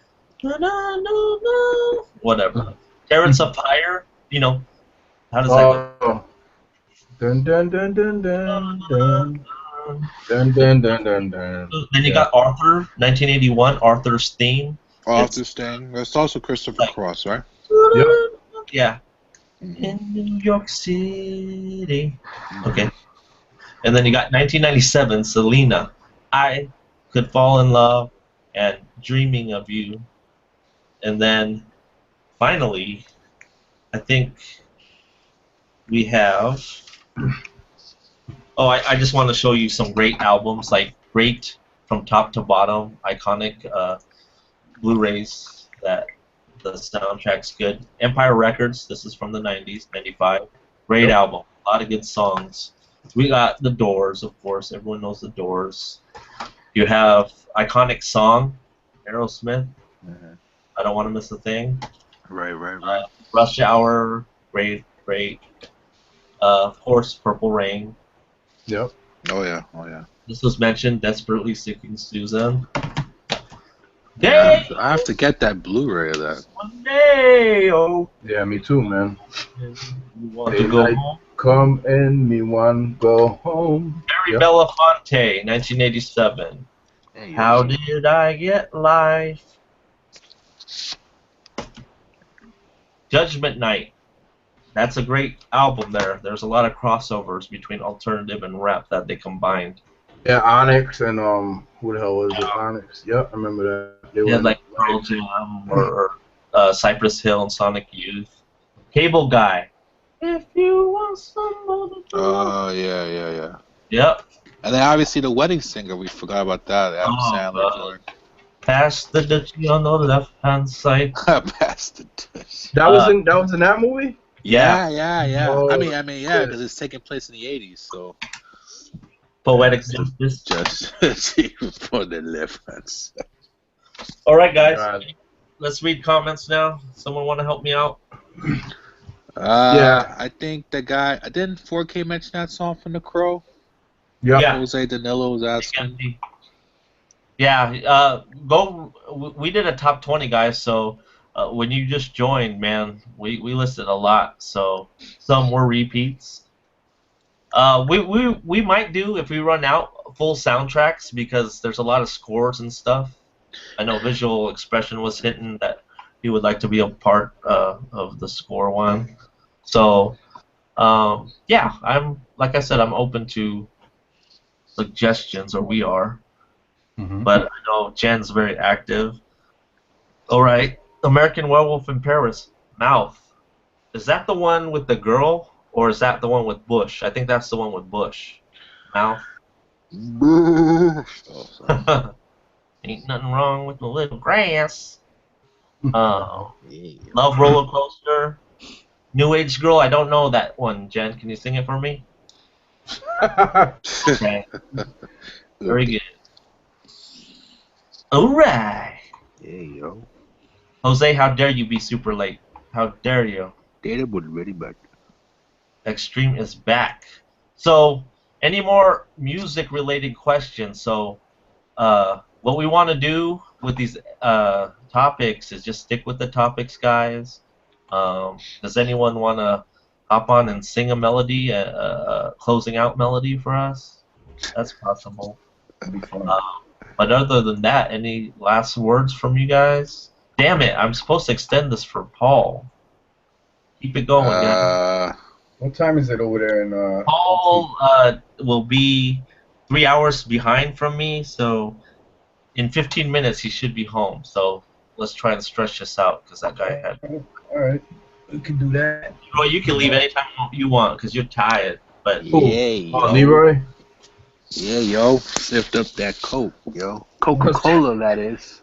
whatever. Chariots of Fire, you know, how does that go? Dun dun dun dun dun dun. Dun dun dun dun dun. Then you got Arthur, 1981, Arthur's Theme. Arthur's thing. That's also Christopher Cross, right? Yep. Yeah. In New York City. Okay. And then you got 1997, Selena, I Could Fall in Love, and Dreaming of You. And then, finally, I think we have... Oh, I just want to show you some great albums, like great from top to bottom, iconic Blu-rays that the soundtrack's good. Empire Records, this is from the 90s, 95. Great album, a lot of good songs. We got The Doors, of course, everyone knows The Doors. You have iconic song, Aerosmith, I Don't Want to Miss a Thing. Right. Rush Hour, great. Of course, Purple Rain. Yep. Oh yeah. This was mentioned, Desperately Seeking Susan. Yeah, I have to get that Blu-ray of that. One day, oh. Yeah, me too, man. You want to go home? Come and me one go home. Barry Belafonte, 1987. How did I get life? Judgment Night. That's a great album there. There's a lot of crossovers between alternative and rap that they combined. Yeah, Onyx and who the hell was it? Onyx. Yep, I remember that. They Yeah, were like Pearl Jam or Cypress Hill and Sonic Youth. Cable Guy. If you want somebody to love. Oh yeah. Yep. And then obviously the Wedding Singer. We forgot about that. Adam Sandler joint. Pass the Dutchie on the left hand side. Pass the dish. That was in that movie? Yeah. Oh, I mean, yeah, because it's taking place in the '80s, so. Poetic justice. Just even for the left hand side. All right, guys. God. Let's read comments now. Someone want to help me out? Yeah. I think the guy. Didn't 4K mention that song from The Crow? Yep. Yeah. Jose Danilo was asking. Yeah. We did a top 20, guys. So when you just joined, man, we listed a lot. So some were repeats. We might do if we run out full soundtracks because there's a lot of scores and stuff. I know Visual Expression was hinting that he would like to be a part of the score one. So yeah, I'm like I said, I'm open to suggestions, or we are. But I know Jen's very active. All right, American Werewolf in Paris, Mouth. Is that the one with the girl, or is that the one with Bush? I think that's the one with Bush. Mouth. Oh, sorry. Ain't nothing wrong with the little grass. Yeah. Love Roller Coaster. New Age Girl. I don't know that one. Jen, can you sing it for me? Okay. Very good. All right. Yeah, yo. Jose, how dare you be super late? How dare you? Data was ready back. Extreme is back. So, any more music-related questions? So, what we want to do with these topics is just stick with the topics, guys. Does anyone want to hop on and sing a melody, a closing out melody for us? That's possible. That'd be fun. But other than that, any last words from you guys? Damn it, I'm supposed to extend this for Paul. Keep it going, guys. What time is it over there in Paul will be 3 hours behind from me, so in 15 minutes he should be home. So let's try and stretch this out because that guy had. All right, we can do that. Well, you can leave anytime you want because you're tired. But Yeah, yo. Leroy. Yeah, yo. Sipped up that Coke, yo. Coca-Cola, that is.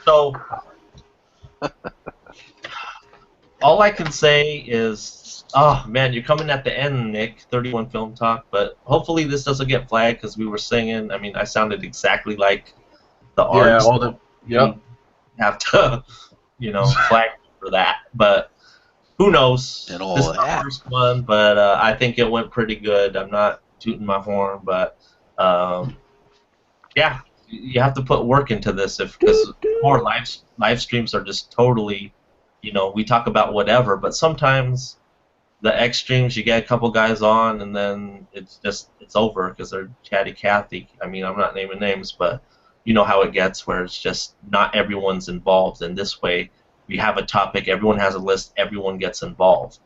so all I can say is, oh man, you're coming at the end, Nick. 31 Film Talk, but hopefully this doesn't get flagged because we were singing. I mean, I sounded exactly like the artist. Yeah, all the yep. Have to, flag for that. But who knows? And all this is the that. first one, but I think it went pretty good. I'm not tooting my horn, but yeah, you have to put work into this because more live streams are just totally, we talk about whatever, but sometimes the extremes you get a couple guys on and then it's over because they're chatty Cathy. I mean, I'm not naming names, but you know how it gets where it's just not everyone's involved. And this way, we have a topic, everyone has a list, everyone gets involved.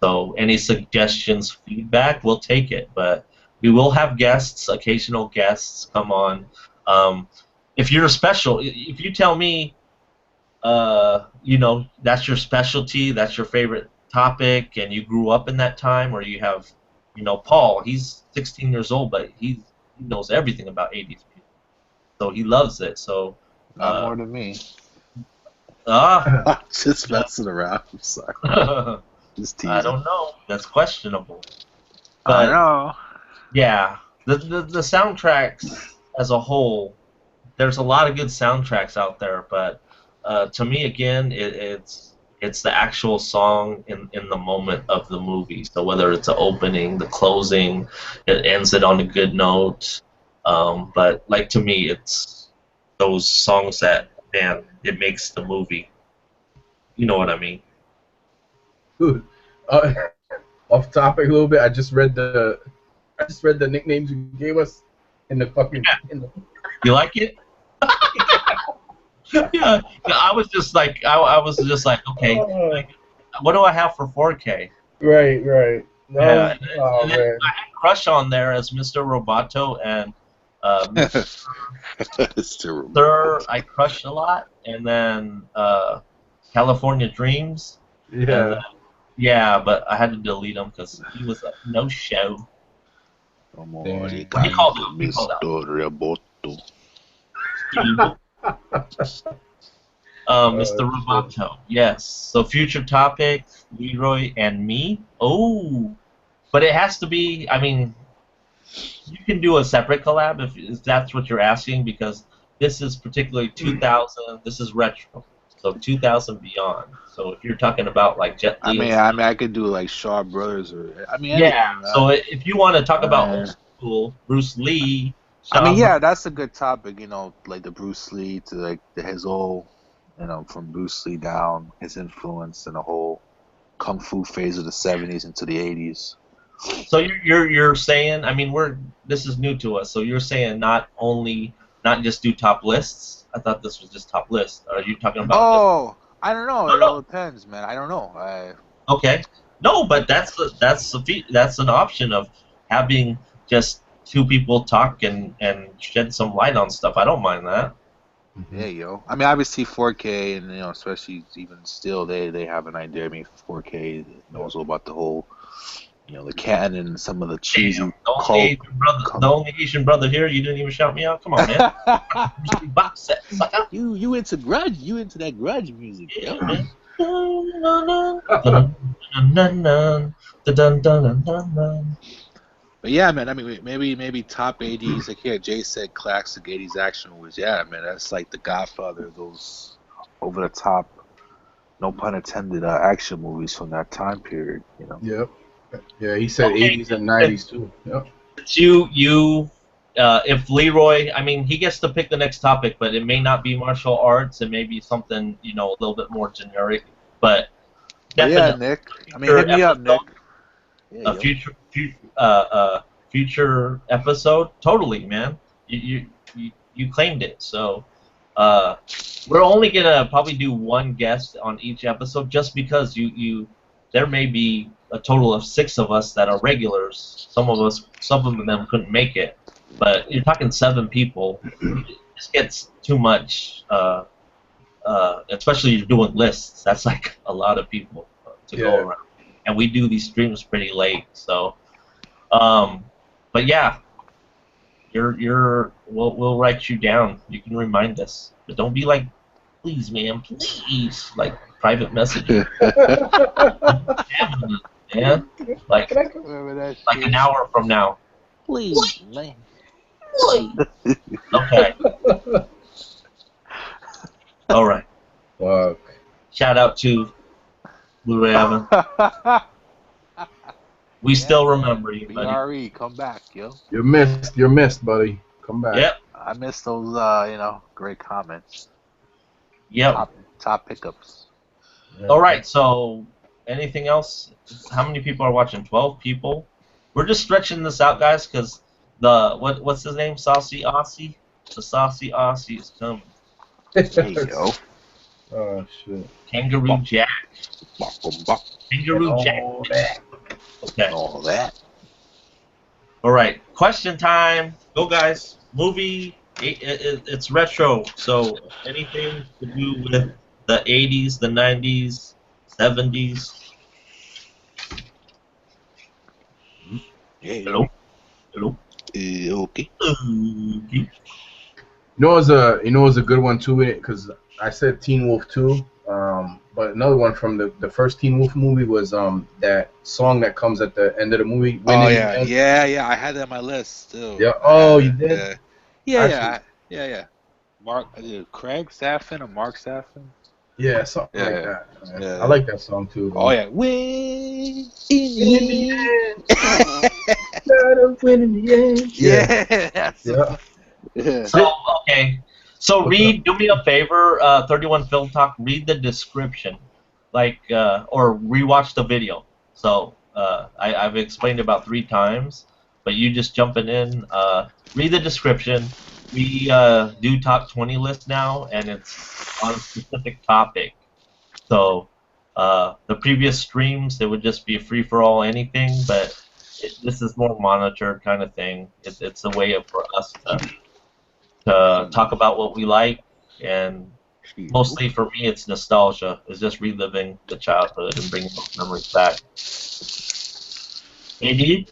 So any suggestions, feedback, we'll take it. But we will have guests, occasional guests come on. If you're special, if you tell me, that's your specialty, that's your favorite topic, and you grew up in that time, or you have, Paul, he's 16 years old, but he knows everything about 80s music. So he loves it. So Not more than me. I'm just messing around. I'm sorry. Just teasing. I don't know. That's questionable. I know. Yeah, the soundtracks as a whole, there's a lot of good soundtracks out there, but to me, again, it's the actual song in the moment of the movie. So whether it's the opening, the closing, it ends it on a good note. But like to me, it's those songs that, man, it makes the movie. You know what I mean? Dude, off topic a little bit. I just read the nicknames you gave us in the fucking. Yeah. You like it? Yeah. I was just like, okay, like, what do I have for 4K? Right. No, Yeah. And then man. I had Crush on there as Mr. Roboto and Sir, I crushed a lot, and then California Dreams. Yeah. Yeah, but I had to delete him because he was a no-show. He called out. Mr. Roboto. Yes. So future topic, Leroy and me. Oh, but it has to be. I mean, you can do a separate collab if that's what you're asking, because this is particularly 2000. This is retro, so 2000 beyond. So if you're talking about like Jet Li, I could do like Shaw Brothers or yeah. So if you want to talk about old school, Bruce Lee. that's a good topic. Like the Bruce Lee to like his whole you know, from Bruce Lee down, his influence in the whole kung fu phase of the 70s into the 80s. So you're saying, I mean, this is new to us. So you're saying not just do top lists. I thought this was just top list. Are you talking about? Oh, I don't know. It No. all depends, man. I don't know. Okay. No, but that's an option of having just two people talk and shed some light on stuff. I don't mind that. Yeah, yo. I mean, obviously 4K, and you know, especially even still, they have an idea. I mean, 4K knows all about the whole, you know, the canon and some of the cheesy The only Asian brother here. You didn't even shout me out. Come on, man. Box set, sucker. You into grudge? You into that grudge music? Yeah, man. But yeah, man. I mean, maybe top 80s. Like yeah, Jay said, classic 80s action movies. Yeah, man. That's like the Godfather of those over the top, no pun intended, action movies from that time period. You know. Yep. Yeah, he said 80s and 90s too. Yep. If Leroy, I mean, he gets to pick the next topic, but it may not be martial arts. It may be something, you know, a little bit more generic. But yeah, Nick. I mean, hit me up, Nick. Yeah, future episode, totally, man. You claimed it. So we're only gonna probably do one guest on each episode, just because there may be a total of 6 of us that are regulars. Some of them couldn't make it, but you're talking 7 people. This gets too much, especially you're doing lists. That's like a lot of people to go around, and we do these streams pretty late. So, but yeah, we'll write you down. You can remind us, but don't be like, please, man, please, like private messages. Yeah, like an hour from now. Please, man. Okay. All right. Fuck. Shout out to Blu-ray Evan. We still remember you, buddy. BRE, come back, yo. You're missed, buddy. Come back. Yep. I missed those, you know, great comments. Yep. Top pickups. Yeah. All right. So, anything else? How many people are watching? 12 people. We're just stretching this out, guys, because what's his name? Saucy Aussie. The Saucy Aussie is coming. Hey, yo. Oh shit. Kangaroo Jack. Kangaroo Jack. All that. Okay. All that. All right. Question time. Go, guys. Movie. It's retro. So anything to do with the 80s, the 90s, 70s. Hey, Hello. Hello. okay. Okay. You know, it was a good one too, because I said Teen Wolf 2, but another one from the first Teen Wolf movie was that song that comes at the end of the movie. Oh yeah. I had that on my list too. Yeah. Oh, you did. Yeah. Mark, Craig Saffin or Mark Saffin? Yeah, something like that. Yeah. I like that song too. Though. Oh yeah. Win in the end. Win in the end. Yeah. So okay. So do me a favor, 31 Film Talk. Read the description, or rewatch the video. So I've explained about 3 times, but you just jumping in. Read the description. We do top 20 list now, and it's on a specific topic. So the previous streams, it would just be a free for all anything, but this is more monitored kind of thing. It's a way for us to talk about what we like, and mostly for me it's nostalgia. It's just reliving the childhood and bringing those memories back. Maybe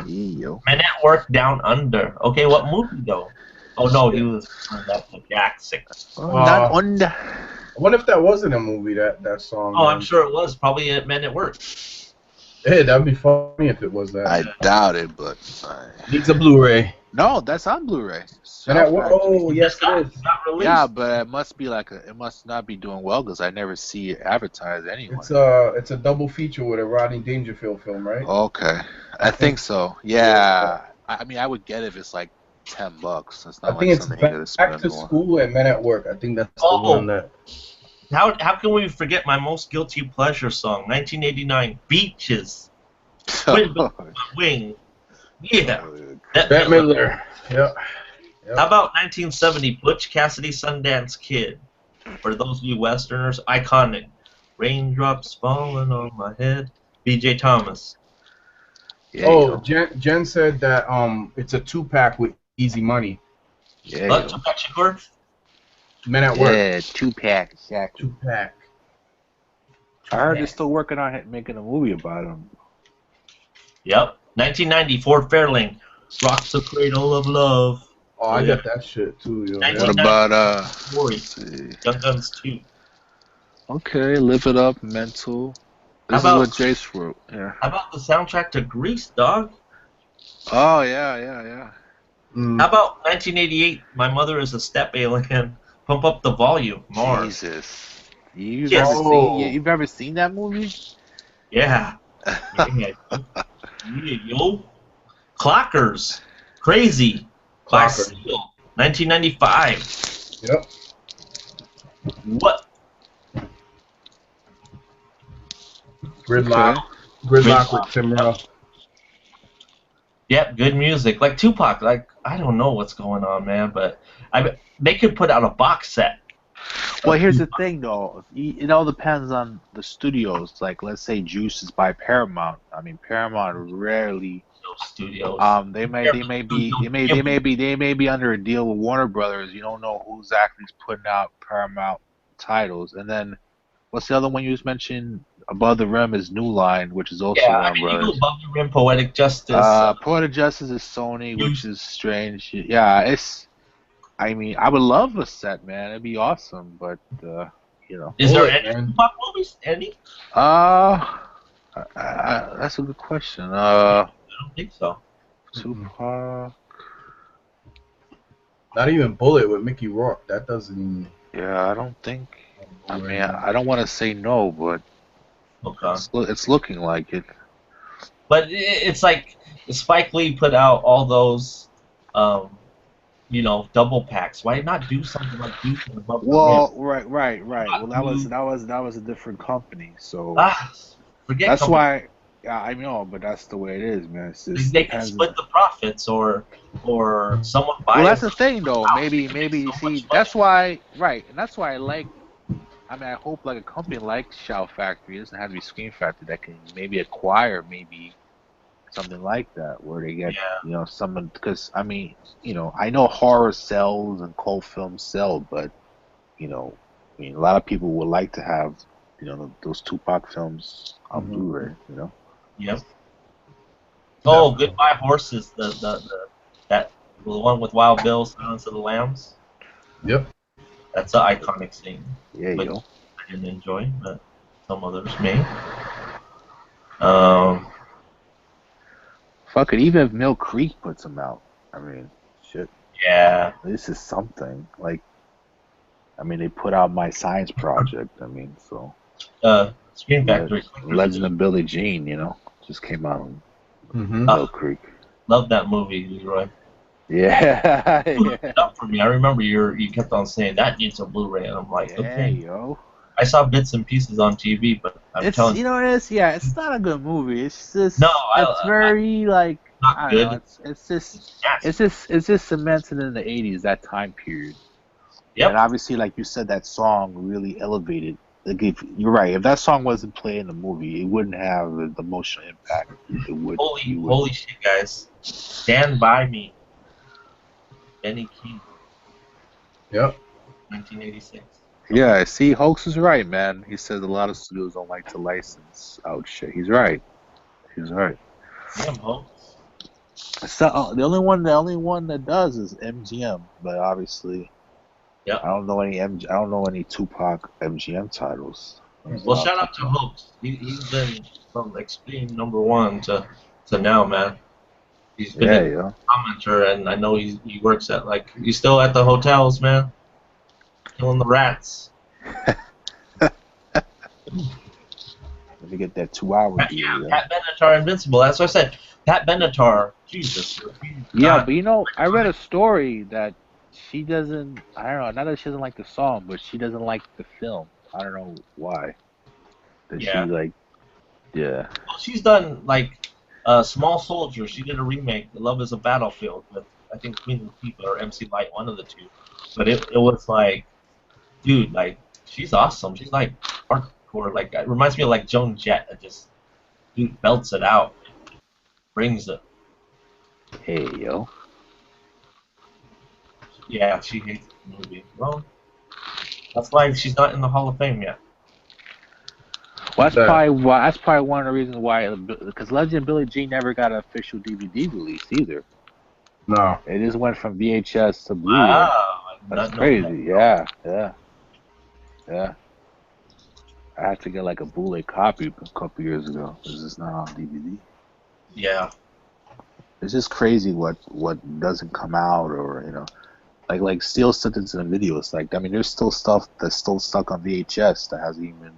Men at Work Down Under. Okay, what movie though? Oh no, he was that's a Jackson. Down Under. I wonder if that wasn't a movie, that song. Oh, I'm sure it was. Probably at Men at Work. Hey, that'd be funny if it was that. I doubt it, but Needs a Blu-ray. no, that's on Blu-ray. Oh, yes, it is. It's not released. Yeah, but it must be it must not be doing well because I never see it advertised anyway. It's a double feature with a Rodney Dangerfield film, right? Okay, I think so. Yeah, I mean, I would get it if it's like $10. That's I not think like it's something you gotta Back spend to more. School and Men at Work. I think that's the Oh, one that. how can we forget my most guilty pleasure song, 1989, Beaches, Wind Beneath My Wing. Yeah, Bette Bette Midler. Midler. Yep. How about 1970, Butch Cassidy, Sundance Kid? For those of you Westerners, iconic. Raindrops falling on my head. B.J. Thomas. Yeah, Oh, yo. Jen said that it's a 2-pack with Easy Money. Yeah, What? yo. Tupac Shakur? Men at Work. Yeah, 2-pack, exactly. 2-pack. I heard they're still working on making a movie about him. Yep. 1990, Ford Fairlane. Rock's the Cradle of Love. Oh, I got that shit too, yo. What What about let's see. Young Guns 2. Okay, Live It Up, Mental. This is what Jace wrote. Yeah. How about the soundtrack to Grease, dog? Oh yeah. How about 1988, My Mother is a Step Alien. Pump up the volume more. Jesus. You've Yes. ever seen that movie? Yeah. Yeah, yo. Clockers. Crazy. By Clockers. Seal. 1995. Yep. What? Gridlock. Gridlock with Tim Rowe. Yep, good music. Like Tupac, like I don't know what's going on, man, but they could put out a box set. Well, here's the thing, though. It all depends on the studios. Like, let's say Juice is by Paramount. I mean, Paramount rarely. Those studios. They may be under a deal with Warner Brothers. You don't know who's actually putting out Paramount titles. And then, what's the other one you just mentioned? Above the Rim is New Line, which is also Warner You Brothers. go Above the Rim, Poetic Justice. Poetic Justice is Sony, which is strange. Yeah, it's. I mean, I would love a set, man. It'd be awesome, but you know. Is there any Tupac movies? Any? That's a good question. I don't think so. Tupac. Not even Bullet with Mickey Rourke. That doesn't even. Yeah, I don't think. I mean, I don't want to say no, but it's looking like it. But it's like Spike Lee put out all those, double packs. Why not do something like Juice and Above the Rim? Right. Well, that was a different company, so forget. That's why. Yeah, I know, but that's the way it is, man. It's just, they can split the profits, or someone buys. Well, that's the thing, though. Maybe see, that's why, right? And that's why I like. I mean, I hope like a company like Shout Factory, it doesn't have to be Scream Factory, that can maybe acquire something like that, where they get someone, because I mean, I know horror sells and cult films sell, but I mean, a lot of people would like to have those Tupac films on Blu-ray, Yep. Oh, Goodbye Horses, the one with Wild Bill, Silence of the Lambs. Yep. That's an iconic scene. Yeah, I didn't enjoy, but some others may. Fuck it, even if Mill Creek puts them out, I mean, shit. Yeah. This is something. Like, I mean, they put out My Science Project. I mean, so. Screen Factory. Legend of Billie Jean, just came out on Mill Creek. Love that movie, Leroy. Yeah. It up for me. I remember you kept on saying that needs a Blu-ray, and I'm like, okay. Yo. I saw bits and pieces on TV, but I'm telling you, it's not a good movie. It's just it's just cemented in the '80s, that time period. Yep. And obviously, like you said, that song really elevated. Like, you're right. If that song wasn't played in the movie, it wouldn't have the emotional impact it would. Holy shit, guys! Stand By Me. Benny King. Yep. 1986. Yeah, see, Hoax is right, man. He says a lot of studios don't like to license out shit. He's right. Damn, Hoax. So the only one that does is MGM, but obviously, I don't know any Tupac MGM titles. Well, shout out to Hoax. He's been from Extreme #1 to now, man. He's been a commenter, and I know he works at he's still at the hotels, man. Killing the rats. Let me get that 2 hour deal. Pat Benatar Invincible. That's what I said. Pat Benatar. Jesus. Yeah, Not, but you know, I read a story that she doesn't. I don't know. Not that she doesn't like the song, but she doesn't like the film. I don't know why. That she yeah. like. Yeah. Well, she's done like Small Soldier. She did a remake, The Love Is a Battlefield, with I think Queen Latifah or MC Light, one of the two. But it was like, dude, like she's awesome. She's like hardcore. Like it reminds me of like Joan Jett. That just dude belts it out, brings it. Hey yo. Yeah, she hates the movie. Well, that's why she's not in the Hall of Fame yet. Well, that's That, probably why. That's probably one of the reasons why. Because Legend Billie Jean never got an official DVD release either. no. It just went from VHS to Blu-ray. Wow, I did That's not know that. crazy. Yeah, yeah, yeah. I had to get like a bootleg copy a couple years ago. It's just not on DVD. Yeah, It's just crazy what doesn't come out, or you know, like Steel Sentence in the video. It's like, I mean, there's still stuff that's still stuck on VHS that hasn't even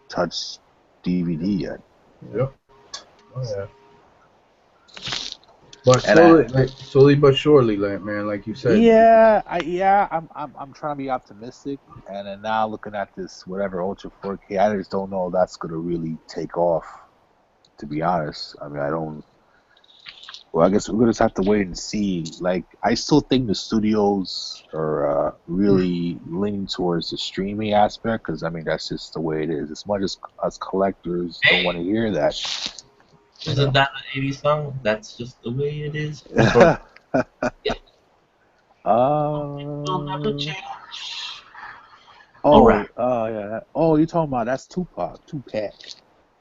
touched DVD yet. Yep. Oh yeah. But And slowly but surely, like man, like you said. I'm trying to be optimistic, and then now looking at this whatever Ultra 4K, I just don't know if that's gonna really take off. To be honest, I mean, I don't. Well, I guess we're gonna just have to wait and see. Like, I still think the studios are really leaning towards the streaming aspect, because I mean that's just the way it is. As much as us collectors don't want to hear that, you isn't know. that an '80s song? That's just the way it is. Yeah, will never Um. change. All right. Yeah. Oh, you're talking about that's Tupac. Tupac.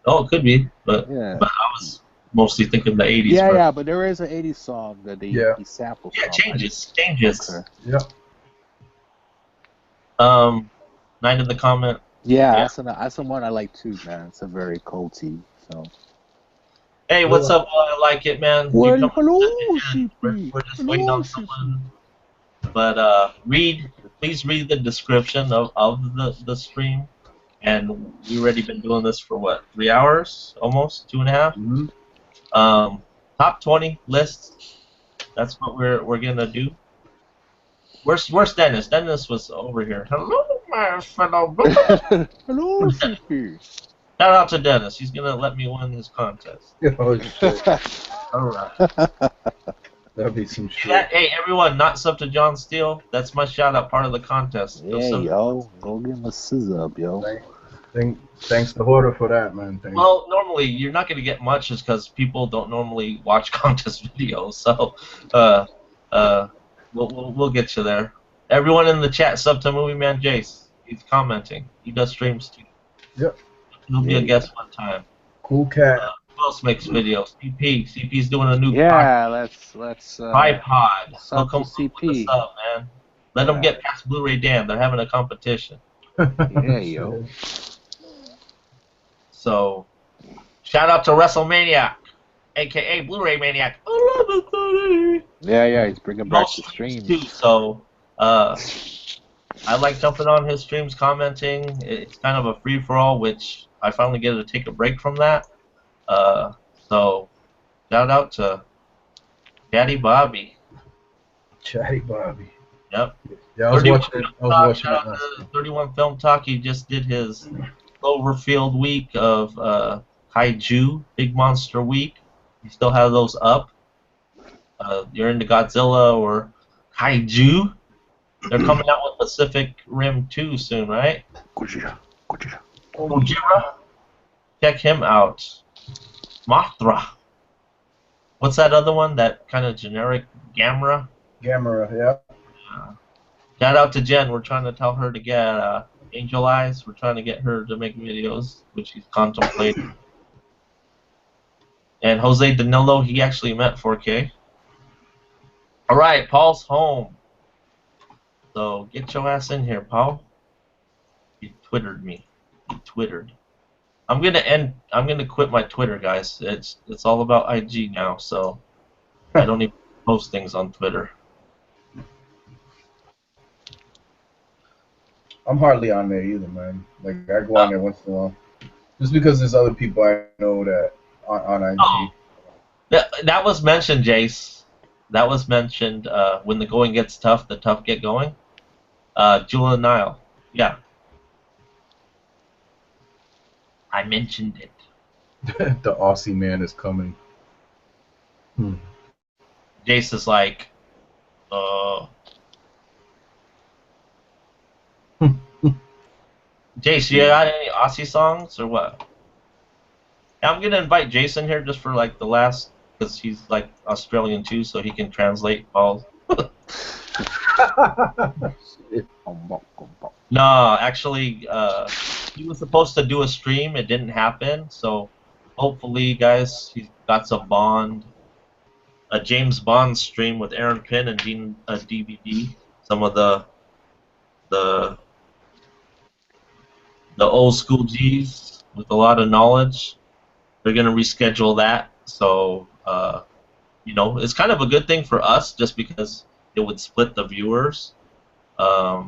Oh, it could be, Yeah. but I was mostly thinking the '80s. Yeah, But yeah, but there is an '80s song that Yeah. he samples yeah, from. changes. Okay. Yep. Night in the Comment. Yeah, Yeah. that's the one I like too, man. It's a very culty. So. Hey, what's up? I like it, man. You Well, come hello, in. CP. We're just waiting Hello, on CP. someone. But please read the description of the stream. And we've already been doing this for what, 3 hours? Almost 2.5. Mm-hmm. Top 20 lists. That's what we're gonna do. Where's Dennis? Dennis was over here. Hello, my fellow. Hello, CP. Shout out to Dennis. He's gonna let me win this contest. Oh shit. All right. That'd be some shit. Hey, everyone, not sub to John Steele. That's my shout out, part of the contest. Yeah, yo, go give him a scissor up, yo. Thanks to Horta for that, man. Thanks. Well, normally you're not gonna get much, just because people don't normally watch contest videos. So, we'll get you there. Everyone in the chat, sub to Movie Man Jace. He's commenting. He does streams too. Yep. He'll be a guest one time. Cool cat. Who else makes videos? CP's doing a new Yeah, let's tripod. He'll sub come to up with CP. the sub, man. Let them get past Blu-ray Dan. They're having a competition. Yeah, yo. So, shout out to WrestleManiac, aka Blu-ray Maniac. I love it, buddy. Yeah, he's bringing back Most the streams. too. So, I like jumping on his streams, commenting. It's kind of a free-for-all, which I finally get to take a break from that. So, shout out to Daddy Bobby. Chatty Bobby. Yep. Yeah, I was watching Shout out to 31 Film Talk. He just did his Cloverfield week of Kaiju, Big Monster Week. You still have those up. You're into Godzilla or Kaiju. They're coming out with Pacific Rim 2 soon, right? Gojira. Gojira. Check him out. Mothra. What's that other one? That kind of generic Gamera? Gamera, yeah. Shout out to Jen. We're trying to tell her to get Angel Eyes. We're trying to get her to make videos, which she's contemplating. And Jose Danilo, he actually met 4K. All right, Paul's home. So get your ass in here, Paul. He twittered me. He twittered. I'm gonna quit my Twitter, guys. It's all about IG now, so I don't even post things on Twitter. I'm hardly on there either, man. Like I go on there once in a while, just because there's other people I know that on IG. Oh, that was mentioned, Jace. that was mentioned. When the going gets tough, the tough get going. Julian Nile. Yeah. I mentioned it. The Aussie man is coming. Jace is like, Jace, you got any Aussie songs or what? Yeah, I'm gonna invite Jason here just for like the last, because he's like Australian too, so he can translate all. No, actually, he was supposed to do a stream. It didn't happen, so hopefully, guys, he's got some Bond, a James Bond stream with Aaron Pinn and Dean DVD. Some of the old school G's with a lot of knowledge. They're gonna reschedule that, so you know, it's kind of a good thing for us, just because it would split the viewers. But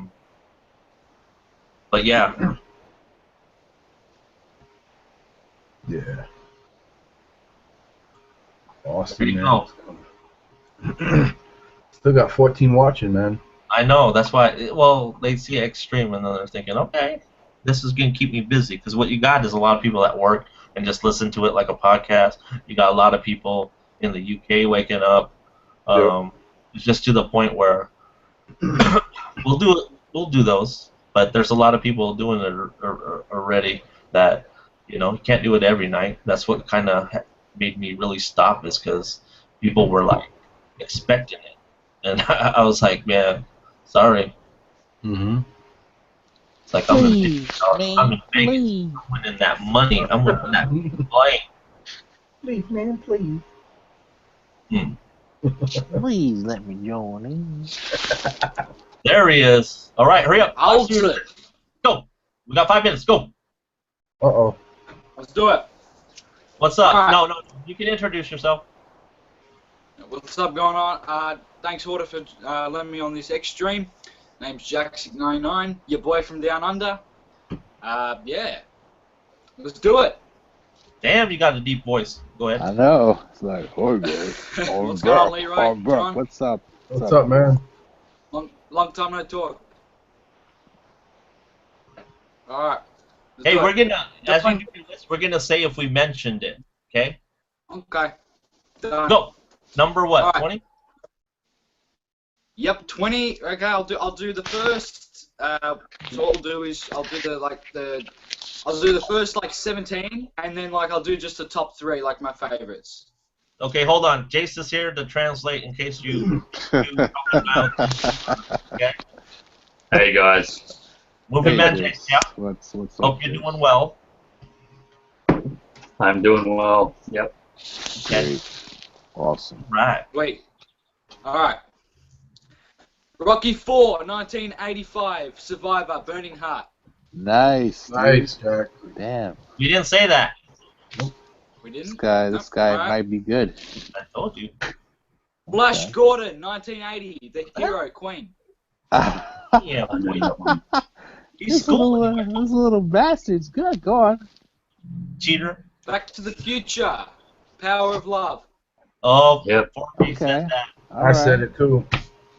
yeah. Yeah. There Austin you man. go. Still got 14 watching, man. I know, that's why. Well, they see Extreme and then they're thinking, okay, this is gonna keep me busy, because what you got is a lot of people at work and just listen to it like a podcast. You got a lot of people in the UK waking up. It's just to the point where we'll do those, but there's a lot of people doing it already that, you know, you can't do it every night. That's what kind of made me really stop, is because people were like expecting it, and I was like, man, sorry. It's like, I'm in Vegas. I'm winning that money. I'm winning that plane. Please, man, please. Please let me join in. There he is. All right, hurry up. I'll do it. Go. We got 5 minutes. Go. Uh-oh. Let's do it. What's up? All right. No, you can introduce yourself. What's up going on? Thanks, Horta, for letting me on this X stream. Name's Jack699, your boy from down under. Yeah. Let's do it. Damn, you got a deep voice. Go ahead. I know. It's like, oh, good. Oh, What's going on, Leroy? Oh, bro. John? What's up? What's up, man? Long time no talk. All right. Hey, we're gonna, as we do this, we're gonna say if we mentioned it. Okay. Okay. Done. Go. Number what? All right. 20. Yep, 20. Okay, I'll do the first. So what I'll do is I'll do the first like 17, and then like I'll do just the top 3, like my favorites. Okay, hold on. Jace is here to translate in case you. Okay. Hey guys. Moving man, Jace. Jace. Yeah. What's up? Hope you're doing well. I'm doing well. Yep. Great. Awesome. Right. Wait. All right. Rocky 4, 1985, Survivor, Burning Heart. Nice. Nice, Jack. Damn. You didn't say that. We didn't? This guy Alright. might be good. I told you. Flash Okay. Gordon, 1980, The Hero, Queen. Yeah. I knew that one. He's Those little, schooling. those little bastards. Good. Go on. Cheater. Back to the Future, Power of Love. Oh, Yep. Forky said that. I said it too.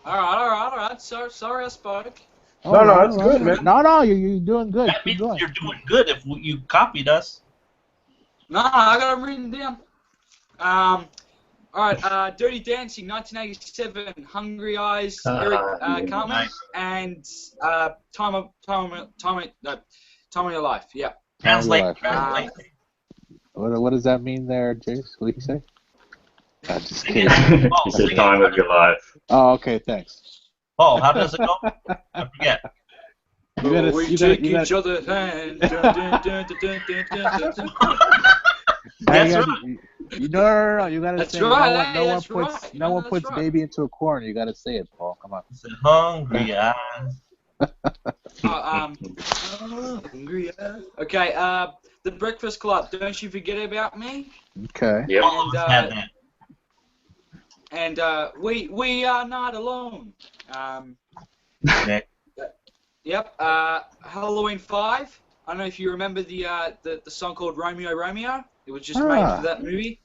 All right. Sorry I spoke. No, it's good, man. No, you're doing good. That Keep means going. you're doing good if you copied us. No, I got them written down. All right, Dirty Dancing, 1987, Hungry Eyes, Eric yeah. Cartman, Nice. and Time of Your Life. Yeah. Translate. Life. Translate. What does that mean there, Jace? What did you say? I'm just Sing kidding. it. Paul, It's sing the it. time of your life. Oh, okay, thanks. Paul, how does it go? I forget. You gotta, we you take gotta, each other's hand. Dun, dun, dun, dun, dun, dun, dun, dun. That's no, right. no, you gotta That's say right, no one that's puts right. no one That's puts right. baby into a corner. You gotta say it, Paul. Come on. It's a hungry eyes. Hungry Eyes. Okay, The Breakfast Club, Don't You Forget About Me. Okay. Yep. All of us had that. And we are not alone. Nick. Yep. Halloween 5. I don't know if you remember the song called Romeo Romeo. It was just made for that movie.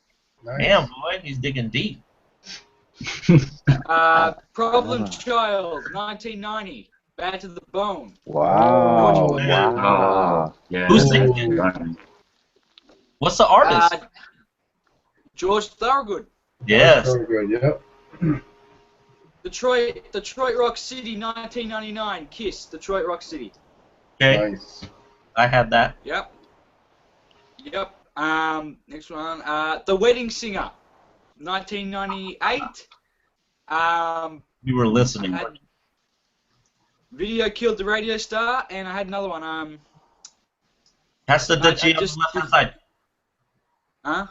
Nice. Damn, boy, he's digging deep. Problem Ah. Child, 1990. Bad to the Bone. Wow. George Wow. Yeah. Who's Ooh. singing? Right. What's the artist? George Thorogood. Yes. Very good. Yep. Detroit Rock City, 1999. Kiss, Detroit Rock City. Okay. Nice. I had that. Yep. Next one. The Wedding Singer, 1998. You were listening. I had Video Killed the Radio Star, and I had another one. Pass the Dutchie on just- the left hand side. Huh?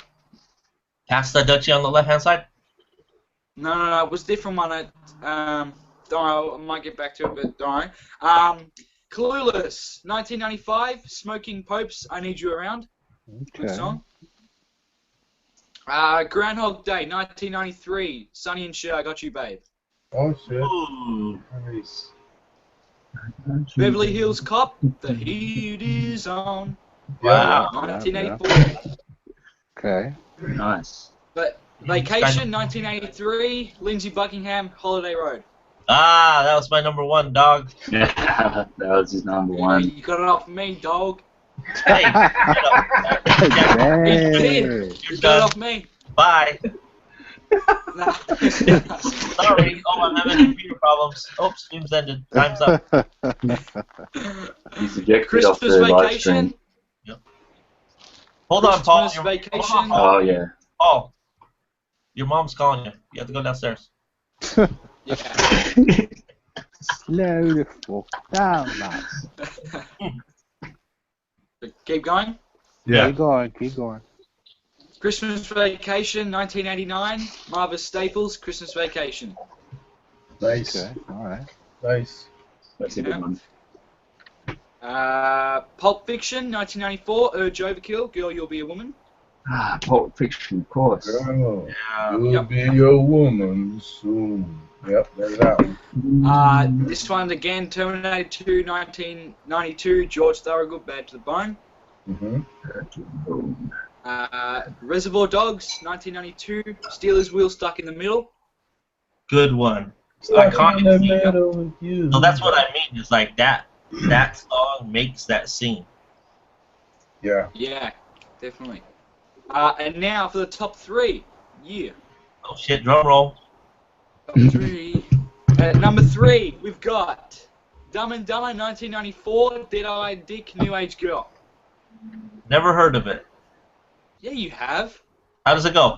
Pass the Dutchie on the left hand side. No, it was a different one. Don't worry, I might get back to it, but don't worry. Clueless, 1995. Smoking Popes, I Need You Around. Good Okay. song. Groundhog Day, 1993. Sonny and Cher, I Got You, Babe. Oh shit. Ooh. Nice. Beverly Hills Cop, The Heat Is On. Wow. 1984. Okay. Nice. But Vacation, 1983. Lindsey Buckingham, Holiday Road. Ah, that was my number one, dog. Yeah, that was his number one. You got it off me, dog. Hey, get up. Dang. You're You got it done. off me. Bye. Nah. Sorry. Oh, I'm having computer problems. Oh, stream's ended. Time's up. He's ejected off Christmas the live Vacation. stream. Hold on, Paul. Christmas Vacation. Hold on, Paul. Oh yeah. Paul. Your mom's calling you. You have to go downstairs. Yeah. Slow the fuck down, lads. Keep going. Keep going, keep going. Christmas Vacation, 1989. Marva Staples, Christmas Vacation. Nice. Okay, alright. Nice. That's a good one. Pulp Fiction, 1994. Urge Overkill, Girl, You'll Be a Woman. Ah, Pulp Fiction, of course. Girl, Yeah. you'll Yep. be your woman soon. Yep, there's that one. This one again, Terminator 2, 1992. George Thorogood, Bad to the Bone. Mm-hmm. Reservoir Dogs, 1992. Steelers Wheel, Stuck in the Middle. Good one. Stuck Iconic in the scene. middle with you. So that's what I mean. Is like that song makes that scene. Yeah. Yeah, definitely. And now for the top three. Yeah. Oh shit! Drum roll. Top three. At number 3, we've got Dumb and Dumber, 1994. Dead-Eyed Dick, New Age Girl. Never heard of it. Yeah, you have. How does it go?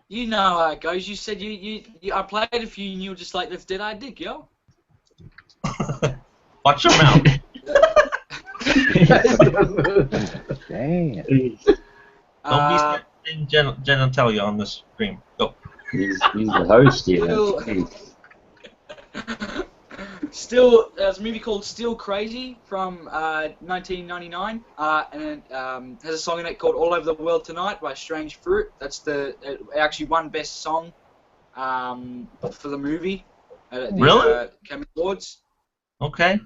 You know how it goes. You said you I played it for you and you were just like, that's Dead-Eyed Dick, yo. Watch your mouth. Damn. Don't be saying genitalia on this stream. Go. He's the host here. Still- Jeez. There's a movie called Still Crazy from 1999, and it has a song in it called All Over the World Tonight by Strange Fruit. That's it actually won Best Song for the movie at the Really? Academy Awards. Okay.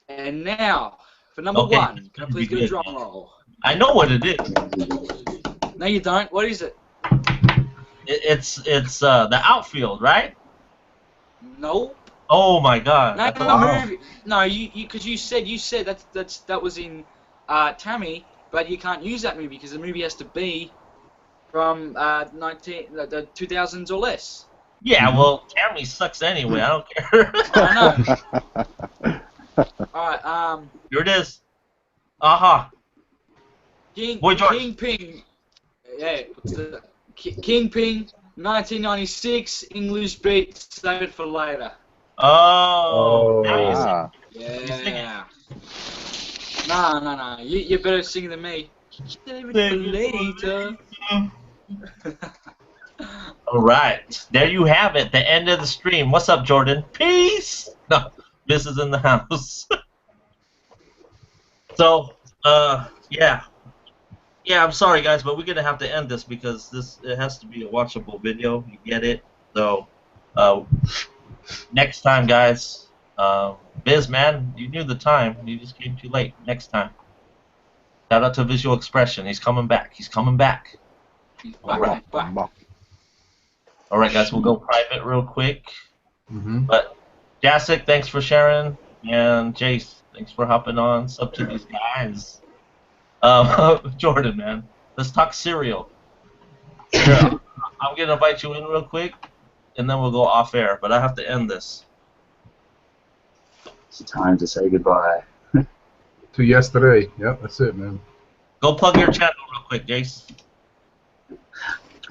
And now, for number Okay. 1, can I please get a drum roll? I know what it is. No, you don't. What is it? It's the outfield, right? Nope. Oh my god. No, That's no, a- movie. No, because you said that was in Tammy, but you can't use that movie because the movie has to be from the 2000s or less. Yeah, well, Tammy sucks anyway. I don't care. I know. All right. Here it is. Aha. Boy George. Kingpin. Yeah. Kingpin. 1996 English beat. Save it for later. Oh. Now you see. Ah, Yeah. No. You're better singing than me. Save it for later. All right. There you have it. The end of the stream. What's up, Jordan? Peace. No, this is in the house. So, yeah. Yeah, I'm sorry, guys, but we're going to have to end this because it has to be a watchable video. You get it? So, next time, guys. Biz, man, you knew the time. You just came too late. Next time. Shout out to Visual Expression. He's coming back. He's coming back. All right. Bye. bump. All right, guys, we'll go private real quick. Mm-hmm. But Jacek, thanks for sharing, and Jace, thanks for hopping on. It's up to these guys. Jordan, man, let's talk cereal. Here, I'm gonna invite you in real quick, and then we'll go off air. But I have to end this. It's time to say goodbye. To yesterday. Yep, that's it, man. Go plug your channel real quick, Jace.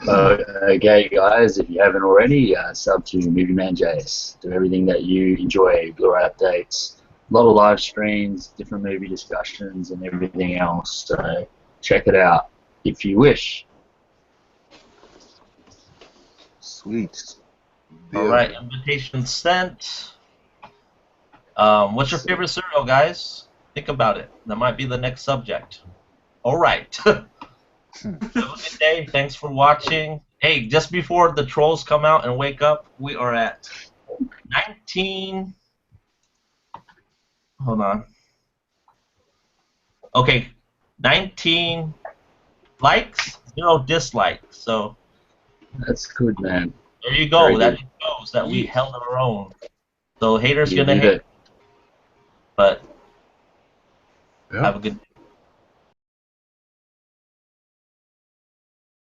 Okay, guys, if you haven't already, sub to Movie Man JS. Do everything that you enjoy, Blu-ray updates, a lot of live streams, different movie discussions, and everything else. So check it out if you wish. Sweet. All right, invitation sent. What's your favorite cereal, guys? Think about it. That might be the next subject. All right. Have a good day. Thanks for watching. Hey, just before the trolls come out and wake up, we are at 19. Hold on. Okay, 19 likes, 0 dislikes. So That's good, man. there you go. Very That good. shows that we held our own. So haters You gonna did hate, it. but Yep. have a good day.